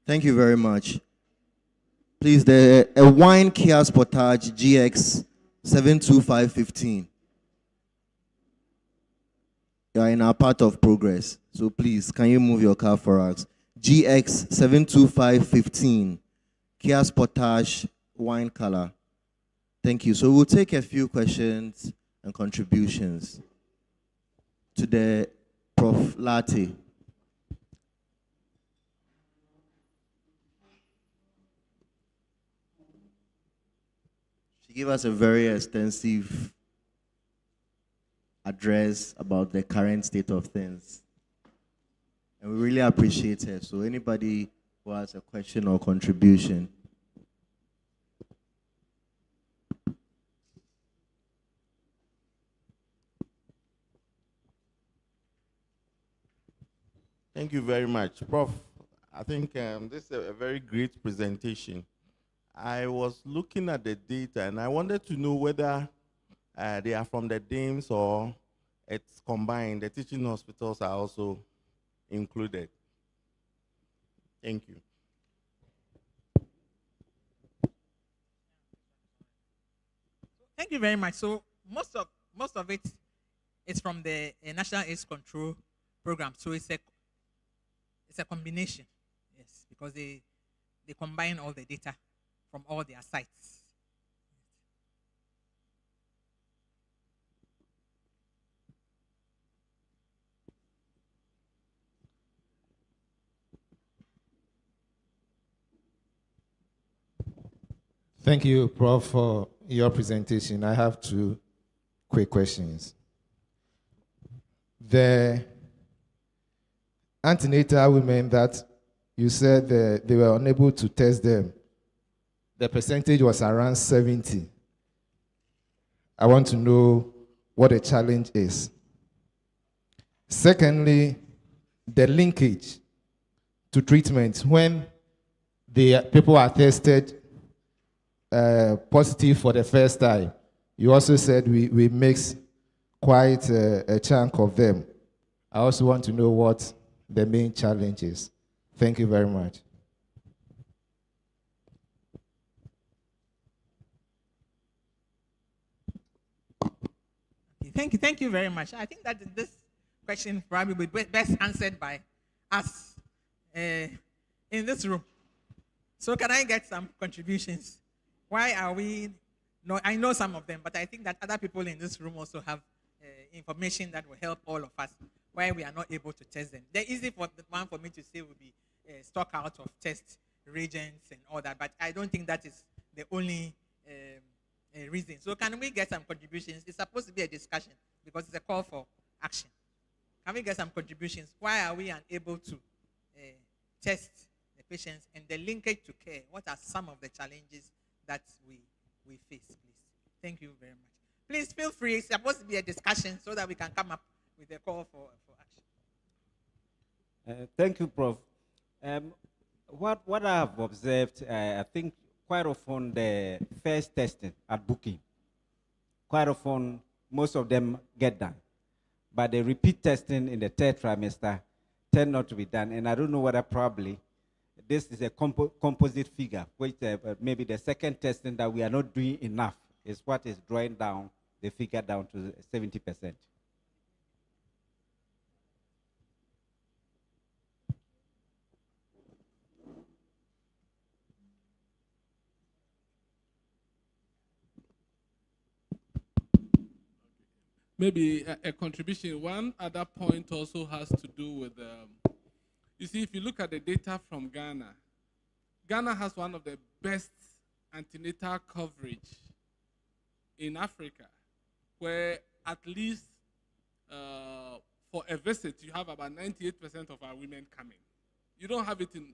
Thank you very much. Please, a wine kiosk portage GX 72515. You are in our part of progress. So please, can you move your car for us? GX 72515. Kiosk portage wine color. Thank you. So we'll take a few questions and contributions to the Prof. Lartey. She gave us a very extensive address about the current state of things. And we really appreciate her. So anybody who has a question or contribution. Thank you very much, Prof. I think this is a very great presentation. I was looking at the data and I wanted to know whether they are from the DIMS or it's combined. The teaching hospitals are also included. Thank you. Thank you very much. So most of it is from the National AIDS Control Program. So it's a combination, yes, because they combine all the data from all their sites. Thank you, Prof, for your presentation. I have two quick questions. The antenatal women that you said they were unable to test them, the percentage was around 70. I want to know what the challenge is. Secondly, the linkage to treatment. When the people are tested positive for the first time, you also said we mix quite a chunk of them. I also want to know what the main challenge is. Thank you very much. Thank you very much. I think that this question probably will be best answered by us in this room. So can I get some contributions? Why are we, no, I know some of them, but I think that other people in this room also have information that will help all of us why we are not able to test them. The easy one for me to say would be stock out of test reagents and all that, but I don't think that is the only reason. So can we get some contributions? It's supposed to be a discussion because it's a call for action. Can we get some contributions? Why are we unable to test the patients and the linkage to care? What are some of the challenges that we face, please? Thank you very much. Please feel free. It's supposed to be a discussion so that we can come up with a call for action. Thank you, Prof. What I have observed, I think quite often the first testing at booking, quite often most of them get done. But the repeat testing in the third trimester tend not to be done. And I don't know whether probably this is a composite figure, which maybe the second testing that we are not doing enough is what is drawing down the figure down to 70%. Maybe a contribution. One other point also has to do with, you see, if you look at the data from Ghana, Ghana has one of the best antenatal coverage in Africa, where at least for a visit, you have about 98% of our women coming. You don't have it in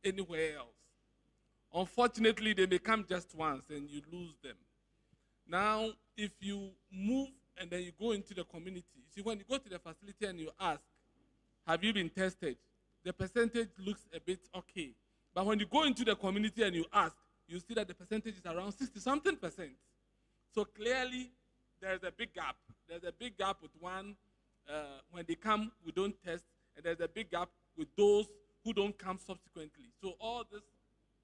anywhere else. Unfortunately, they may come just once and you lose them. Now, if you move and then you go into the community, see, when you go to the facility and you ask, have you been tested? The percentage looks a bit okay. But when you go into the community and you ask, you see that the percentage is around 60-something%. So clearly, there's a big gap. There's a big gap with one, when they come, we don't test, and there's a big gap with those who don't come subsequently. So all this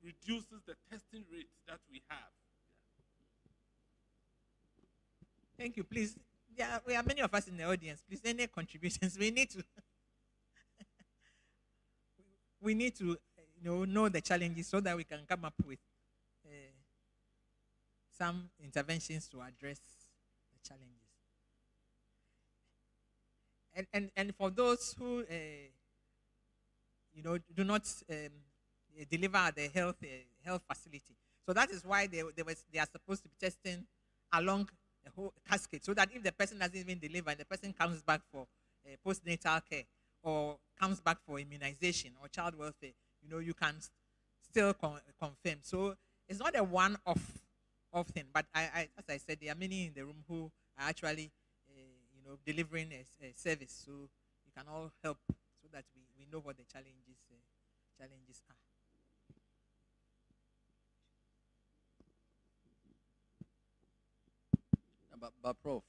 reduces the testing rate that we have. Thank you. Please, yeah, we are many of us in the audience. Please, any contributions? We need to we need to know the challenges so that we can come up with some interventions to address the challenges. And for those who do not deliver at the health facility, so that is why they are supposed to be testing along the whole cascade, so that if the person doesn't even deliver and the person comes back for postnatal care or comes back for immunization or child welfare, you can still confirm. So it's not a one-off thing, but as I said, there are many in the room who are actually delivering a service, so you can all help so that we know what the challenges are. But Prof,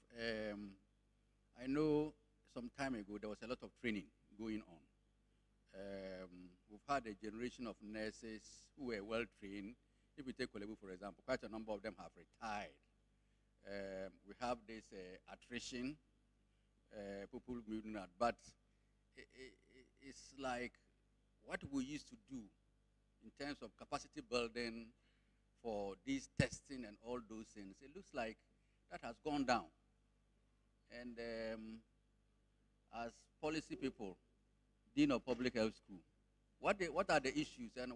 I know some time ago there was a lot of training going on. We've had a generation of nurses who were well trained. If we take Kolebu, for example, quite a number of them have retired. We have this attrition, people moving out, but it's like what we used to do in terms of capacity building for these testing and all those things. It looks like that has gone down. And as policy people, Dean of Public Health School, what are the issues and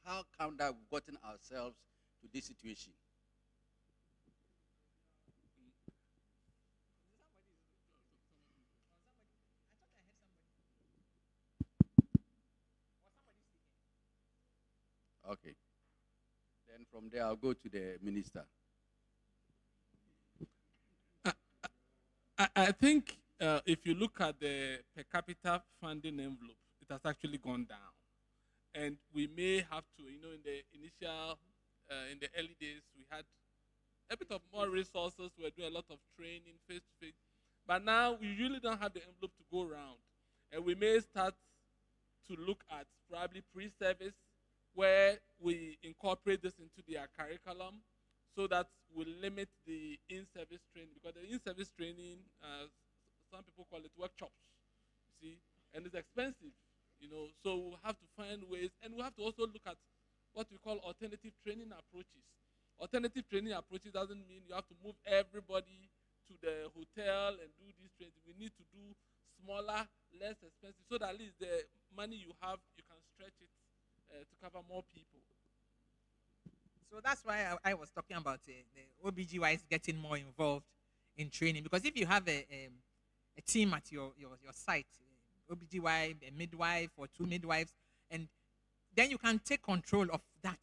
how come that we've gotten ourselves to this situation. Okay. Then from there, I'll go to the minister. I think if you look at the per capita funding envelope, it has actually gone down. And we may have to, in the initial, in the early days, we had a bit of more resources. We were doing a lot of training face-to-face. But now we really don't have the envelope to go around. And we may start to look at probably pre-service, where we incorporate this into their curriculum so that we limit the in-service training. Because the in-service training, some people call it workshops, you see, and it's expensive, So we'll have to find ways, and we have to also look at what we call alternative training approaches. Alternative training approaches doesn't mean you have to move everybody to the hotel and do this training. We need to do smaller, less expensive, so that at least the money you have, you can stretch it to cover more people. So that's why I was talking about the OBGYs getting more involved in training. Because if you have a team at your site, OBGY, a midwife or 2 midwives, and then you can take control of that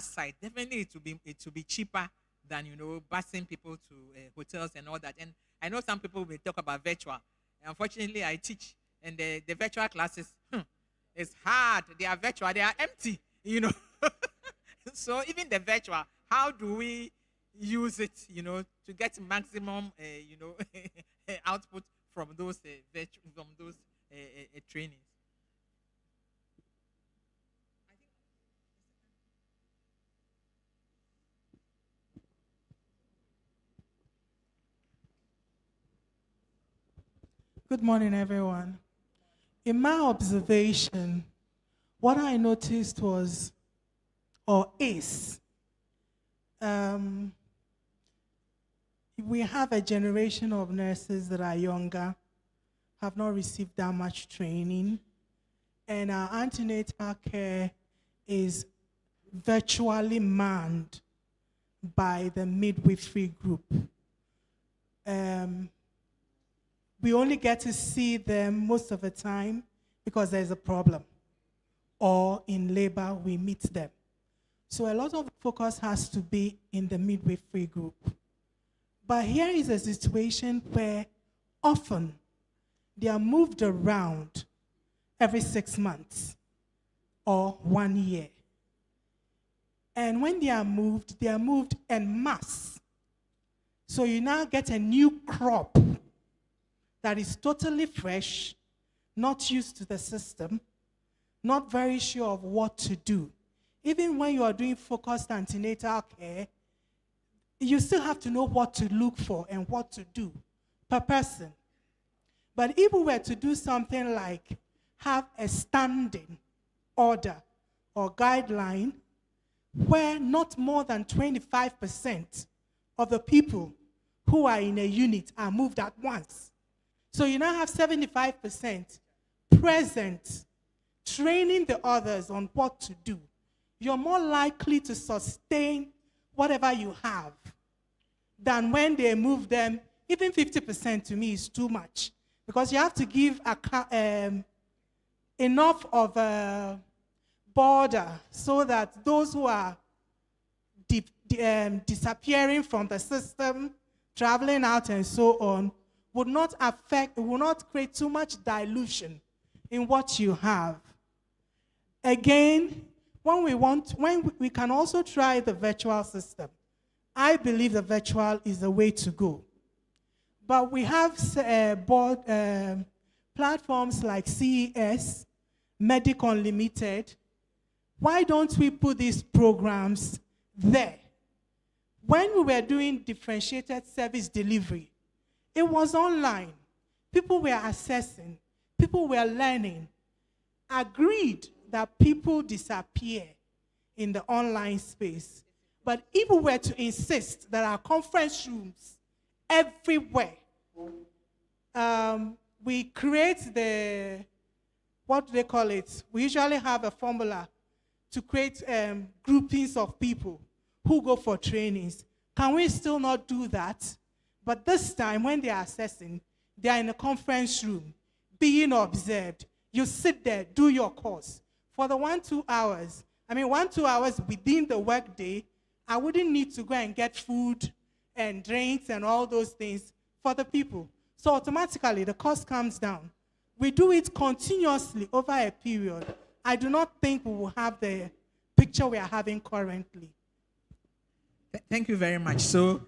site. Definitely it will be cheaper than busing people to hotels and all that. And I know some people will talk about virtual. Unfortunately, I teach, and the virtual classes, it's hard. They are virtual. They are empty, So even the virtual, how do we use it, to get maximum, output from those trainings? Good morning, everyone. In my observation, what I noticed was, we have a generation of nurses that are younger, have not received that much training, and our antenatal care is virtually manned by the midwifery group. We only get to see them most of the time because there's a problem, or in labor, we meet them. So a lot of focus has to be in the midwifery group. But here is a situation where often they are moved around every 6 months or 1 year. And when they are moved en masse. So you now get a new crop that is totally fresh, not used to the system, not very sure of what to do. Even when you are doing focused antenatal care, you still have to know what to look for and what to do per person. But if we were to do something like have a standing order or guideline where not more than 25% of the people who are in a unit are moved at once. So you now have 75% present, training the others on what to do. You're more likely to sustain whatever you have than when they move them. Even 50% to me is too much, because you have to give enough of a border so that those who are disappearing from the system, traveling out and so on, would not create too much dilution in what you have. Again, when we can also try the virtual system. I believe the virtual is the way to go. But we have platforms like CES, Medic Unlimited. Why don't we put these programs there? When we were doing differentiated service delivery, it was online. People were assessing, people were learning, agreed that people disappear in the online space. But if we were to insist that our conference rooms everywhere, we create what do they call it? We usually have a formula to create groupings of people who go for trainings. Can we still not do that? But this time, when they are assessing, they are in a conference room, being observed. You sit there, do your course. For the 1-2 hours, 1-2 hours within the workday, I wouldn't need to go and get food and drinks and all those things for the people. So automatically, the cost comes down. We do it continuously over a period. I do not think we will have the picture we are having currently. Thank you very much. So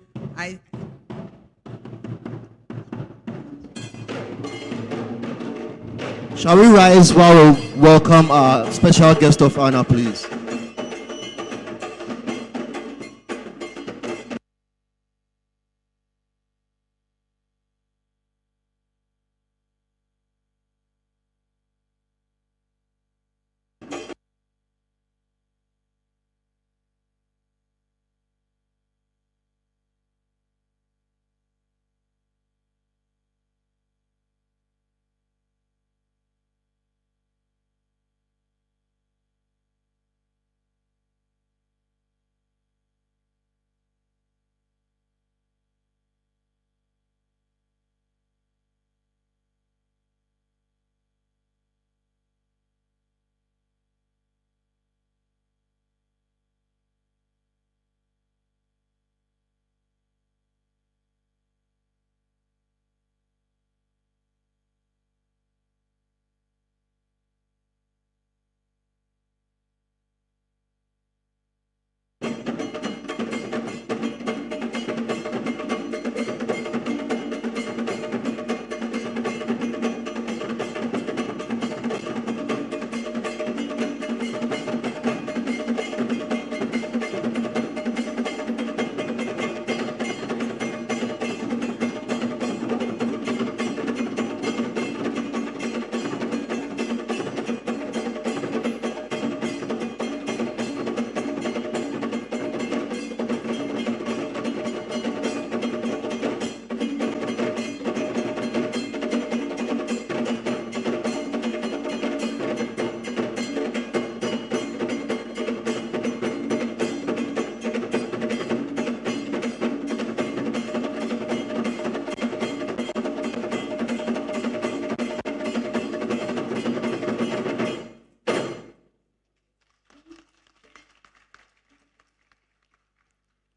Shall we rise while we welcome our special guest of honor, please?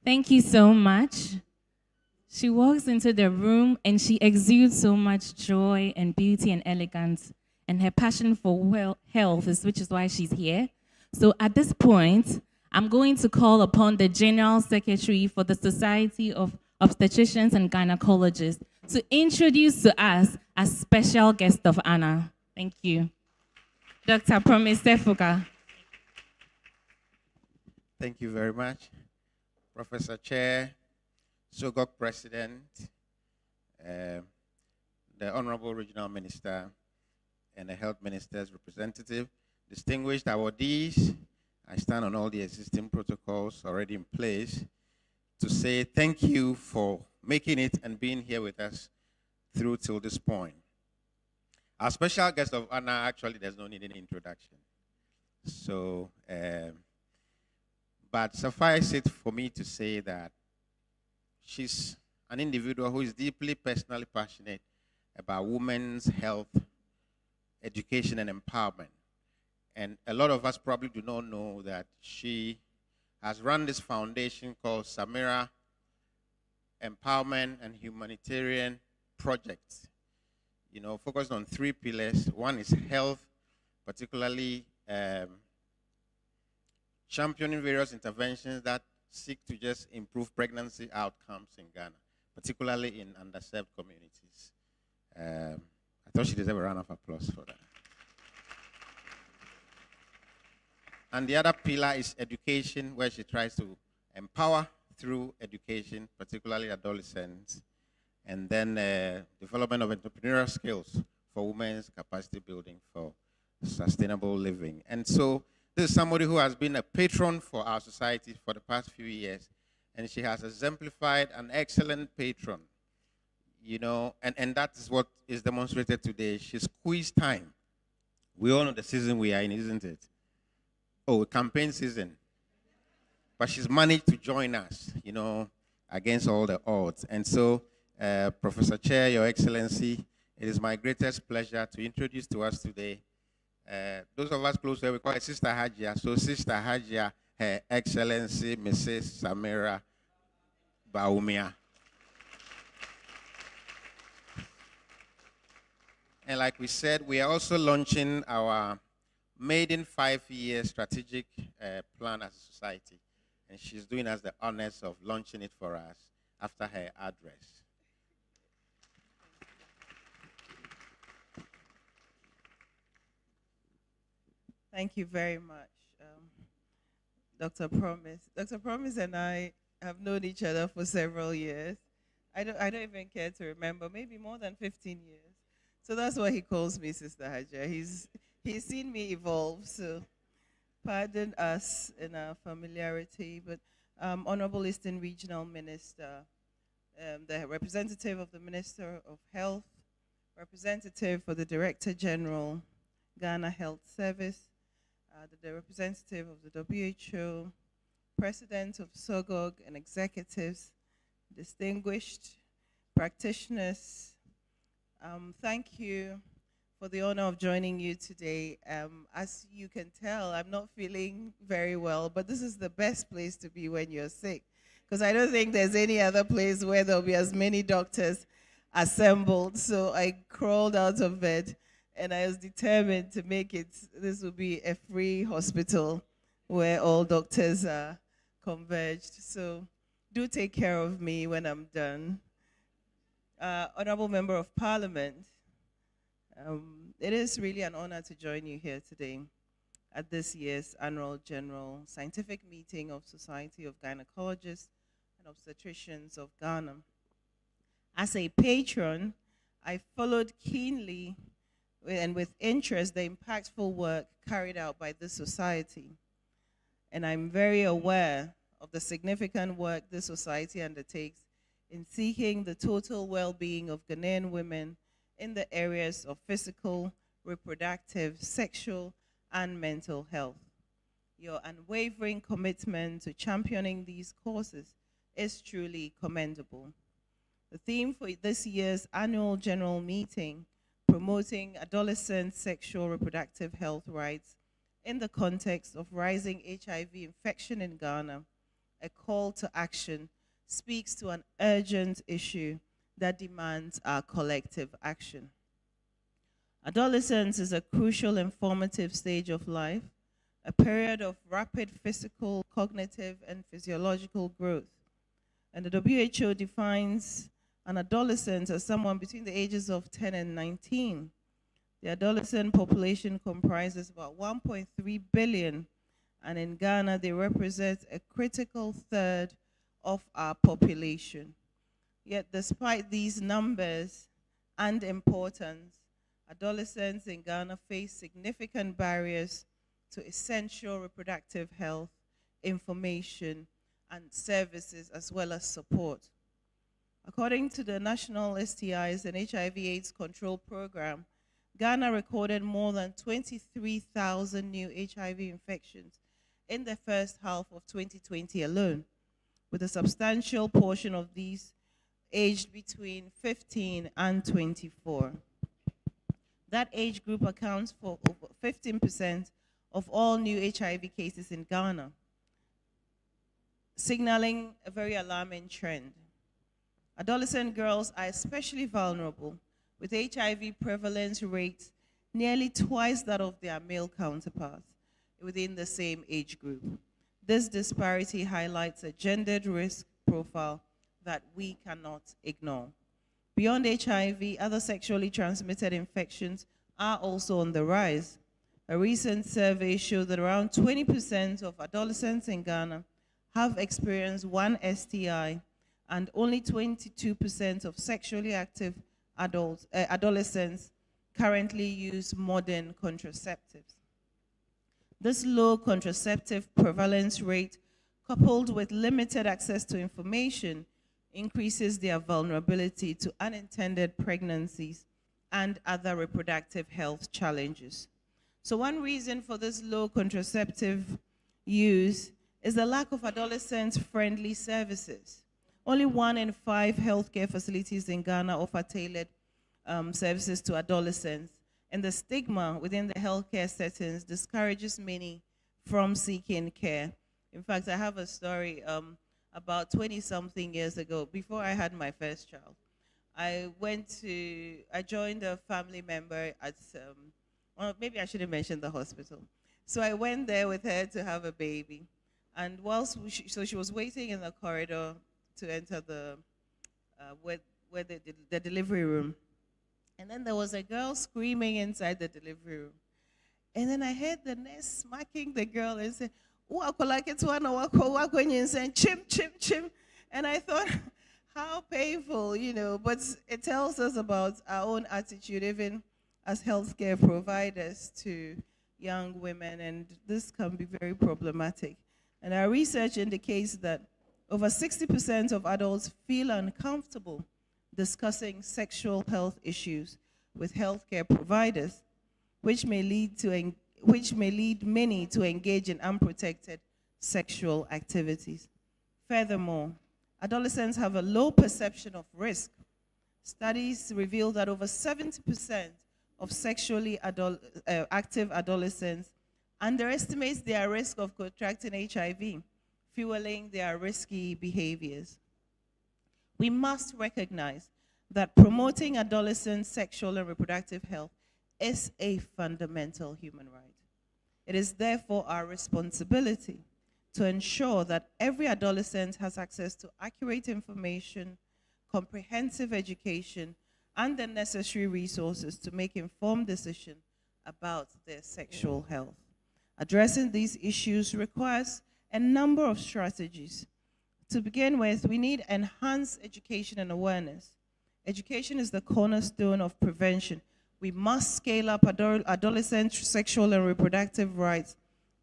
Thank you so much. She walks into the room and she exudes so much joy and beauty and elegance, and her passion for health is which is why she's here. So at this point, I'm going to call upon the General Secretary for the Society of Obstetricians and Gynecologists to introduce to us a special guest of honor. Thank you. Dr. Promise Sefuka. Thank you very much. Professor Chair, SOGOG President, the Honorable Regional Minister, and the Health Minister's representative, distinguished awardees, I stand on all the existing protocols already in place to say thank you for making it and being here with us through till this point. Our special guest of honor, actually, there's no need in introduction. So, but suffice it for me to say that she's an individual who is deeply personally passionate about women's health, education, and empowerment. And a lot of us probably do not know that she has run this foundation called Samira Empowerment and Humanitarian Project, you know, focused on 3 pillars. One is health, particularly championing various interventions that seek to just improve pregnancy outcomes in Ghana, particularly in underserved communities. I thought she deserved a round of applause for that. And the other pillar is education, where she tries to empower through education, particularly adolescents, and then development of entrepreneurial skills for women's capacity building for sustainable living. And so this is somebody who has been a patron for our society for the past few years, and she has exemplified an excellent patron, you know, and that is what is demonstrated today. She squeezed time. We all know the season we are in, isn't it? Oh, campaign season. But she's managed to join us, against all the odds. And so, Professor Chair, Your Excellency, it is my greatest pleasure to introduce to us today, those of us close here, we call her Sister Hajia. So Sister Hajia, Her Excellency, Mrs. Samira Bawumia. And like we said, we are also launching our maiden 5-year strategic plan as a society. And she's doing us the honors of launching it for us after her address. Thank you very much, Dr. Promise. Dr. Promise and I have known each other for several years. I don't even care to remember, maybe more than 15 years. So that's why he calls me Sister Hajia. He's seen me evolve, so pardon us in our familiarity. But Honorable Eastern Regional Minister, the representative of the Minister of Health, representative for the Director General, Ghana Health Service, the representative of the WHO, president of SOGOG and executives, distinguished practitioners, thank you for the honor of joining you today. As you can tell, I'm not feeling very well, but this is the best place to be when you're sick, because I don't think there's any other place where there'll be as many doctors assembled. So I crawled out of bed and I was determined to make it, this will be a free hospital where all doctors are converged. So do take care of me when I'm done. Honorable Member of Parliament, it is really an honor to join you here today at this year's Annual General Scientific Meeting of Society of Gynecologists and Obstetricians of Ghana. As a patron, I followed keenly and with interest the impactful work carried out by this society. And I'm very aware of the significant work this society undertakes in seeking the total well-being of Ghanaian women in the areas of physical, reproductive, sexual, and mental health. Your unwavering commitment to championing these causes is truly commendable. The theme for this year's annual general meeting, promoting adolescent sexual reproductive health rights in the context of rising HIV infection in Ghana, a call to action, speaks to an urgent issue that demands our collective action. Adolescence is a crucial and formative stage of life, a period of rapid physical, cognitive, and physiological growth. And the WHO defines an adolescent as someone between the ages of 10 and 19. The adolescent population comprises about 1.3 billion, and in Ghana, they represent a critical third of our population. Yet despite these numbers and importance, adolescents in Ghana face significant barriers to essential reproductive health, information, and services, as well as support. According to the National STIs and HIV/AIDS Control Program, Ghana recorded more than 23,000 new HIV infections in the first half of 2020 alone, with a substantial portion of these aged between 15 and 24. That age group accounts for over 15% of all new HIV cases in Ghana, signaling a very alarming trend. Adolescent girls are especially vulnerable, with HIV prevalence rates nearly twice that of their male counterparts within the same age group. This disparity highlights a gendered risk profile that we cannot ignore. Beyond HIV, other sexually transmitted infections are also on the rise. A recent survey showed that around 20% of adolescents in Ghana have experienced one STI, and only 22% of sexually active adolescents currently use modern contraceptives. This low contraceptive prevalence rate, coupled with limited access to information, increases their vulnerability to unintended pregnancies and other reproductive health challenges. So one reason for this low contraceptive use is the lack of adolescent-friendly services. Only 1 in 5 healthcare facilities in Ghana offer tailored services to adolescents, and the stigma within the healthcare settings discourages many from seeking care. In fact, I have a story about 20-something years ago, before I had my first child. I joined a family member at, well, maybe I shouldn't mention the hospital. So I went there with her to have a baby. And whilst she was waiting in the corridor to enter the delivery room. And then there was a girl screaming inside the delivery room. And then I heard the nurse smacking the girl and saying, chim, chim, chim. And I thought, how painful, you know, but it tells us about our own attitude, even as healthcare providers to young women, and this can be very problematic. And our research indicates that over 60% of adults feel uncomfortable discussing sexual health issues with healthcare providers, which may lead many to engage in unprotected sexual activities. Furthermore, adolescents have a low perception of risk. Studies reveal that over 70% of sexually active adolescents underestimate their risk of contracting HIV, fueling their risky behaviors. We must recognize that promoting adolescent sexual and reproductive health is a fundamental human right. It is therefore our responsibility to ensure that every adolescent has access to accurate information, comprehensive education, and the necessary resources to make informed decisions about their sexual health. Addressing these issues requires a number of strategies. To begin with, we need enhanced education and awareness. Education is the cornerstone of prevention. We must scale up adolescent sexual and reproductive rights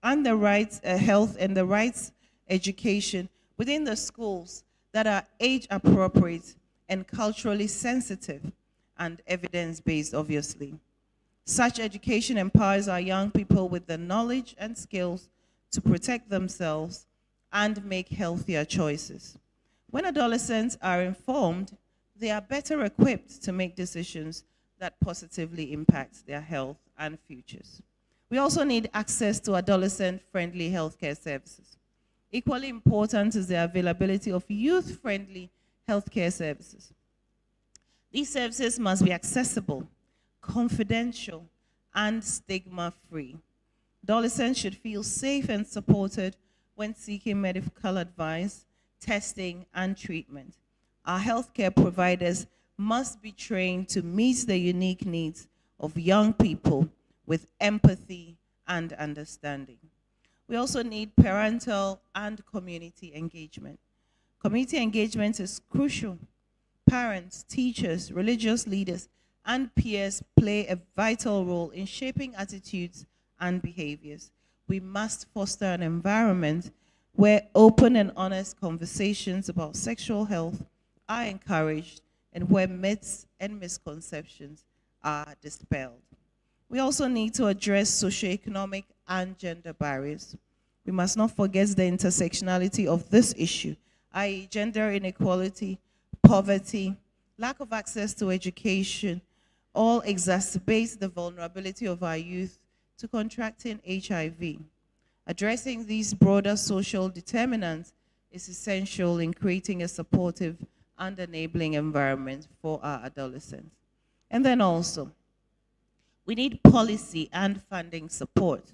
and the rights health and the rights education within the schools that are age appropriate and culturally sensitive and evidence-based, obviously. Such education empowers our young people with the knowledge and skills to protect themselves and make healthier choices. When adolescents are informed, they are better equipped to make decisions that positively impact their health and futures. We also need access to adolescent-friendly healthcare services. Equally important is the availability of youth-friendly healthcare services. These services must be accessible, confidential, and stigma-free. Adolescents should feel safe and supported when seeking medical advice, testing, and treatment. Our healthcare providers must be trained to meet the unique needs of young people with empathy and understanding. We also need parental and community engagement. Community engagement is crucial. Parents, teachers, religious leaders, and peers play a vital role in shaping attitudes and behaviors. We must foster an environment where open and honest conversations about sexual health are encouraged and where myths and misconceptions are dispelled. We also need to address socioeconomic and gender barriers. We must not forget the intersectionality of this issue, i.e. gender inequality, poverty, lack of access to education, all exacerbate the vulnerability of our youth to contracting HIV. Addressing these broader social determinants is essential in creating a supportive and enabling environment for our adolescents. And then also, we need policy and funding support.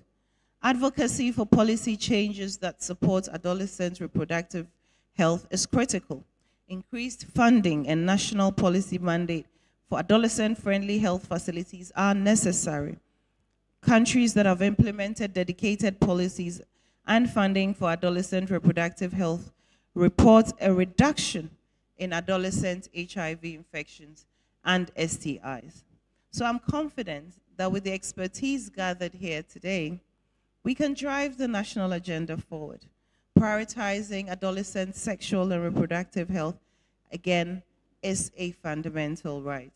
Advocacy for policy changes that support adolescent reproductive health is critical. Increased funding and national policy mandate for adolescent-friendly health facilities are necessary. Countries that have implemented dedicated policies and funding for adolescent reproductive health report a reduction in adolescent HIV infections and STIs. So I'm confident that with the expertise gathered here today, we can drive the national agenda forward. Prioritizing adolescent sexual and reproductive health, again, is a fundamental right.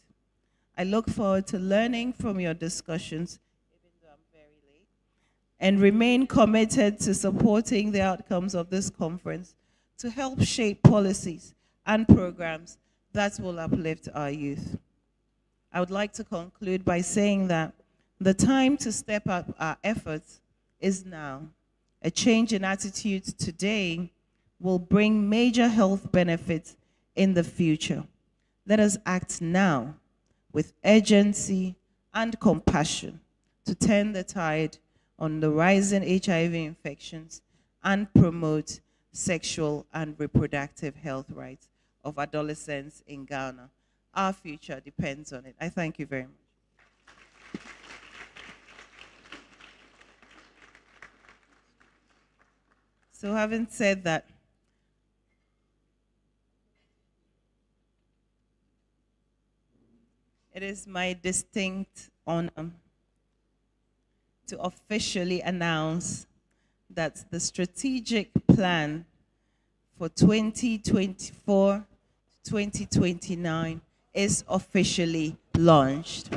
I look forward to learning from your discussions, even though I'm very and remain committed to supporting the outcomes of this conference to help shape policies and programs that will uplift our youth. I would like to conclude by saying that the time to step up our efforts is now. A change in attitudes today will bring major health benefits in the future. Let us act now with urgency and compassion to turn the tide on the rising HIV infections and promote sexual and reproductive health rights of adolescents in Ghana. Our future depends on it. I thank you very much. So having said that, it is my distinct honor to officially announce that the strategic plan for 2024-2029 is officially launched.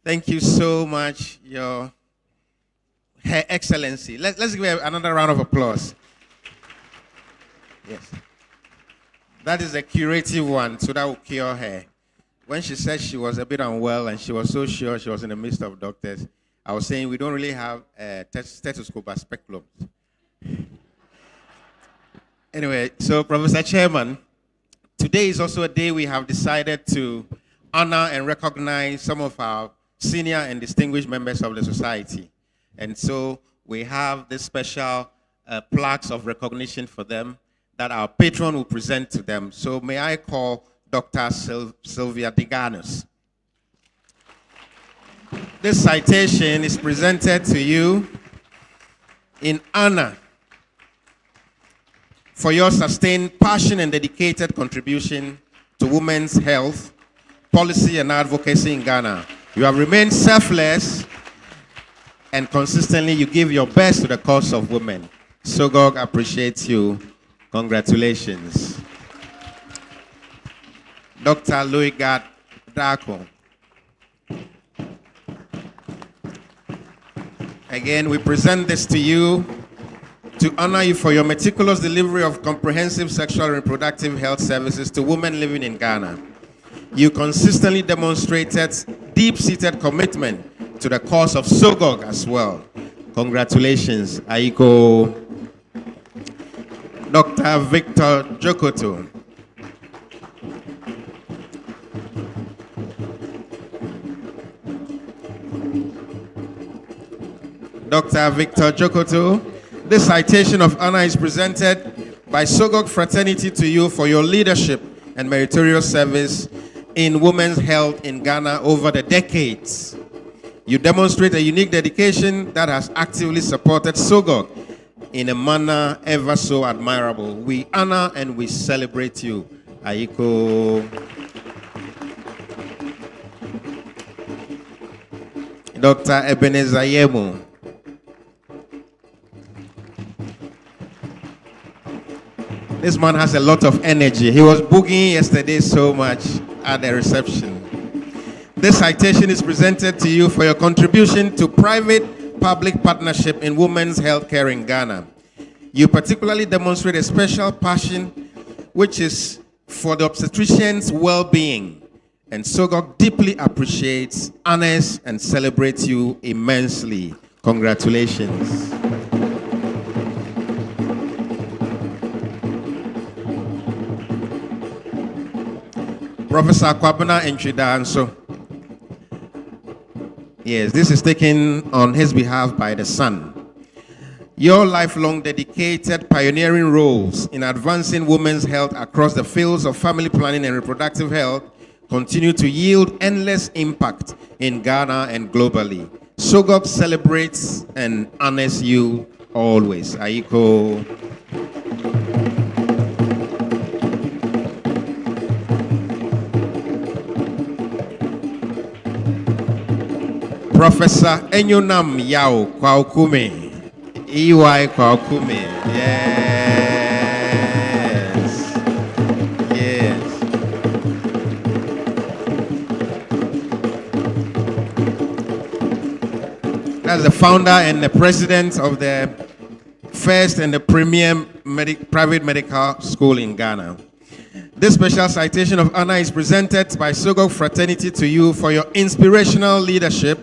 Thank you so much, Your Excellency. Let's give her another round of applause. Yes. That is a curative one, so that will cure her. When she said she was a bit unwell and she was so sure she was in the midst of doctors, I was saying we don't really have a stethoscope as speculums. Anyway, so Professor Chairman, today is also a day we have decided to honor and recognize some of our senior and distinguished members of the society. And so we have this special plaques of recognition for them that our patron will present to them. So may I call Dr. Sylvia Deganus. This citation is presented to you in honor for your sustained passion and dedicated contribution to women's health, policy and advocacy in Ghana. You have remained selfless and consistently you give your best to the cause of women. SOGOG appreciates you. Congratulations. Dr. Louis Darko. Again, we present this to you to honor you for your meticulous delivery of comprehensive sexual and reproductive health services to women living in Ghana. You consistently demonstrated deep-seated commitment to the cause of SOGOG as well. Congratulations, Aiko. Dr. Victor Jokoto. Dr. Victor Jokoto. This citation of honor is presented by SOGOG Fraternity to you for your leadership and meritorious service in women's health in Ghana over the decades. You demonstrate a unique dedication that has actively supported SOGOG in a manner ever so admirable. We honor and we celebrate you, Aiko. Dr. Ebenezer Yemo. This man has a lot of energy. He was boogieing yesterday so much at the reception. This citation is presented to you for your contribution to private-public partnership in women's healthcare in Ghana. You particularly demonstrate a special passion, which is for the obstetrician's well-being. And SOGOG deeply appreciates, honors, and celebrates you immensely. Congratulations. Professor Kwabena Enchidanso. Yes, this is taken on his behalf by the son. Your lifelong dedicated pioneering roles in advancing women's health across the fields of family planning and reproductive health continue to yield endless impact in Ghana and globally. SOGOG celebrates and honors you always. Aiko. Professor Enyonam Yao Kwaukume. EY Kwaukume. Yes. Yes. That's the founder and the president of the first and the premier private medical school in Ghana. This special citation of honor is presented by SOGOG Fraternity to you for your inspirational leadership,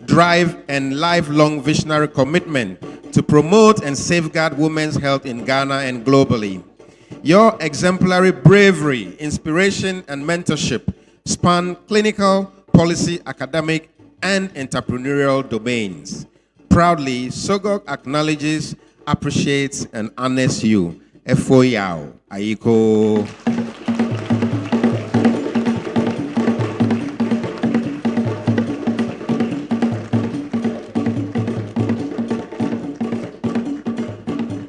drive, and lifelong visionary commitment to promote and safeguard women's health in Ghana and globally. Your exemplary bravery, inspiration, and mentorship span clinical, policy, academic, and entrepreneurial domains. Proudly, SOGOG acknowledges, appreciates, and honors you. Efo Yao, Aiko.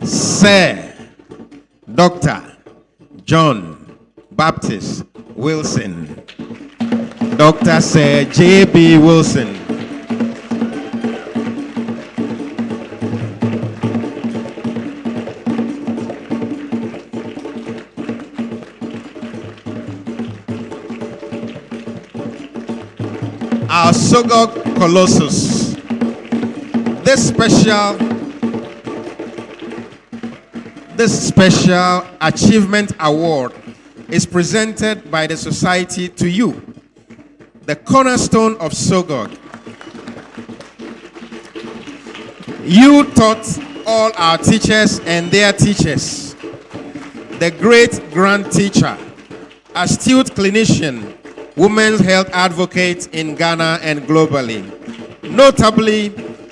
Sir Dr. John Baptist Wilson. Dr. Sir J.B. Wilson. Our SOGOG Colossus. This special achievement award is presented by the society to you, the cornerstone of SOGOG. You taught all our teachers and their teachers, the great grand teacher, astute clinician, women's health advocate in Ghana and globally. Notably,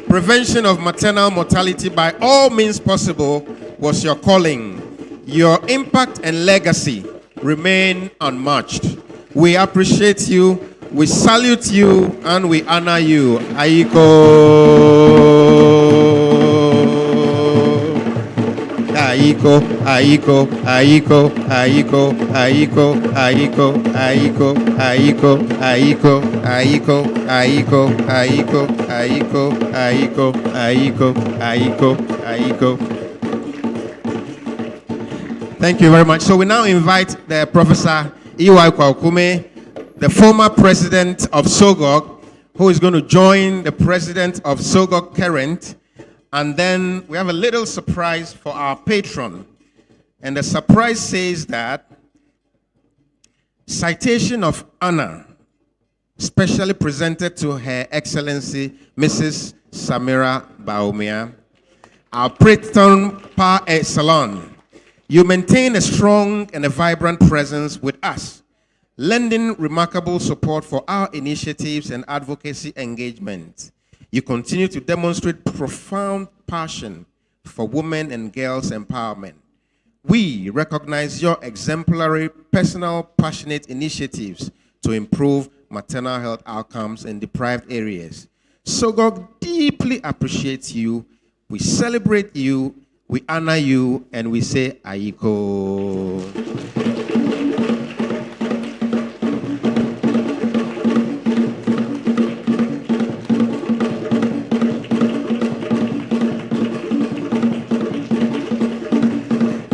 prevention of maternal mortality by all means possible was your calling. Your impact and legacy remain unmatched. We appreciate you, we salute you, and we honor you. Aiko, Aiko, Aiko, Aiko, Aiko, Aiko, Aiko, Aiko, Aiko, Aiko, Aiko, Aiko, Aiko, Aiko, Aiko, Aiko, Aiko. Thank you very much. So we now invite the Professor EY Kwaukume, the former president of SOGOG, who is going to join the president of SOGOG current. And then we have a little surprise for our patron. And the surprise says that citation of honor, specially presented to Her Excellency Mrs. Samira Bawumia, our patron par excellence. You maintain a strong and a vibrant presence with us, lending remarkable support for our initiatives and advocacy engagement. You continue to demonstrate profound passion for women and girls' empowerment. We recognize your exemplary, personal, passionate initiatives to improve maternal health outcomes in deprived areas. SOGOG deeply appreciates you. We celebrate you, we honor you, and we say Aiko.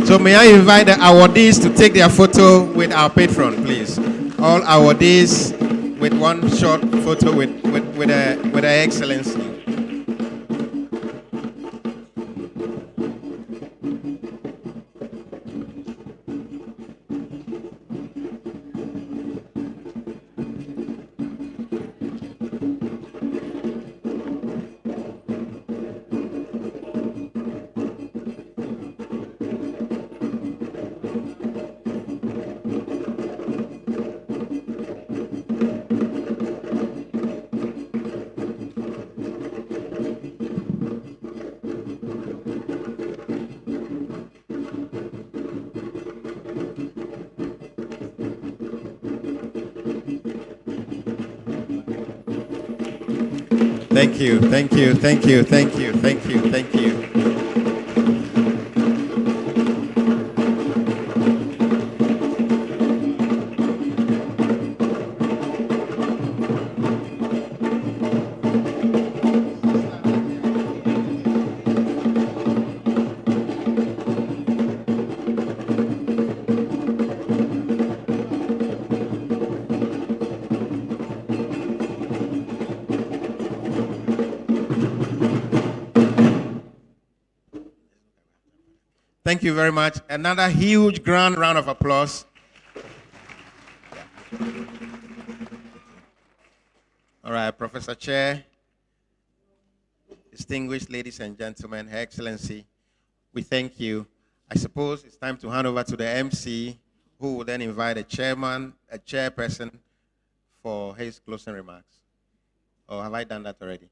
So may I invite the awardees to take their photo with our patron, please. All awardees with one short photo with Her Excellency. Thank you, thank you, thank you, thank you, thank you, thank you. Thank you very much. Another huge grand round of applause. All right, Professor Chair, distinguished ladies and gentlemen, Her Excellency, we thank you. I suppose it's time to hand over to the MC, who will then invite a chairperson for his closing remarks. Or have I done that already?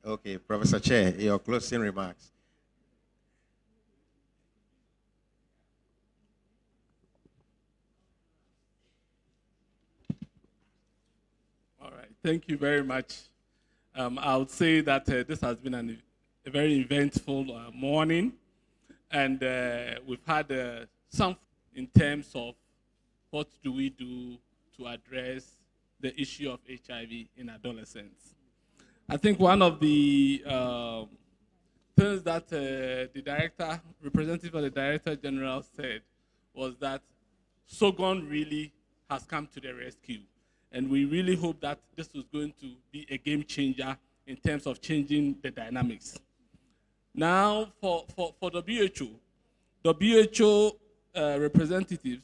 Okay, Professor Chair, your closing remarks. All right, thank you very much. I would say that this has been a very eventful morning, and we've had some in terms of what do we do to address the issue of HIV in adolescents. I think one of the things that the representative of the Director General said was that SOGOG really has come to the rescue. And we really hope that this is going to be a game changer in terms of changing the dynamics. Now, for the WHO representatives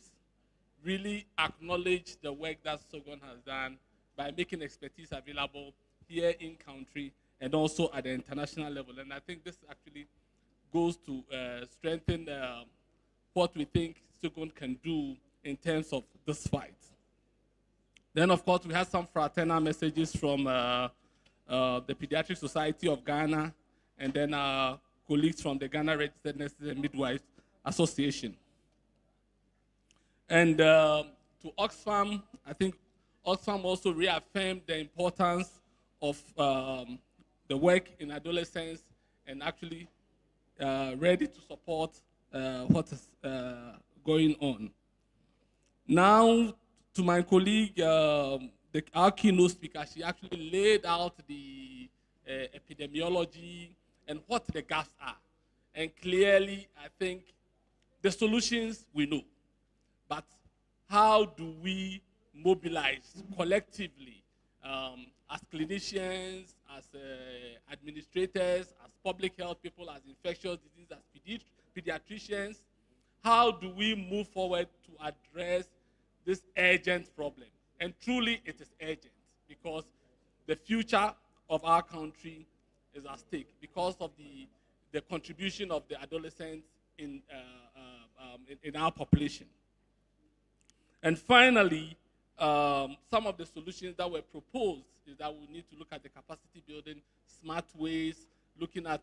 really acknowledge the work that SOGOG has done by making expertise available here in country and also at the international level. And I think this actually goes to strengthen what we think SOGOG can do in terms of this fight. Then, of course, we had some fraternal messages from the Pediatric Society of Ghana and then our colleagues from the Ghana Registered Nurses and Midwives Association. And to Oxfam, I think Oxfam also reaffirmed the importance of the work in adolescents and actually ready to support what is going on. Now, to my colleague, our keynote speaker, she actually laid out the epidemiology and what the gaps are. And clearly, I think the solutions we know. But how do we mobilize collectively as clinicians, as administrators, as public health people, as infectious disease, as pediatricians? How do we move forward to address this urgent problem? And truly it is urgent because the future of our country is at stake because of the contribution of the adolescents in our population. And finally, some of the solutions that were proposed is that we need to look at the capacity building, smart ways, looking at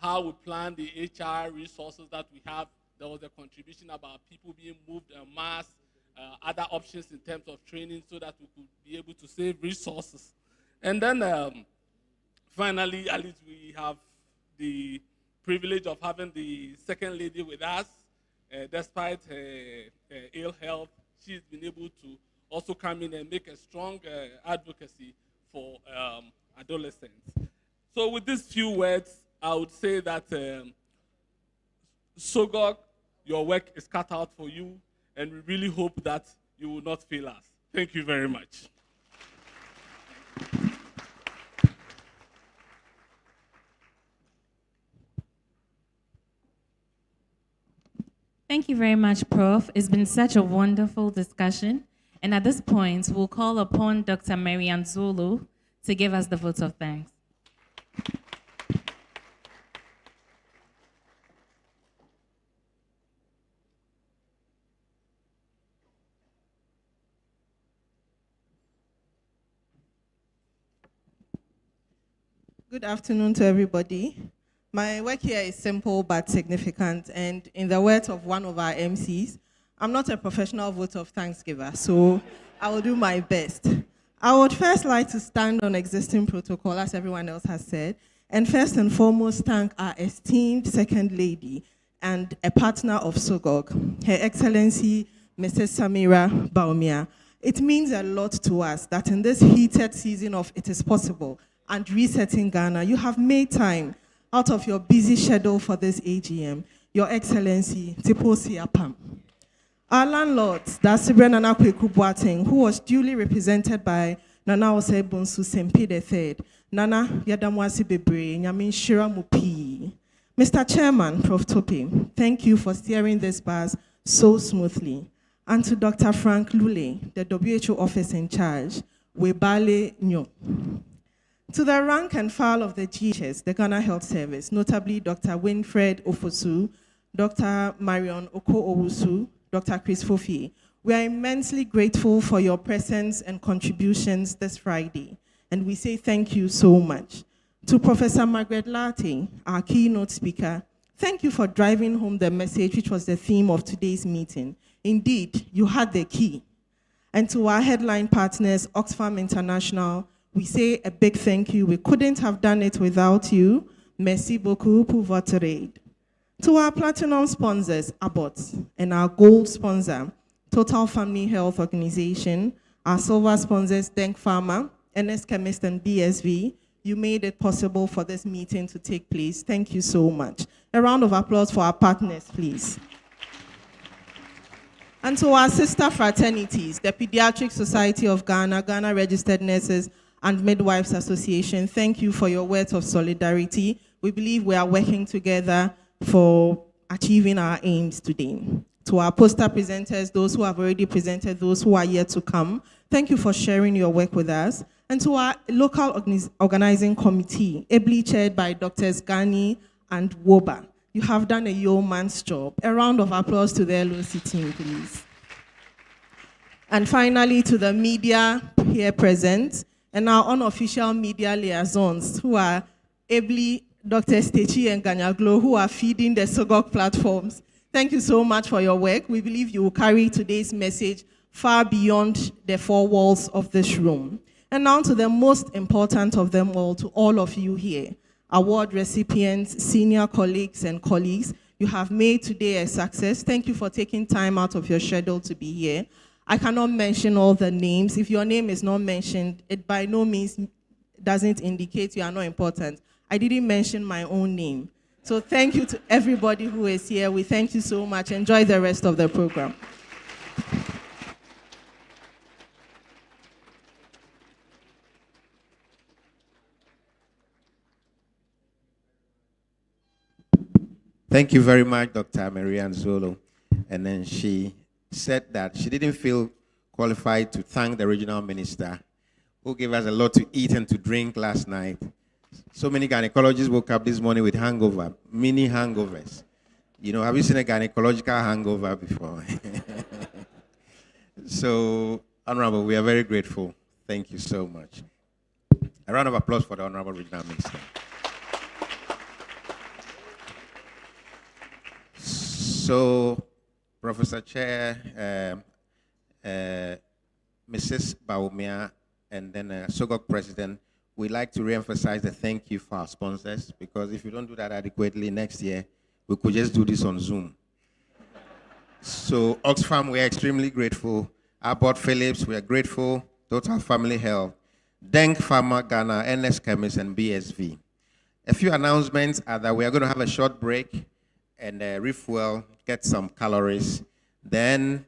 how we plan the HR resources that we have. There was a contribution about people being moved en masse, other options in terms of training so that we could be able to save resources. And then finally, at least we have the privilege of having the second lady with us. Despite her ill health, she's been able to also come in and make a strong advocacy for adolescents. So with these few words, I would say that SOGOG, your work is cut out for you, and we really hope that you will not fail us. Thank you very much. Thank you very much, Prof. It's been such a wonderful discussion. And at this point, we'll call upon Dr. Marianne Zulu to give us the vote of thanks. Good afternoon to everybody. My work here is simple but significant, and in the words of one of our MCs, I'm not a professional vote of thanks giver, so I will do my best. I would first like to stand on existing protocol, as everyone else has said, and first and foremost thank our esteemed Second Lady and a partner of SOGOG, Her Excellency Mrs. Samira Bawumia. It means a lot to us that in this heated season of It Is Possible and Resetting Ghana, you have made time out of your busy schedule for this AGM. Your Excellency, Tiposi Apam. Our landlords, that's Nana Kweku Boateng, who was duly represented by Nana Osei Bonsu Sempe III. Nana Yadamwasi Bebre, Nyamin Shira Mupi. Mr. Chairman, Prof. Tope, thank you for steering this bus so smoothly. And to Dr. Frank Lule, the WHO officer in charge, Webale Nyo. To the rank and file of the GHS, the Ghana Health Service, notably Dr. Winfred Ofosu, Dr. Marion Oko-Owusu, Dr. Chris Fofi, we are immensely grateful for your presence and contributions this Friday, and we say thank you so much. To Professor Margaret Lartey, our keynote speaker, thank you for driving home the message which was the theme of today's meeting. Indeed, you had the key. And to our headline partners, Oxfam International, we say a big thank you. We couldn't have done it without you. Merci beaucoup pour votre aide. To our platinum sponsors, Abbott, and our gold sponsor, Total Family Health Organization, our silver sponsors, Denk Pharma, NS Chemist, and BSV, you made it possible for this meeting to take place. Thank you so much. A round of applause for our partners, please. And to our sister fraternities, the Pediatric Society of Ghana, Ghana Registered Nurses and Midwives Association, thank you for your words of solidarity. We believe we are working together for achieving our aims today. To our poster presenters, those who have already presented, those who are yet to come, thank you for sharing your work with us. And to our local organizing committee, ably chaired by Drs. Ghani and Woba, you have done a yeoman's job. A round of applause to the LOC team, please. And finally, to the media here present, and our unofficial media liaisons, who are ably Dr. Stechi and Ganyaglo, who are feeding the SOGOG platforms. Thank you so much for your work. We believe you will carry today's message far beyond the four walls of this room. And now to the most important of them all, to all of you here, award recipients, senior colleagues and colleagues, you have made today a success. Thank you for taking time out of your schedule to be here. I cannot mention all the names. If your name is not mentioned, it by no means doesn't indicate you are not important. I didn't mention my own name. So thank you to everybody who is here. We thank you so much. Enjoy the rest of the program. Thank you very much, Dr. Marianne Zolo. And then she said that she didn't feel qualified to thank the regional minister who gave us a lot to eat and to drink last night. So many gynecologists woke up this morning with hangover, mini hangovers. You know, have you seen a gynecological hangover before? So, Honorable, we are very grateful. Thank you so much. A round of applause for the Honorable Regional Minister. So, Professor Chair, Mrs. Bawumia, and then SOGOG President, we'd like to reemphasize the thank you for our sponsors, because if you don't do that adequately next year, we could just do this on Zoom. So, Oxfam, we are extremely grateful. Abbott Phillips, we are grateful. Total Family Health, Denk Pharma Ghana, NS Chemist, and BSV. A few announcements are that we are going to have a short break and refuel, get some calories. Then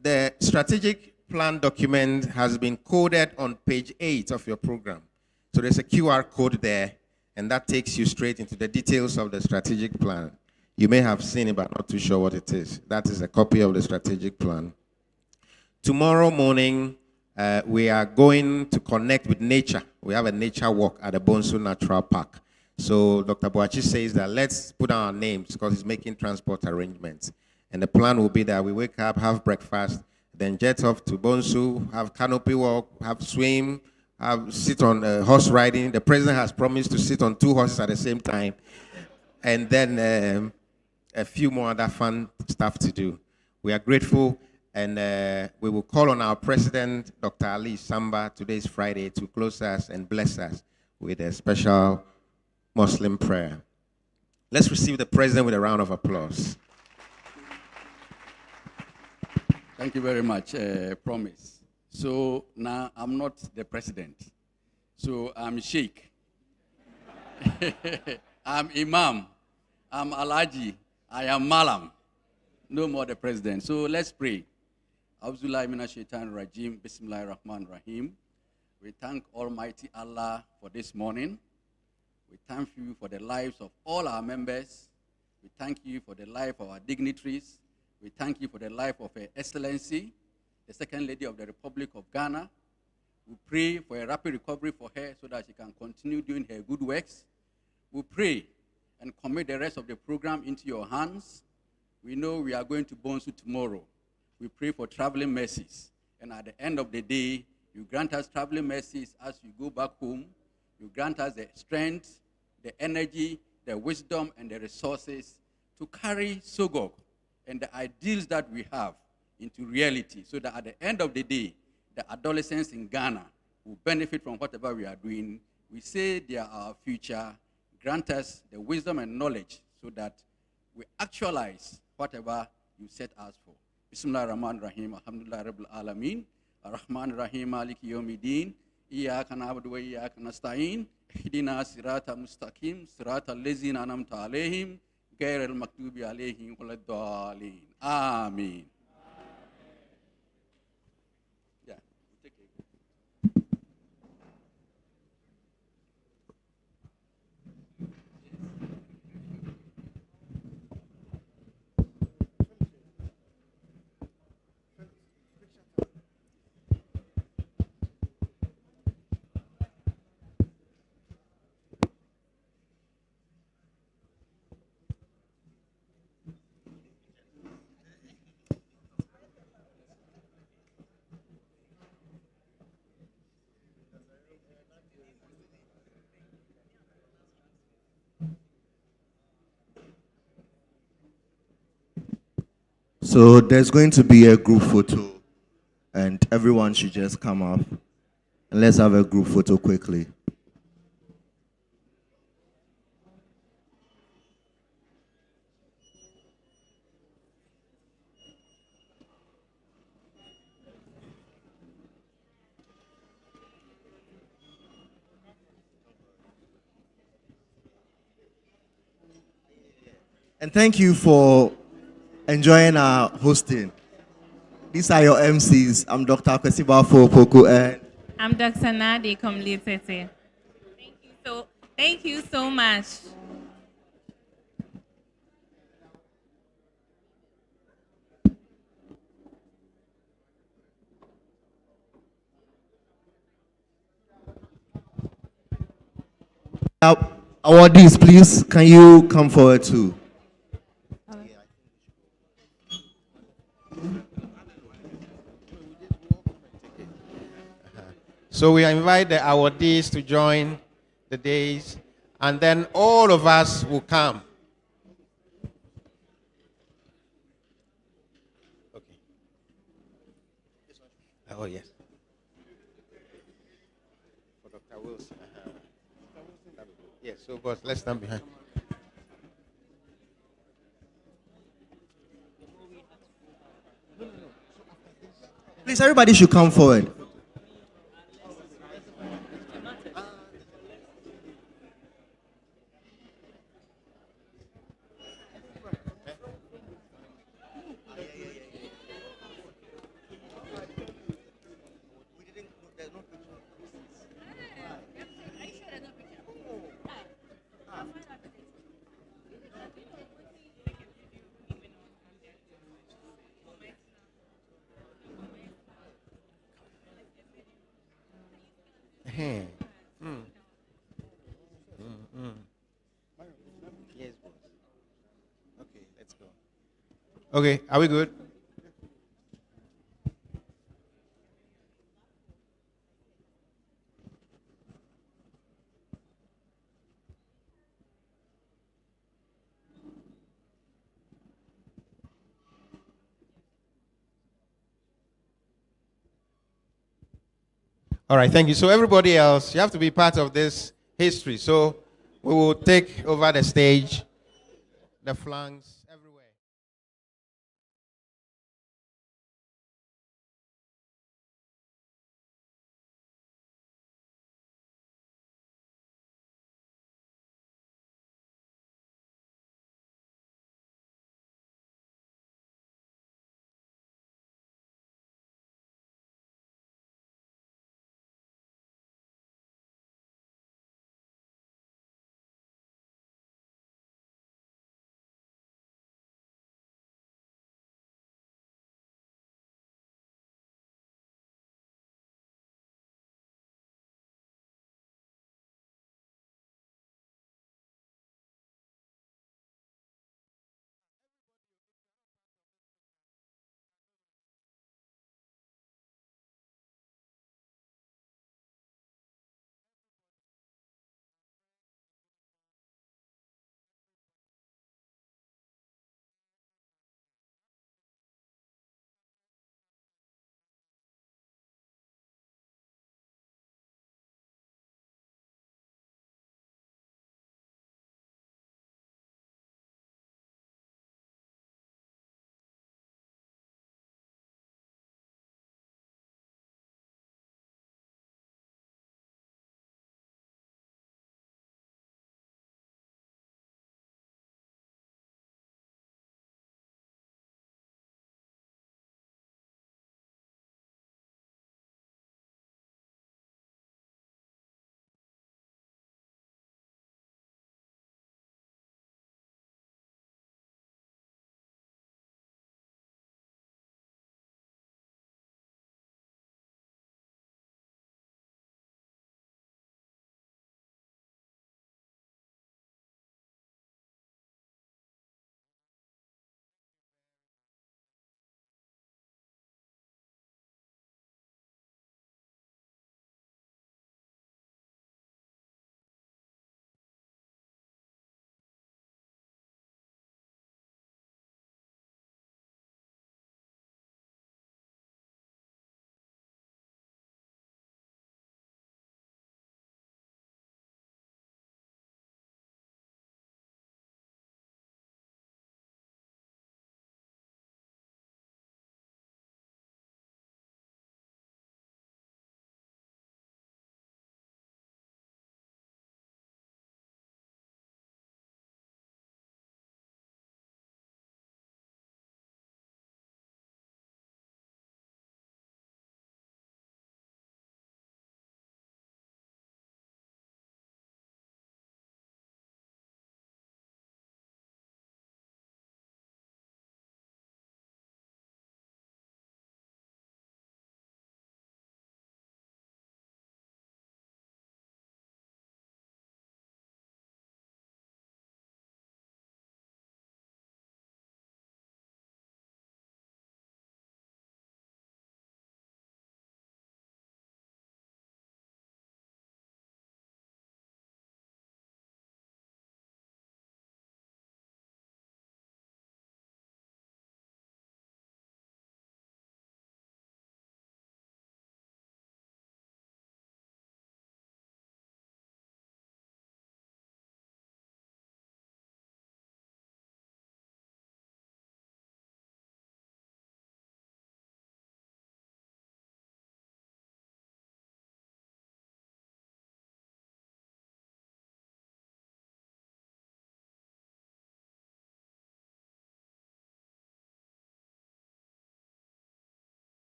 the strategic plan document has been coded on page 8 of your program. So there's a QR code there, and that takes you straight into the details of the strategic plan. You may have seen it, but not too sure what it is. That is a copy of the strategic plan. Tomorrow morning, we are going to connect with nature. We have a nature walk at the Bonsu Natural Park. So Dr. Boachi says that let's put our names because he's making transport arrangements. And the plan will be that we wake up, have breakfast, then jet off to Bonsu, have canopy walk, have swim, sit on horse riding. The president has promised to sit on 2 horses at the same time. And then a few more other fun stuff to do. We are grateful, and we will call on our president, Dr. Ali Samba, today's Friday, to close us and bless us with a special Muslim prayer. Let's receive the president with a round of applause. Thank you very much, Promise. So now I'm not the president. So I'm Sheikh. I'm Imam. I'm Alaji. I am Malam. No more the president. So let's pray. Auzubillahi minash shaitanir rajim. Bismillahir Rahmanir Rahim. We thank Almighty Allah for this morning. We thank you for the lives of all our members We thank you for the life of our dignitaries. We thank you for the life of Her Excellency, the Second Lady of the Republic of Ghana. We pray for a rapid recovery for her so that she can continue doing her good works. We pray and commit the rest of the program into your hands. We know we are going to Bonsu tomorrow. We pray for traveling mercies. And at the end of the day, you grant us traveling mercies as you go back home. You grant us the strength, the energy, the wisdom, and the resources to carry SOGOG and the ideals that we have into reality, so that at the end of the day, the adolescents in Ghana will benefit from whatever we are doing. We say they are our future. Grant us the wisdom and knowledge so that we actualize whatever you set us for. Bismillah ar-Rahman ar-Rahim, alhamdulillah rabbil alameen, ar-Rahman ar-Rahim, maliki yawmiddin, iyyaka na'budu wa iyyaka nasta'in, ihdina sirata mustaqim, sirata allazina an'amta alayhim, ghayril maghdubi alayhim waladdallin. Amen. So there's going to be a group photo, and everyone should just come up. And let's have a group photo quickly. And thank you for enjoying our hosting. These are your MCs. I'm Dr. Kwesiba Poku and I'm Dr. Nadi Komletete. Thank you so much. Awardees, please, can you come forward too? So we invite the awardees to join the days, and then all of us will come. Okay. Oh, yes. For Dr. Wilson. Yes, so boss, let's stand behind. Please, everybody should come forward. Yes, boss. Okay, let's go. Okay, are we good? All right, thank you. So everybody else, you have to be part of this history. So we will take over the stage, the flanks.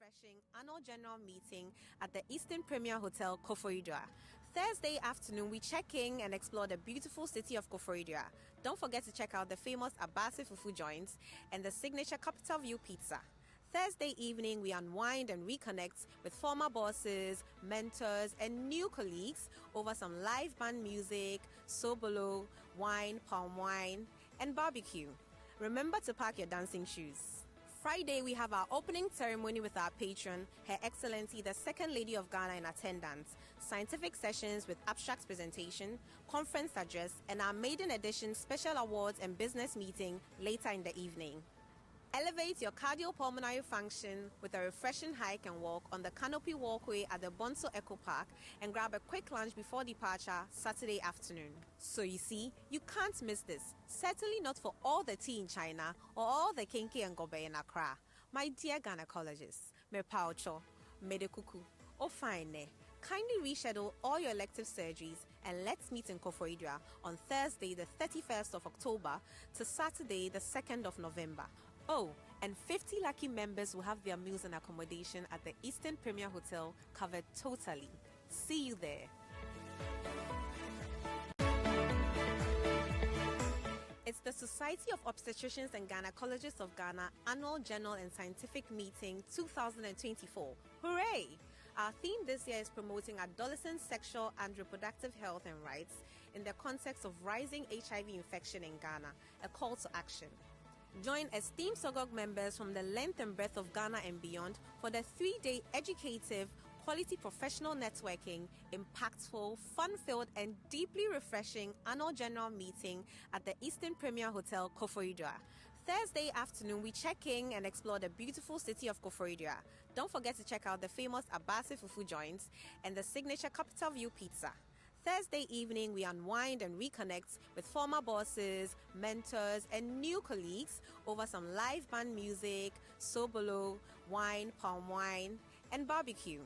refreshing annual general meeting at the Eastern Premier Hotel, Koforidua. Thursday afternoon, we check in and explore the beautiful city of Koforidua. Don't forget to check out the famous Abasi Fufu joints and the signature Capital View Pizza. Thursday evening, we unwind and reconnect with former bosses, mentors, and new colleagues over some live band music, sobolo, wine, palm wine, and barbecue. Remember to pack your dancing shoes. Friday, we have our opening ceremony with our patron, Her Excellency the Second Lady of Ghana in attendance, scientific sessions with abstract presentation, conference address, and our maiden edition special awards and business meeting later in the evening. Elevate your cardiopulmonary function with a refreshing hike and walk on the Canopy Walkway at the Bonso Eco Park and grab a quick lunch before departure Saturday afternoon. So you see, you can't miss this. Certainly not for all the tea in China or all the kenke and gobe in Accra. My dear gynecologists, me paucho, me de kuku, oh fine. Kindly reschedule all your elective surgeries and let's meet in Koforidua on Thursday the 31st of October to Saturday the 2nd of November. Oh, and 50 lucky members will have their meals and accommodation at the Eastern Premier Hotel covered totally. See you there. It's the Society of Obstetricians and Gynecologists of Ghana Annual General and Scientific Meeting 2024. Hooray! Our theme this year is promoting adolescent sexual and reproductive health and rights in the context of rising HIV infection in Ghana, a call to action. Join esteemed SOGOG members from the length and breadth of Ghana and beyond for the 3-day educative, quality professional networking, impactful, fun-filled, and deeply refreshing annual general meeting at the Eastern Premier Hotel, Koforidua. Thursday afternoon, we check in and explore the beautiful city of Koforidua. Don't forget to check out the famous Abasi Fufu joints and the signature Capital View Pizza. Thursday evening, we unwind and reconnect with former bosses, mentors, and new colleagues over some live band music, sobolo, wine, palm wine, and barbecue.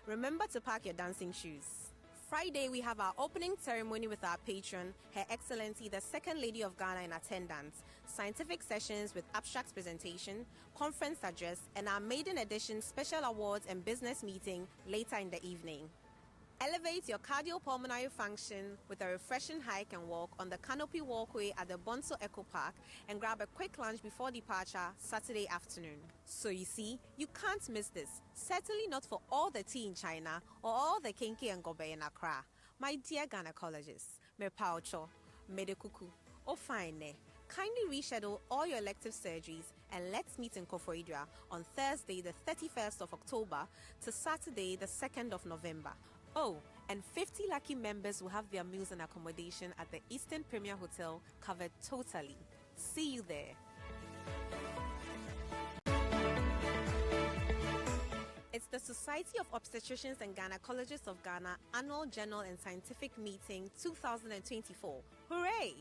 Remember to pack your dancing shoes. Friday, we have our opening ceremony with our patron, Her Excellency the Second Lady of Ghana in attendance, scientific sessions with abstract presentation, conference address, and our maiden edition special awards and business meeting later in the evening. Elevate your cardiopulmonary function with a refreshing hike and walk on the Canopy Walkway at the Bonso Eco Park and grab a quick lunch before departure Saturday afternoon. So you see, you can't miss this. Certainly not for all the tea in China or all the kenke and gobe in Accra. My dear gynecologists, me paucho, me de kuku, oh fine. Kindly reschedule all your elective surgeries and let's meet in Koforidua on Thursday the 31st of October to Saturday the 2nd of November. Oh, and 50 lucky members will have their meals and accommodation at the Eastern Premier Hotel covered totally. See you there. It's the Society of Obstetricians and Gynecologists of Ghana Annual General and Scientific Meeting 2024. Hooray!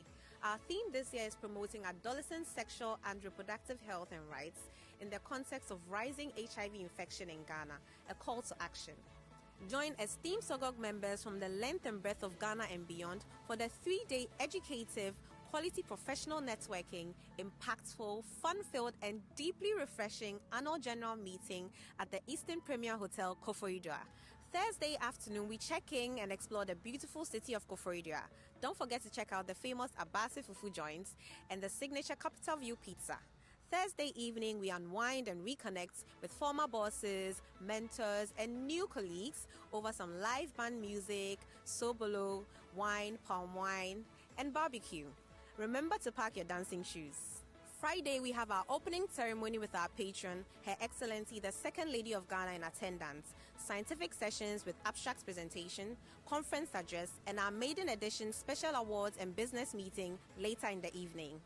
Our theme this year is promoting adolescent sexual and reproductive health and rights in the context of rising HIV infection in Ghana, a call to action. Join esteemed SOGOG members from the length and breadth of Ghana and beyond for the 3-day educative, quality professional networking, impactful, fun-filled, and deeply refreshing annual general meeting at the Eastern Premier Hotel, Koforidua. Thursday afternoon, we check in and explore the beautiful city of Koforidua. Don't forget to check out the famous Abasi Fufu joints and the signature Capital View Pizza. Thursday evening, we unwind and reconnect with former bosses, mentors, and new colleagues over some live band music, sobolo, wine, palm wine, and barbecue. Remember to pack your dancing shoes. Friday, we have our opening ceremony with our patron, Her Excellency the Second Lady of Ghana in attendance, scientific sessions with abstract presentation, conference address, and our maiden edition special awards and business meeting later in the evening.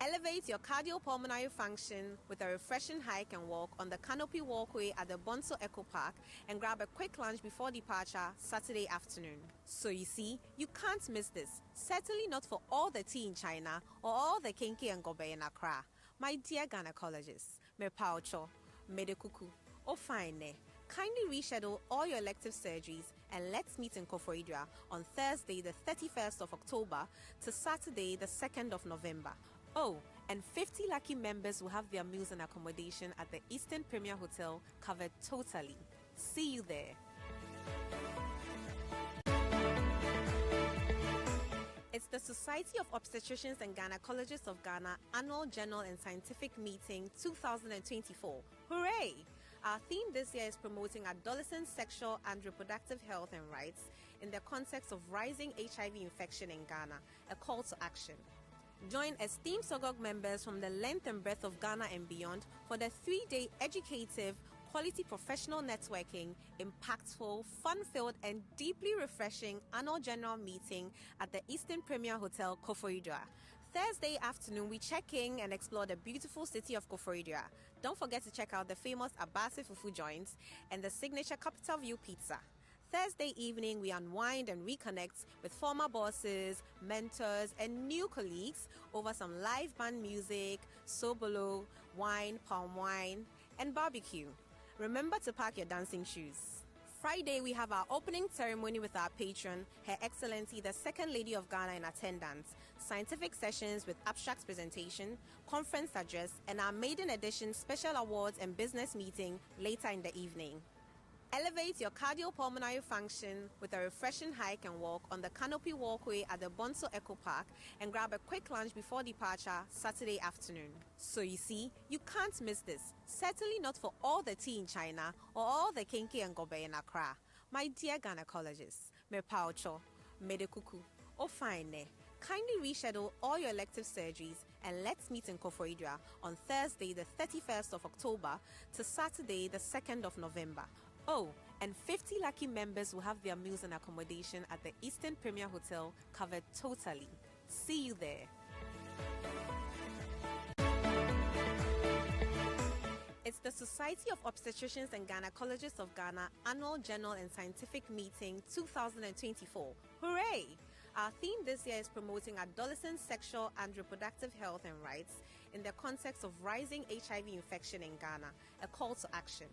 Elevate your cardiopulmonary function with a refreshing hike and walk on the Canopy Walkway at the Bonso Eco Park and grab a quick lunch before departure Saturday afternoon. So you see, you can't miss this. Certainly not for all the tea in China or all the kenke and gobe in Accra. My dear gynecologists, me paucho, me de kuku, oh fine. Kindly reschedule all your elective surgeries and let's meet in Koforidua on Thursday the 31st of October to Saturday the 2nd of November. Oh, and 50 lucky members will have their meals and accommodation at the Eastern Premier Hotel covered totally. See you there. It's the Society of Obstetricians and Gynecologists of Ghana Annual General and Scientific Meeting 2024. Hooray! Our theme this year is promoting adolescent sexual and reproductive health and rights in the context of rising HIV infection in Ghana, a call to action. Join esteemed SOGOG members from the length and breadth of Ghana and beyond for the 3-day educative, quality professional networking, impactful, fun-filled, and deeply refreshing annual general meeting at the Eastern Premier Hotel, Koforidua. Thursday afternoon, we check in and explore the beautiful city of Koforidua. Don't forget to check out the famous Abasi Fufu joints and the signature Capital View pizza. Thursday evening, we unwind and reconnect with former bosses, mentors, and new colleagues over some live band music, sobolo, wine, palm wine, and barbecue. Remember to pack your dancing shoes. Friday, we have our opening ceremony with our patron, Her Excellency the Second Lady of Ghana in attendance, scientific sessions with abstract presentation, conference address, and our maiden edition special awards and business meeting later in the evening. Elevate your cardiopulmonary function with a refreshing hike and walk on the Canopy Walkway at the Bonso Eco Park and grab a quick lunch before departure Saturday afternoon. So you see, you can't miss this. Certainly not for all the tea in China or all the kinky and gobe in Accra. My dear gynecologists, me paucho, me de kuku, oh fine. Kindly reschedule all your elective surgeries and let's meet in Koforidua on Thursday the 31st of October to Saturday the 2nd of November. Oh, and 50 lucky members will have their meals and accommodation at the Eastern Premier Hotel covered totally. See you there. It's the Society of Obstetricians and Gynecologists of Ghana Annual General and Scientific Meeting 2024. Hooray! Our theme this year is promoting adolescent sexual and reproductive health and rights in the context of rising HIV infection in Ghana, a call to action.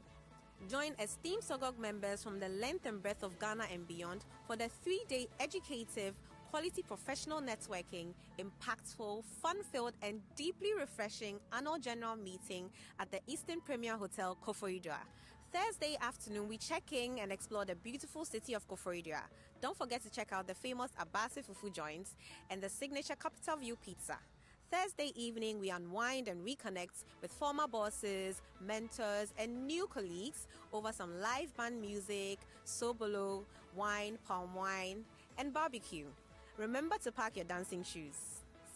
Join esteemed SOGOG members from the length and breadth of Ghana and beyond for the 3-day educative, quality professional networking, impactful, fun-filled, and deeply refreshing annual general meeting at the Eastern Premier Hotel, Koforidua. Thursday afternoon, we check in and explore the beautiful city of Koforidua. Don't forget to check out the famous Abasi Fufu joints and the signature Capital View pizza. Thursday evening, we unwind and reconnect with former bosses, mentors, and new colleagues over some live band music, sobolo, wine, palm wine, and barbecue. Remember to pack your dancing shoes.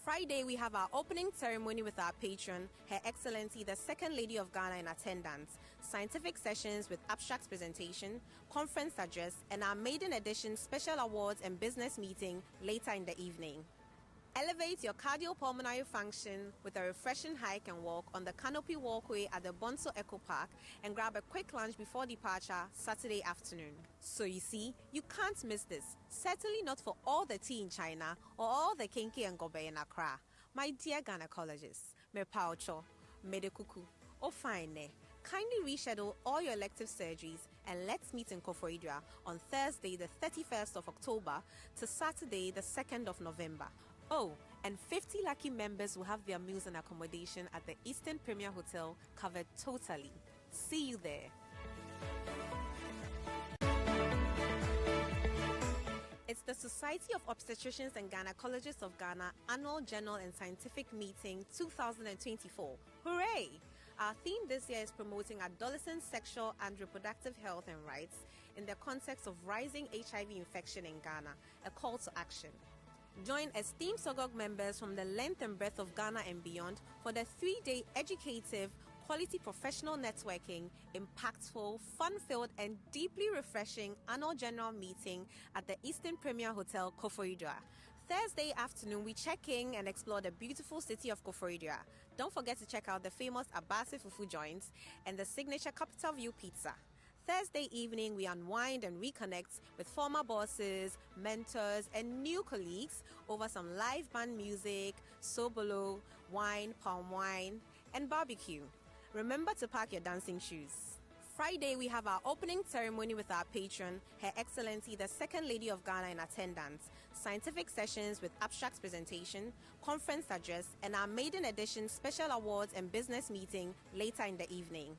Friday, we have our opening ceremony with our patron, Her Excellency the Second Lady of Ghana in attendance, scientific sessions with abstract presentation, conference address, and our maiden edition special awards and business meeting later in the evening. Elevate your cardiopulmonary function with a refreshing hike and walk on the Canopy Walkway at the Bonso Eco Park and grab a quick lunch before departure Saturday afternoon. So you see, you can't miss this. Certainly not for all the tea in China or all the kinky and gobe in Accra. My dear gynecologists, me paucho, me de kuku, oh fine. Kindly reschedule all your elective surgeries and let's meet in Koforidua on Thursday the 31st of October to Saturday the 2nd of November. Oh, and 50 lucky members will have their meals and accommodation at the Eastern Premier Hotel covered totally. See you there. It's the Society of Obstetricians and Gynecologists of Ghana Annual General and Scientific Meeting 2024. Hooray! Our theme this year is promoting adolescent sexual and reproductive health and rights in the context of rising HIV infection in Ghana, a call to action. Join esteemed SOGOG members from the length and breadth of Ghana and beyond for the 3-day educative, quality professional networking, impactful, fun-filled, and deeply refreshing annual general meeting at the Eastern Premier Hotel, Koforidua. Thursday afternoon, we check in and explore the beautiful city of Koforidua. Don't forget to check out the famous Abasi Fufu joints and the signature Capital View pizza. Thursday evening, we unwind and reconnect with former bosses, mentors, and new colleagues over some live band music, sobolo, wine, palm wine, and barbecue. Remember to pack your dancing shoes. Friday, we have our opening ceremony with our patron, Her Excellency, the Second Lady of Ghana in attendance, scientific sessions with abstracts presentation, conference address, and our maiden edition special awards and business meeting later in the evening.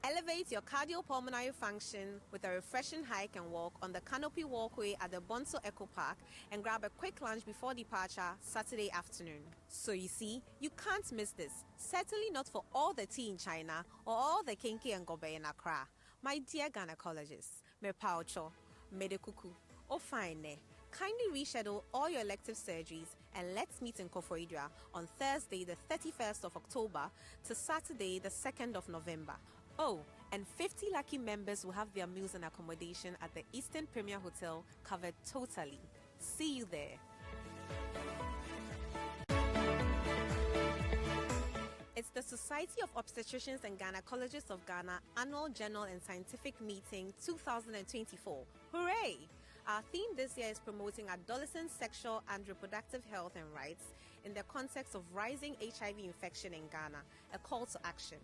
Elevate your cardiopulmonary function with a refreshing hike and walk on the Canopy Walkway at the Bonso Eco Park and grab a quick lunch before departure Saturday afternoon. So you see, you can't miss this. Certainly not for all the tea in China or all the kinky and gobe in Accra. My dear gynecologists, me paucho, me de kuku, oh fine ne. Kindly reschedule all your elective surgeries and let's meet in Koforidua on Thursday the 31st of October to Saturday the 2nd of November. Oh, and 50 lucky members will have their meals and accommodation at the Eastern Premier Hotel covered totally. See you there. It's the Society of Obstetricians and Gynecologists of Ghana Annual General and Scientific Meeting 2024. Hooray! Our theme this year is promoting adolescent sexual and reproductive health and rights in the context of rising HIV infection in Ghana, a call to action.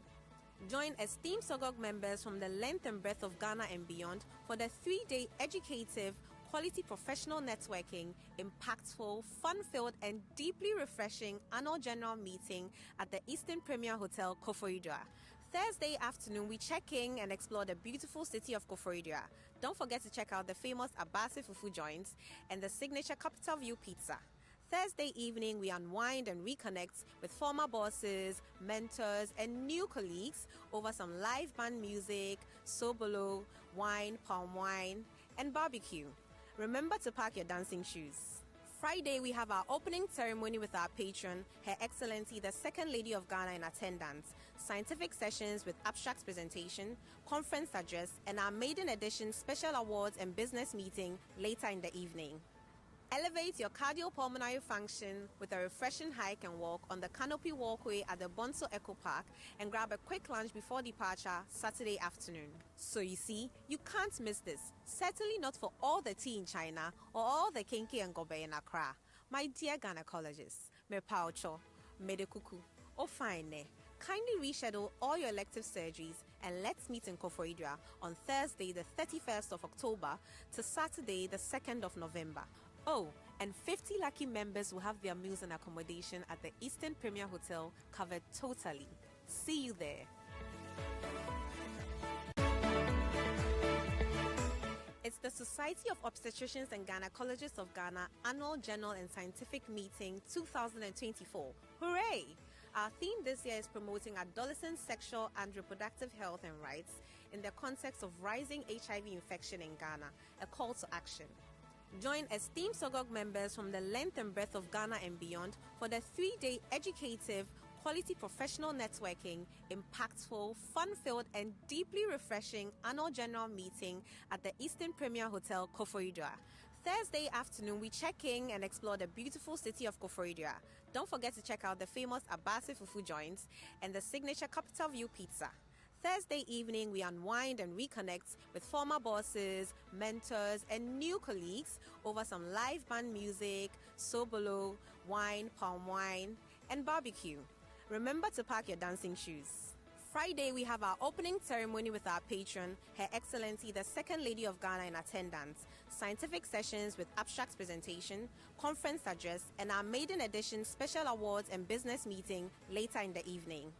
Join esteemed SOGOG members from the length and breadth of Ghana and beyond for the 3-day educative, quality professional networking, impactful, fun-filled and deeply refreshing annual general meeting at the Eastern Premier Hotel, Koforidua. Thursday afternoon, we check in and explore the beautiful city of Koforidua. Don't forget to check out the famous Abasi Fufu joints and the signature Capital View Pizza. Thursday evening, we unwind and reconnect with former bosses, mentors, and new colleagues over some live band music, sobolo, wine, palm wine, and barbecue. Remember to pack your dancing shoes. Friday, we have our opening ceremony with our patron, Her Excellency, the Second Lady of Ghana in attendance, scientific sessions with abstracts presentation, conference address, and our maiden edition special awards and business meeting later in the evening. Elevate your cardiopulmonary function with a refreshing hike and walk on the Canopy Walkway at the Bonso Eco Park and grab a quick lunch before departure Saturday afternoon. So you see, you can't miss this. Certainly not for all the tea in China or all the kinky and gobe in Accra. My dear gynecologists, me paucho, me de kuku, oh fine ne. Kindly reschedule all your elective surgeries and let's meet in Koforidua on Thursday the 31st of October to Saturday the 2nd of November. Oh, and 50 lucky members will have their meals and accommodation at the Eastern Premier Hotel covered totally. See you there. It's the Society of Obstetricians and Gynecologists of Ghana Annual General and Scientific Meeting 2024. Hooray! Our theme this year is promoting adolescent sexual and reproductive health and rights in the context of rising HIV infection in Ghana, a call to action. Join esteemed SOGOG members from the length and breadth of Ghana and beyond for the 3-day educative, quality professional networking, impactful, fun-filled and deeply refreshing annual general meeting at the Eastern Premier Hotel, Koforidua. Thursday afternoon, we check in and explore the beautiful city of Koforidua. Don't forget to check out the famous Abasi Fufu joints and the signature Capital View Pizza. Thursday evening, we unwind and reconnect with former bosses, mentors, and new colleagues over some live band music, sobolo, wine, palm wine, and barbecue. Remember to pack your dancing shoes. Friday, we have our opening ceremony with our patron, Her Excellency, the Second Lady of Ghana in attendance, scientific sessions with abstracts presentation, conference address, and our maiden edition special awards and business meeting later in the evening.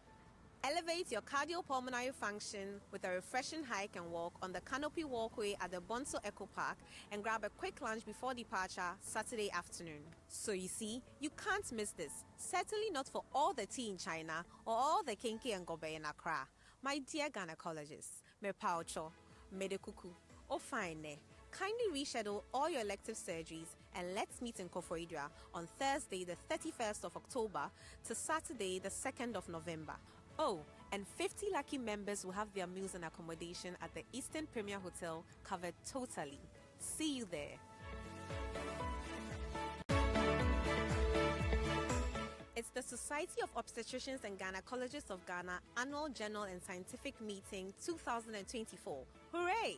Elevate your cardiopulmonary function with a refreshing hike and walk on the Canopy Walkway at the Bonso Eco Park and grab a quick lunch before departure Saturday afternoon. So you see, you can't miss this. Certainly not for all the tea in China or all the kinky and gobe in Accra. My dear gynecologists, me paucho, me de kuku, oh fine ne. Kindly reschedule all your elective surgeries and let's meet in Koforidua on Thursday the 31st of October to Saturday the 2nd of November. Oh, and 50 lucky members will have their meals and accommodation at the Eastern Premier Hotel covered totally. See you there. It's the Society of Obstetricians and Gynecologists of Ghana Annual General and Scientific Meeting 2024. Hooray!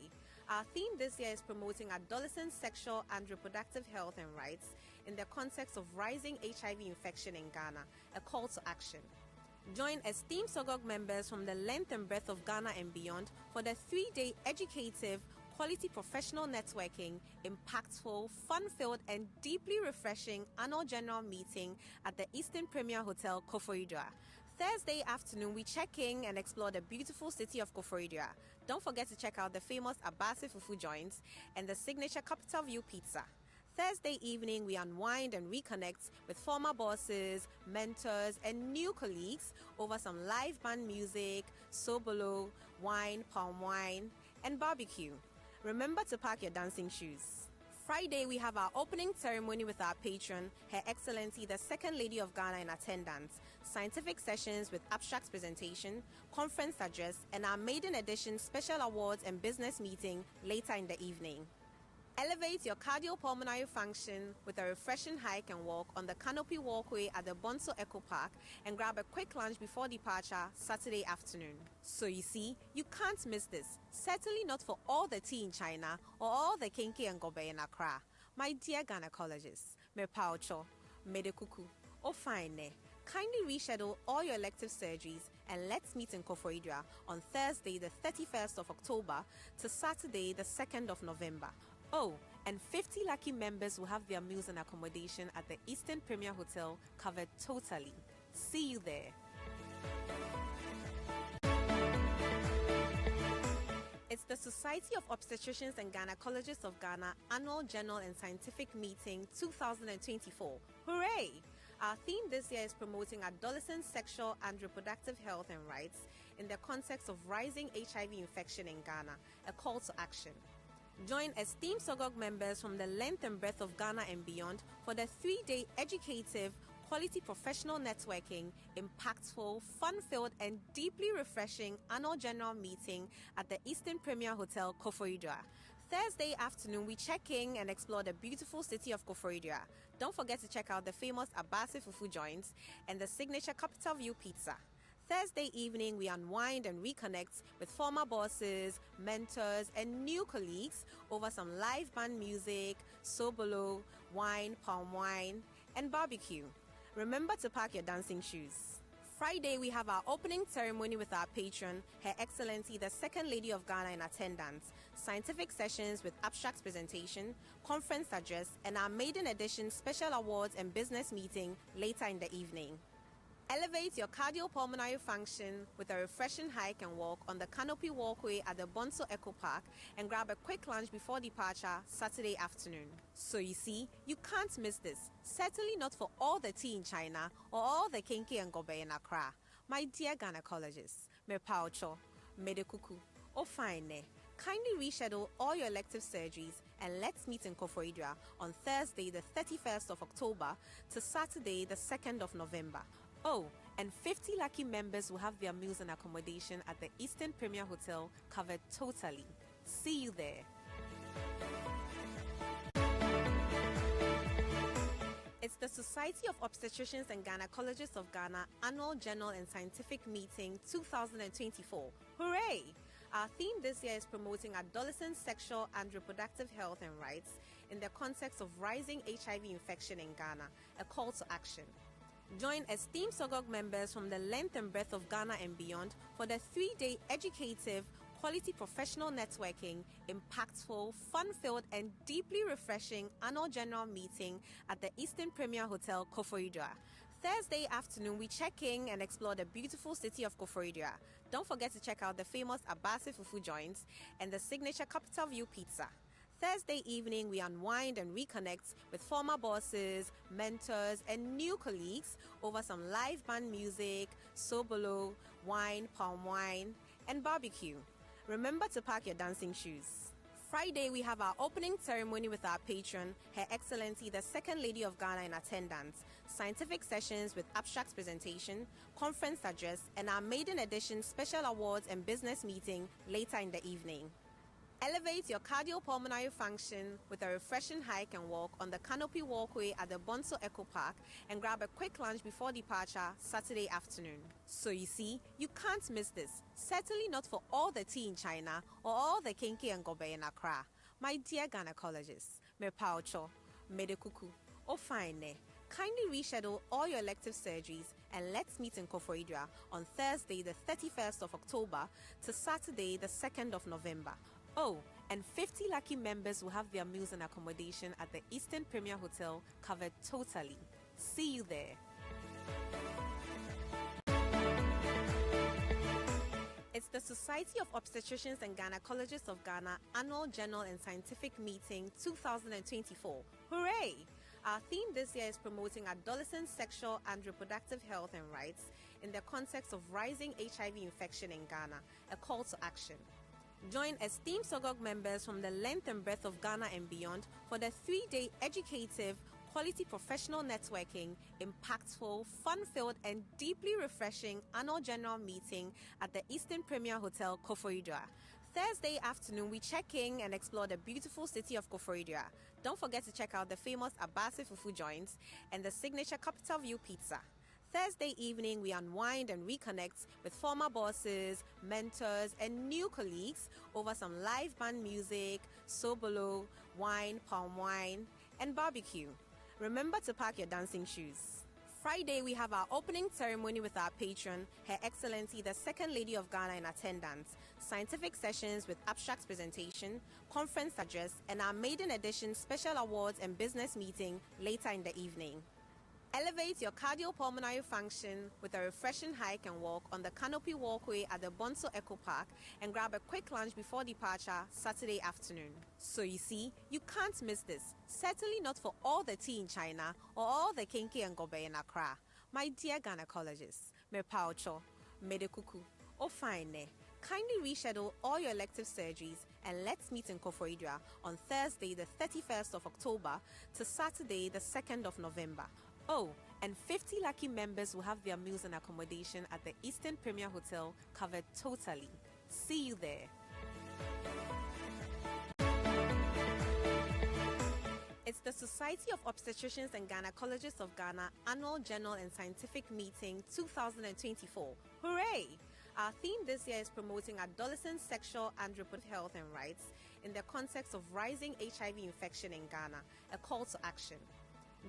Our theme this year is promoting adolescent sexual and reproductive health and rights in the context of rising HIV infection in Ghana, a call to action. Join esteemed SOGOG members from the length and breadth of Ghana and beyond for the 3-day educative, quality professional networking, impactful, fun-filled, and deeply refreshing annual general meeting at the Eastern Premier Hotel, Koforidua. Thursday afternoon, we check in and explore the beautiful city of Koforidua. Don't forget to check out the famous Abasi Fufu joints and the signature Capital View pizza. Thursday evening, we unwind and reconnect with former bosses, mentors, and new colleagues over some live band music, sobolo, wine, palm wine, and barbecue. Remember to pack your dancing shoes. Friday, we have our opening ceremony with our patron, Her Excellency, the Second Lady of Ghana, in attendance, scientific sessions with abstracts presentation, conference address, and our maiden edition special awards and business meeting later in the evening. Elevate your cardiopulmonary function with a refreshing hike and walk on the Canopy Walkway at the Bonso Eco Park and grab a quick lunch before departure Saturday afternoon. So you see, you can't miss this. Certainly not for all the tea in China or all the kinky and gobe in Accra. My dear gynecologists, me paucho, me de kuku, oh fine. Kindly reschedule all your elective surgeries and let's meet in Koforidua on Thursday the 31st of October to Saturday the 2nd of November. Oh, and 50 lucky members will have their meals and accommodation at the Eastern Premier Hotel covered totally. See you there. It's the Society of Obstetricians and Gynecologists of Ghana Annual General and Scientific Meeting 2024. Hooray! Our theme this year is promoting adolescent sexual and reproductive health and rights in the context of rising HIV infection in Ghana, a call to action. Join esteemed SOGOG members from the length and breadth of Ghana and beyond for the 3-day educative, quality professional networking, impactful, fun-filled, and deeply refreshing annual general meeting at the Eastern Premier Hotel, Koforidua. Thursday afternoon, we check in and explore the beautiful city of Koforidua. Don't forget to check out the famous Abasi Fufu joints and the signature Capital View pizza. Thursday evening, we unwind and reconnect with former bosses, mentors, and new colleagues over some live band music, sobolo, wine, palm wine, and barbecue. Remember to pack your dancing shoes. Friday, we have our opening ceremony with our patron, Her Excellency, the Second Lady of Ghana, in attendance, scientific sessions with abstracts presentation, conference address, and our maiden edition special awards and business meeting later in the evening. Elevate your cardiopulmonary function with a refreshing hike and walk on the Canopy Walkway at the Bonso Eco Park and grab a quick lunch before departure Saturday afternoon. So you see, you can't miss this. Certainly not for all the tea in China or all the kinky and gobe in Accra. My dear gynecologists, me paucho, me de kuku, oh fine. Kindly reschedule all your elective surgeries and let's meet in Koforidua on Thursday the 31st of October to Saturday the 2nd of November. Oh, and 50 lucky members will have their meals and accommodation at the Eastern Premier Hotel covered totally. See you there. It's the Society of Obstetricians and Gynecologists of Ghana Annual General and Scientific Meeting 2024. Hooray! Our theme this year is promoting adolescent sexual and reproductive health and rights in the context of rising HIV infection in Ghana, a call to action. Join esteemed SOGOG members from the length and breadth of Ghana and beyond for the 3-day educative, quality professional networking, impactful, fun-filled, and deeply refreshing annual general meeting at the Eastern Premier Hotel, Koforidua. Thursday afternoon, we check in and explore the beautiful city of Koforidua. Don't forget to check out the famous Abasi Fufu joints and the signature Capital View pizza. Thursday evening, we unwind and reconnect with former bosses, mentors, and new colleagues over some live band music, sobolo, wine, palm wine, and barbecue. Remember to pack your dancing shoes. Friday, we have our opening ceremony with our patron, Her Excellency, the Second Lady of Ghana, in attendance, scientific sessions with abstracts presentation, conference address, and our maiden edition special awards and business meeting later in the evening. Elevate your cardiopulmonary function with a refreshing hike and walk on the Canopy Walkway at the Bonso Eco Park and grab a quick lunch before departure Saturday afternoon. So you see, you can't miss this. Certainly not for all the tea in China or all the kinky and gobe in Accra. My dear gynecologists, me paucho, me de kuku, oh fine. kindly reschedule all your elective surgeries and let's meet in Koforidua on Thursday, the 31st of October to Saturday, the 2nd of November. Oh, and 50 lucky members will have their meals and accommodation at the Eastern Premier Hotel covered totally. See you there. It's the Society of Obstetricians and Gynecologists of Ghana Annual General and Scientific Meeting 2024. Hooray! Our theme this year is promoting adolescent sexual and reproductive health and rights in the context of rising HIV infection in Ghana, a call to action. Join esteemed SOGOG members from the length and breadth of Ghana and beyond for the 3-day educative, quality professional networking, impactful, fun-filled, and deeply refreshing annual general meeting at the Eastern Premier Hotel, Koforidua. Thursday afternoon, we check in and explore the beautiful city of Koforidua. Don't forget to check out the famous Abasi Fufu joints and the signature Capital View Pizza. Thursday evening, we unwind and reconnect with former bosses, mentors, and new colleagues over some live band music, sobolo, wine, palm wine, and barbecue. Remember to pack your dancing shoes. Friday, we have our opening ceremony with our patron, Her Excellency the Second Lady of Ghana in attendance, scientific sessions with abstract presentation, conference address, and our maiden edition special awards and business meeting later in the evening. Elevate your cardiopulmonary function with a refreshing hike and walk on the canopy walkway at the Bonso Eco Park and grab a quick lunch before departure Saturday afternoon. So you see, you can't miss this. Certainly not for all the tea in China or all the kinky and gobe in Accra. My dear gynecologists, me paucho, me de kuku, oh fine ne. Kindly reschedule all your elective surgeries and let's meet in Koforidua on Thursday the 31st of October to Saturday the 2nd of November. Oh, and 50 lucky members will have their meals and accommodation at the Eastern Premier Hotel covered totally. See you there. It's the Society of Obstetricians and Gynecologists of Ghana Annual General and Scientific Meeting 2024. Hooray! Our theme this year is promoting adolescent sexual and reproductive health and rights in the context of rising HIV infection in Ghana, a call to action.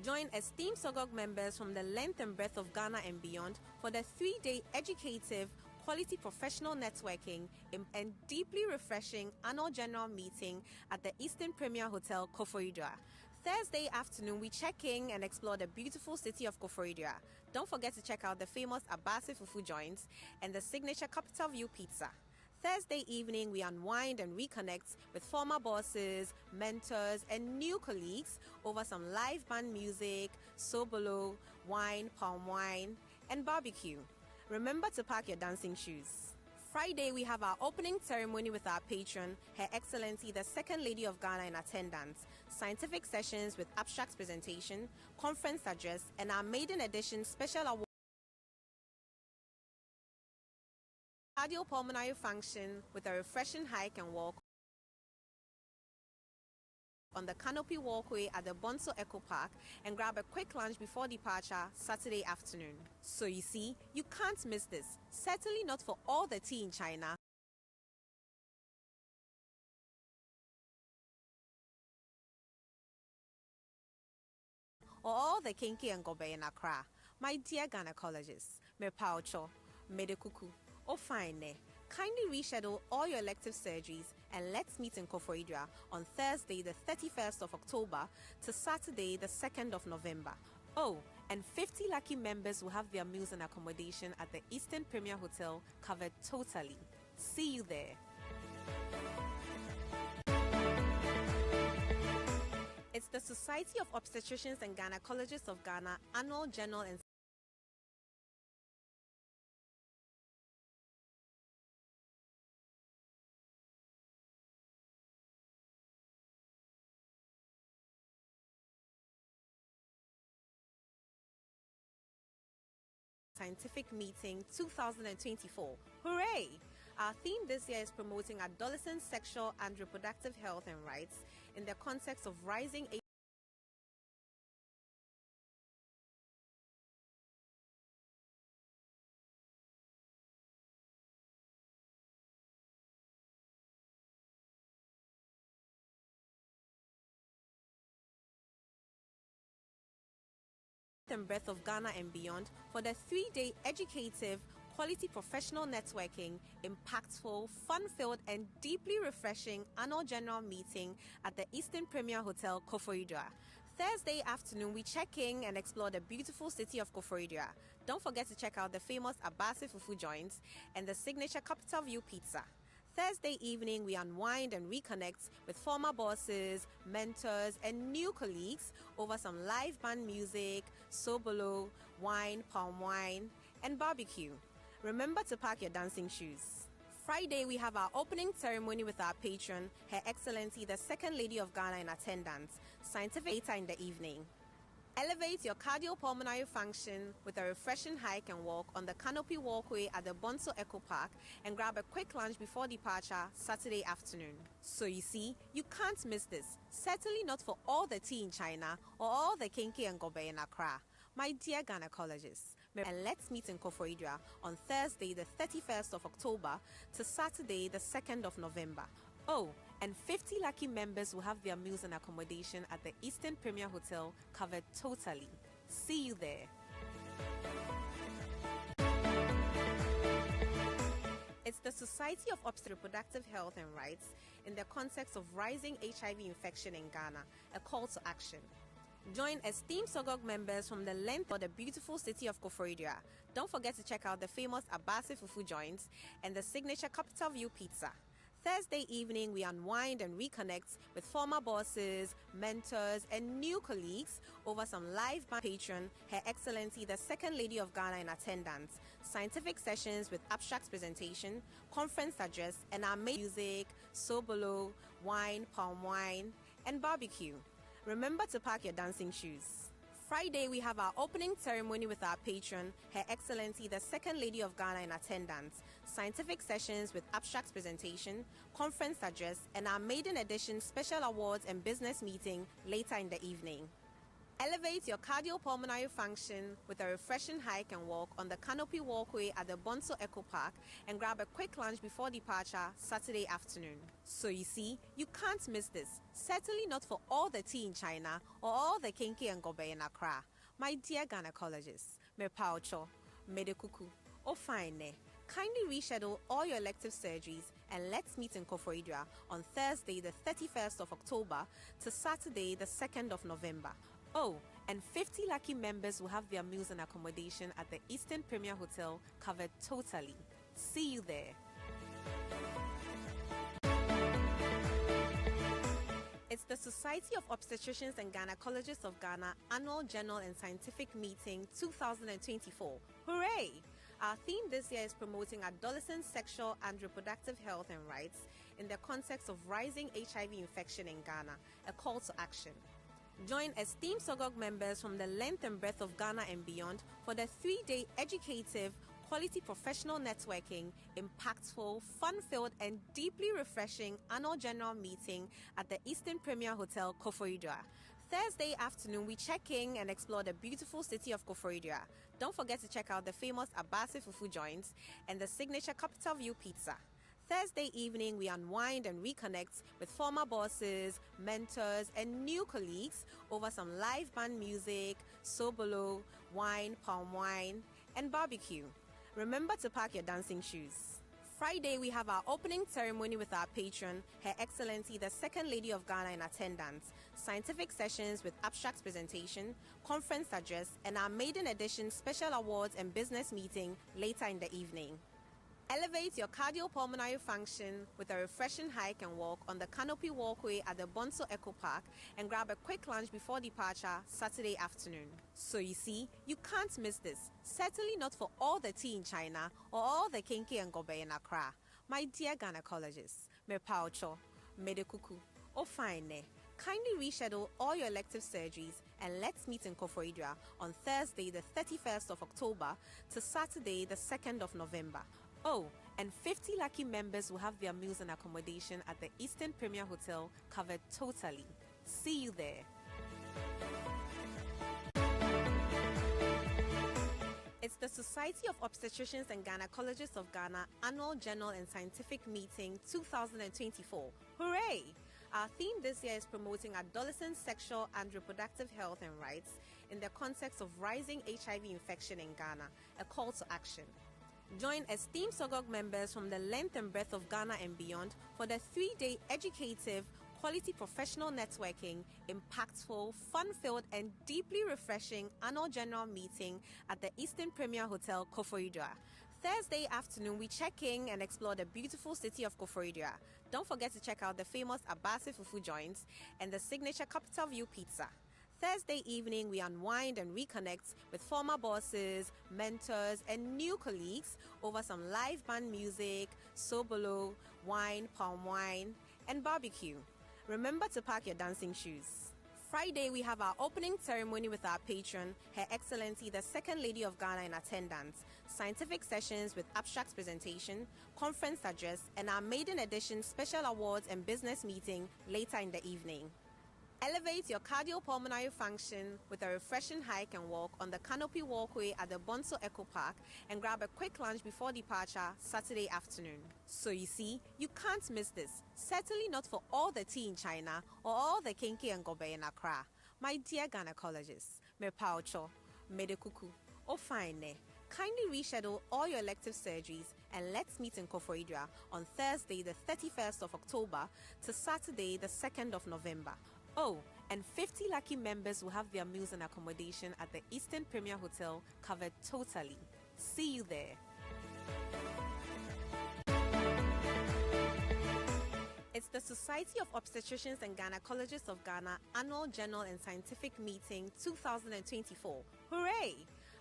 Join esteemed SOGOG members from the length and breadth of Ghana and beyond for the 3-day educative, quality professional networking, and deeply refreshing annual general meeting at the Eastern Premier Hotel, Koforidua. Thursday afternoon, we check in and explore the beautiful city of Koforidua. Don't forget to check out the famous Abasi Fufu joints and the signature Capital View Pizza. Thursday evening, we unwind and reconnect with former bosses, mentors, and new colleagues over some live band music, sobolo, wine, palm wine, and barbecue. Remember to pack your dancing shoes. Friday, we have our opening ceremony with our patron, Her Excellency the Second Lady of Ghana in attendance, scientific sessions with abstract presentation, conference address, and our maiden edition special award. Cardiopulmonary function with a refreshing hike and walk on the canopy walkway at the Bonso Eco Park and grab a quick lunch before departure Saturday afternoon. So you see, you can't miss this. Certainly not for all the tea in China or all the kinky and gobe in Accra. My dear gynecologists, me paucho, me de kuku, oh fine ne. Kindly reschedule all your elective surgeries and let's meet in Koforidua on Thursday the 31st of October to Saturday the 2nd of November. Oh, and 50 lucky members will have their meals and accommodation at the Eastern Premier Hotel covered totally. See you there. It's the Society of Obstetricians and Gynecologists of Ghana Annual General and Scientific Meeting 2024. Hooray! Our theme this year is promoting adolescent sexual and reproductive health and rights in the context of rising length and breadth of Ghana and beyond for the 3-day educative, quality professional networking, impactful, fun-filled, and deeply refreshing annual general meeting at the Eastern Premier Hotel, Koforidua. Thursday afternoon, we check in and explore the beautiful city of Koforidua. Don't forget to check out the famous Abasi Fufu joints and the signature Capital View pizza. Thursday evening, we unwind and reconnect with former bosses, mentors, and new colleagues over some live band music, sobolo, wine, palm wine, and barbecue. Remember to pack your dancing shoes. Friday, we have our opening ceremony with our patron, Her Excellency, the Second Lady of Ghana, in attendance. Scientific later in the evening. Elevate your cardiopulmonary function with a refreshing hike and walk on the canopy walkway at the Bonso Eco Park and grab a quick lunch before departure Saturday afternoon. So you see, you can't miss this. Certainly not for all the tea in China or all the kinky and gobe in Accra. My dear gynecologists, and let's meet in Koforidua on Thursday the 31st of October to Saturday the 2nd of November. Oh, and 50 lucky members will have their meals and accommodation at the Eastern Premier Hotel covered totally. See you there. It's the Society of Obstetric Reproductive Health and Rights in the context of rising HIV infection in Ghana, a call to action. Join esteemed SOGOG members from the length of the beautiful city of Koforidua. Don't forget to check out the famous Abasi Fufu joints and the signature Capital View pizza. Thursday evening, we unwind and reconnect with former bosses, mentors, and new colleagues over some live band patron, Her Excellency, the Second Lady of Ghana, in attendance, scientific sessions with abstracts presentation, conference address, and our music, sobolo, wine, palm wine, and barbecue. Remember to pack your dancing shoes. Friday, we have our opening ceremony with our patron, Her Excellency, the Second Lady of Ghana, in attendance, scientific sessions with abstracts presentation, conference address, and our maiden edition special awards and business meeting later in the evening. Elevate your cardiopulmonary function with a refreshing hike and walk on the canopy walkway at the Bonso Eco Park and grab a quick lunch before departure Saturday afternoon. So you see, you can't miss this. Certainly not for all the tea in China or all the kinky and gobe in Accra. My dear gynecologists, me paucho, me de kuku, oh fine. Kindly reschedule all your elective surgeries and let's meet in Koforidua on Thursday the 31st of October to Saturday the 2nd of November. Oh, and 50 lucky members will have their meals and accommodation at the Eastern Premier Hotel covered totally. See you there. It's the Society of Obstetricians and Gynecologists of Ghana Annual General and Scientific Meeting 2024. Hooray! Our theme this year is promoting adolescent sexual and reproductive health and rights in the context of rising HIV infection in Ghana, a call to action. Join esteemed SOGOG members from the length and breadth of Ghana and beyond for the 3-day educative, quality professional networking, impactful, fun-filled, and deeply refreshing annual general meeting at the Eastern Premier Hotel, Koforidua. Thursday afternoon, we check in and explore the beautiful city of Koforidua. Don't forget to check out the famous Abasi Fufu joints and the signature Capital View pizza. Thursday evening, we unwind and reconnect with former bosses, mentors, and new colleagues over some live band music, sobolo, wine, palm wine, and barbecue. Remember to pack your dancing shoes. Friday, we have our opening ceremony with our patron, Her Excellency, the Second Lady of Ghana, in attendance, scientific sessions with abstracts presentation, conference address, and our maiden edition special awards and business meeting later in the evening. Elevate your cardiopulmonary function with a refreshing hike and walk on the canopy walkway at the Bonso Eco Park and grab a quick lunch before departure Saturday afternoon. So you see, you can't miss this. Certainly not for all the tea in China or all the kinky and gobe in Accra. My dear gynecologists, me paucho, me de kuku, oh fine. Kindly reschedule all your elective surgeries and let's meet in Koforidua on Thursday the 31st of October to Saturday the 2nd of November. Oh, and 50 lucky members will have their meals and accommodation at the Eastern Premier Hotel covered totally. See you there. It's the Society of Obstetricians and Gynecologists of Ghana Annual General and Scientific Meeting 2024. Hooray! Our theme this year is promoting adolescent sexual and reproductive health and rights in the context of rising HIV infection in Ghana, a call to action. Join esteemed SOGOG members from the length and breadth of Ghana and beyond for the 3-day educative, quality professional networking, impactful, fun-filled, and deeply refreshing annual general meeting at the Eastern Premier Hotel, Koforidua. Thursday afternoon, we check in and explore the beautiful city of Koforidua. Don't forget to check out the famous Abasi Fufu joints and the signature Capital View Pizza. Thursday evening, we unwind and reconnect with former bosses, mentors, and new colleagues over some live band music, sobolo, wine, palm wine, and barbecue. Remember to pack your dancing shoes. Friday, we have our opening ceremony with our patron, Her Excellency the Second Lady of Ghana in attendance, scientific sessions with abstract presentation, conference address, and our maiden edition special awards and business meeting later in the evening. Elevate your cardiopulmonary function with a refreshing hike and walk on the Canopy Walkway at the Bonso Eco Park and grab a quick lunch before departure Saturday afternoon. So you see, you can't miss this. Certainly not for all the tea in China or all the kinky and gobe in Accra. My dear gynecologists, me paucho, me de kuku, oh fine. Kindly reschedule all your elective surgeries and let's meet in Koforidua on Thursday the 31st of October to Saturday the 2nd of November. Oh, and 50 lucky members will have their meals and accommodation at the Eastern Premier Hotel covered totally. See you there. It's the Society of Obstetricians and Gynecologists of Ghana Annual General and Scientific Meeting 2024. Hooray!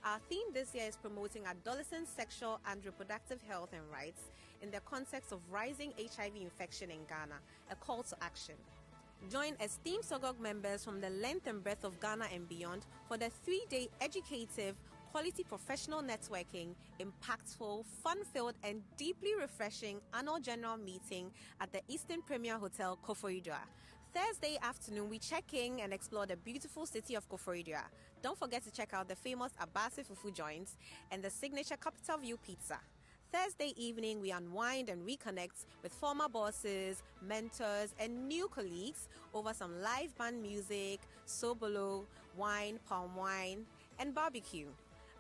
Our theme this year is promoting adolescent sexual and reproductive health and rights in the context of rising HIV infection in Ghana, a call to action. Join esteemed SOGOG members from the length and breadth of Ghana and beyond for the 3-day educative, quality professional networking, impactful, fun-filled, and deeply refreshing annual general meeting at the Eastern Premier Hotel, Koforidua. Thursday afternoon, we check in and explore the beautiful city of Koforidua. Don't forget to check out the famous Abasi Fufu joints and the signature Capital View Pizza. Thursday evening, we unwind and reconnect with former bosses, mentors, and new colleagues over some live band music, sobolo, wine, palm wine, and barbecue.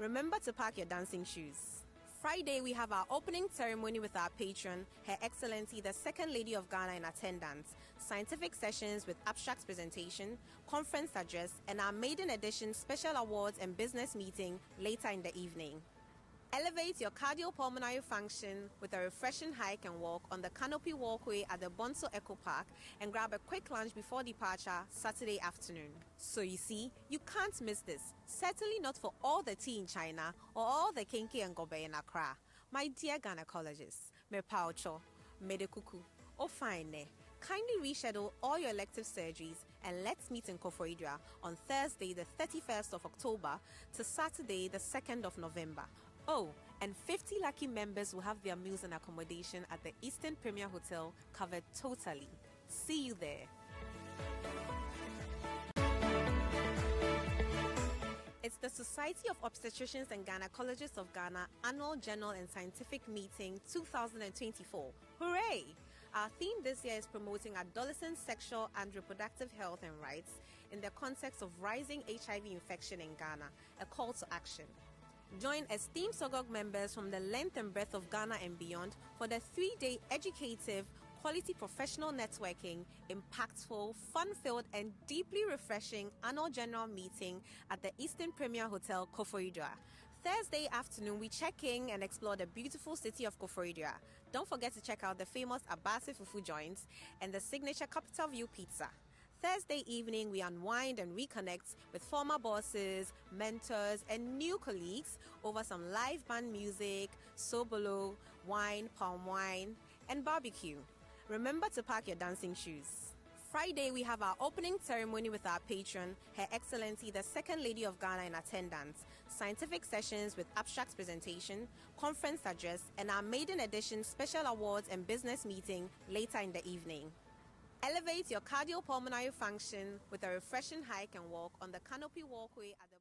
Remember to pack your dancing shoes. Friday, we have our opening ceremony with our patron, Her Excellency the Second Lady of Ghana in attendance, scientific sessions with abstract presentation, conference address, and our maiden edition special awards and business meeting later in the evening. Elevate your cardiopulmonary function with a refreshing hike and walk on the Canopy Walkway at the Bonso Eco Park and grab a quick lunch before departure Saturday afternoon. So you see, you can't miss this. Certainly not for all the tea in China or all the kinky and gobe in Accra. My dear gynecologists, me paucho, me de kuku, oh fine. Kindly reschedule all your elective surgeries and let's meet in Koforidua on Thursday the 31st of October to Saturday the 2nd of November. Oh, and 50 lucky members will have their meals and accommodation at the Eastern Premier Hotel covered totally. See you there. It's the Society of Obstetricians and Gynecologists of Ghana Annual General and Scientific Meeting 2024. Hooray! Our theme this year is promoting adolescent sexual and reproductive health and rights in the context of rising HIV infection in Ghana, a call to action. Join esteemed SOGOG members from the length and breadth of Ghana and beyond for the 3-day educative, quality professional networking, impactful, fun-filled, and deeply refreshing annual general meeting at the Eastern Premier Hotel, Koforidua. Thursday afternoon, we check in and explore the beautiful city of Koforidua. Don't forget to check out the famous Abasi Fufu joints and the signature Capital View Pizza. Thursday evening, we unwind and reconnect with former bosses, mentors, and new colleagues over some live band music, sobolo, wine, palm wine, and barbecue. Remember to pack your dancing shoes. Friday, we have our opening ceremony with our patron, Her Excellency the Second Lady of Ghana in attendance, scientific sessions with abstract presentation, conference address, and our maiden edition special awards and business meeting later in the evening. Elevate your cardiopulmonary function with a refreshing hike and walk on the Canopy Walkway at the